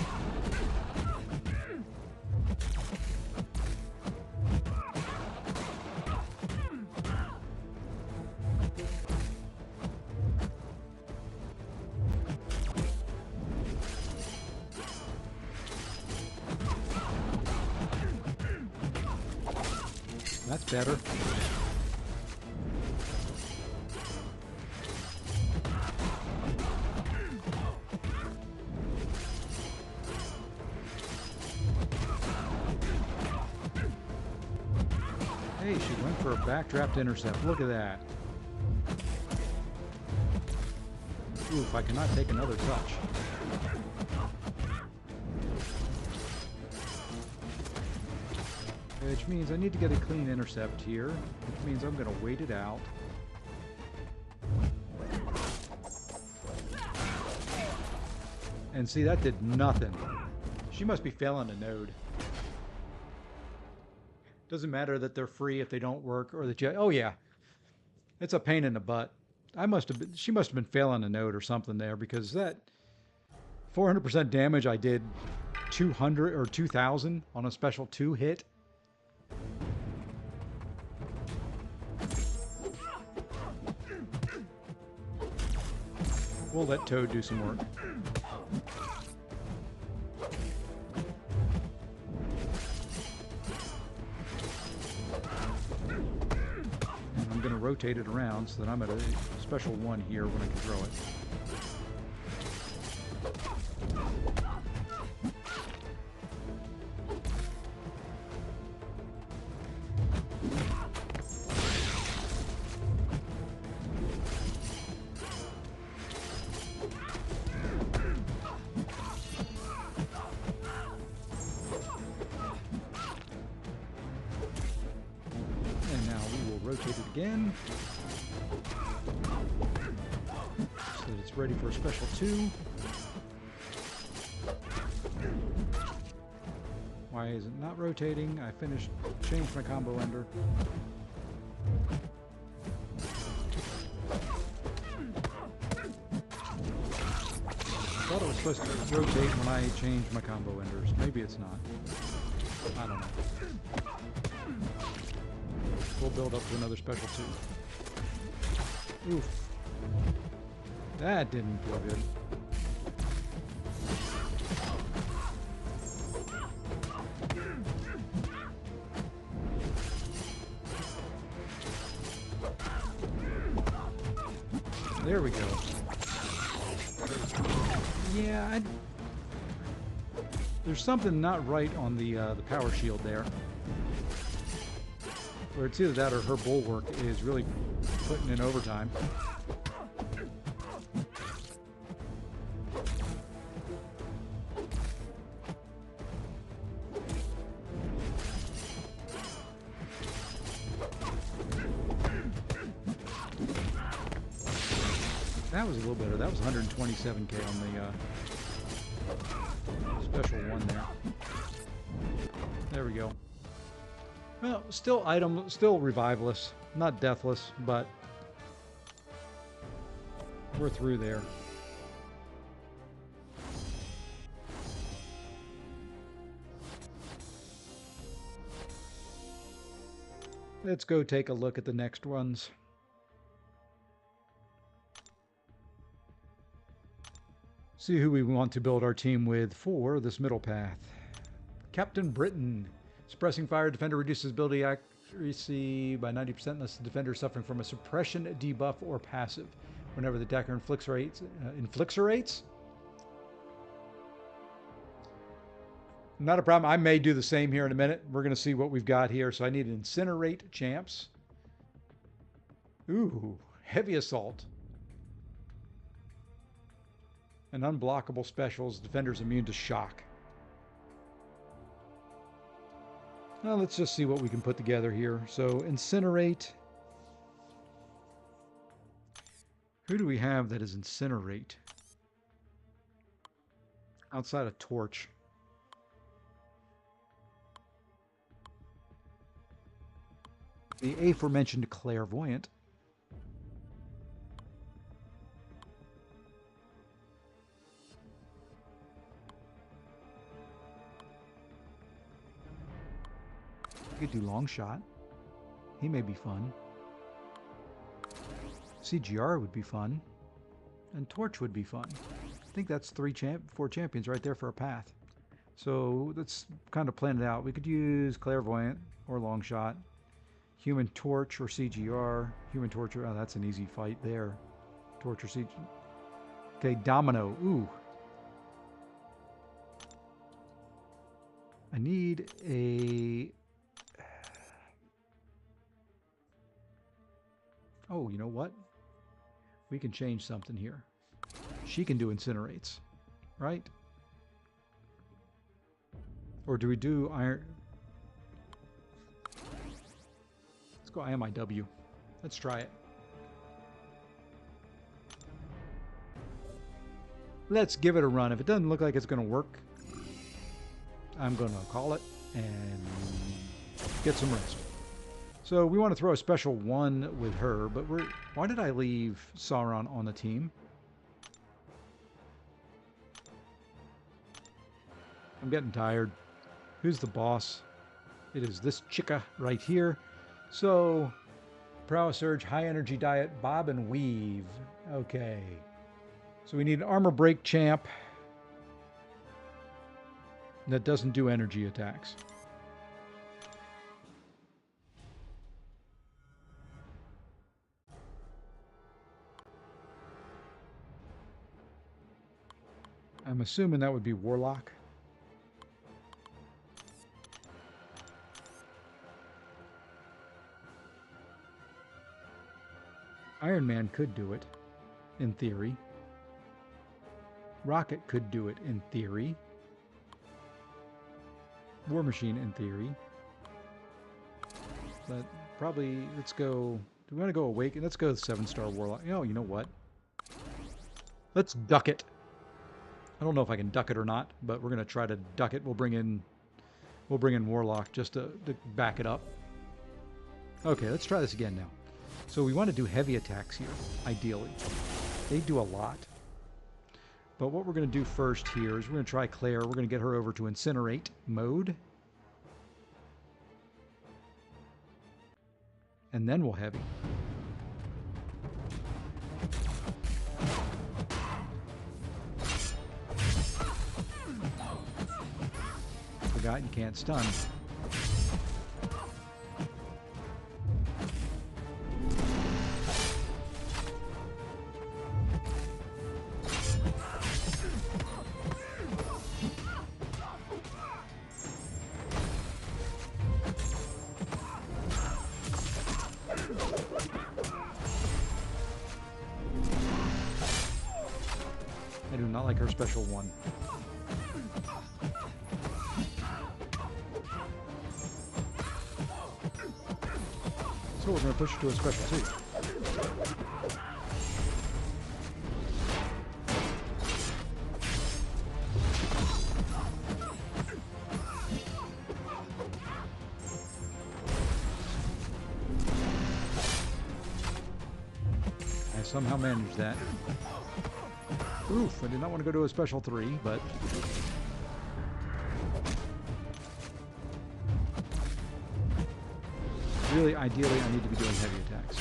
That's better. Hey, she went for a backdraft intercept. Look at that. Oof, I cannot take another touch. Which means I need to get a clean intercept here, which means I'm going to wait it out. And see, that did nothing. She must be failing a node. Doesn't matter that they're free if they don't work, or that you... Oh yeah, it's a pain in the butt. She must have been failing a node or something there, because that 400% damage I did 200 or 2,000 on a special 2 hit. We'll let Toad do some work. And I'm going to rotate it around so that I'm at a special 1 here when I can throw it. again. So that it's ready for a special 2. Why is it not rotating? I changed my combo ender. I thought it was supposed to rotate when I changed my combo enders. Maybe it's not. I don't know. We'll build up to another special 2. Oof. That didn't feel good. There we go. Yeah, there's something not right on the power shield there. Where it's either that or her bulwark is really putting in overtime. That was a little better. That was 127k on the special 1 there. There we go. Well, still revivalist, not deathless, but we're through there. Let's go take a look at the next ones. See who we want to build our team with for this middle path. Captain Britain. Suppressing fire, defender reduces ability accuracy by 90% unless the defender is suffering from a suppression debuff or passive. Whenever the attacker inflicts rates? Not a problem. I may do the same here in a minute. We're going to see what we've got here. So I need Incinerate Champs. Ooh, Heavy Assault. And unblockable specials. Defender's immune to shock. Now let's just see what we can put together here. So Incinerate. Who do we have that is Incinerate? Outside of Torch. The aforementioned Clairvoyant. We could do Long Shot. He may be fun. CGR would be fun. And Torch would be fun. I think that's 4 champions right there for a path. So let's kind of plan it out. We could use Clairvoyant or Long Shot. Human Torch or CGR. Human Torch, oh, that's an easy fight there. Torch or CGR. Okay, Domino. Ooh. I need a... Oh, you know what? We can change something here. She can do Incinerates, right? Or do we do Iron... Let's go IMIW. Let's try it. Let's give it a run. If it doesn't look like it's going to work, I'm going to call it and get some rest. So we want to throw a special 1 with her, but why did I leave Sauron on the team? I'm getting tired. Who's the boss? It is this chicka right here. So, Prowess Surge, High Energy Diet, Bob and Weave. Okay. So we need an Armor Break champ that doesn't do energy attacks. I'm assuming that would be Warlock. Iron Man could do it, in theory. Rocket could do it, in theory. War Machine, in theory. But probably, let's go... Do Do we want to go Awaken? Let's go 7-star Warlock. Oh, you know what? Let's duck it. I don't know if I can duck it or not, but we're going to try to duck it. We'll bring in Warlock just to back it up. Okay, let's try this again now. So we want to do heavy attacks here, ideally. They do a lot. But what we're going to do first here is we're going to try Claire. We're going to get her over to Incinerate mode. And then we'll heavy. Forgot you can't stun. I do not like her special one. So we're going to push her to a special 2. I somehow managed that. Oof, I did not want to go to a special 3, but... Really, ideally, I need to be doing heavy attacks.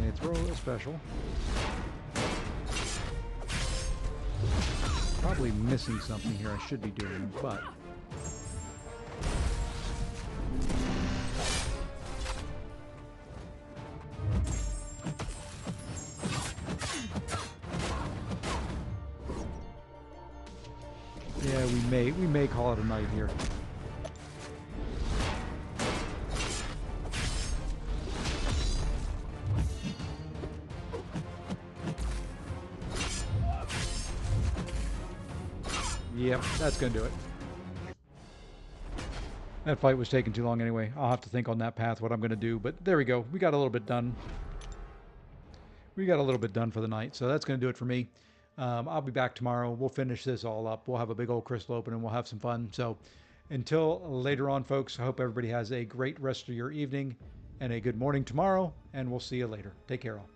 Okay, throw a special. Probably missing something here I should be doing, but... Yeah, we may call it a night here. Yep, that's going to do it. That fight was taking too long anyway. I'll have to think on that path what I'm going to do. But there we go. We got a little bit done. We got a little bit done for the night. So that's going to do it for me. I'll be back tomorrow. We'll finish this all up. We'll have a big old crystal open and we'll have some fun. So until later on, folks, I hope everybody has a great rest of your evening and a good morning tomorrow. And we'll see you later. Take care all.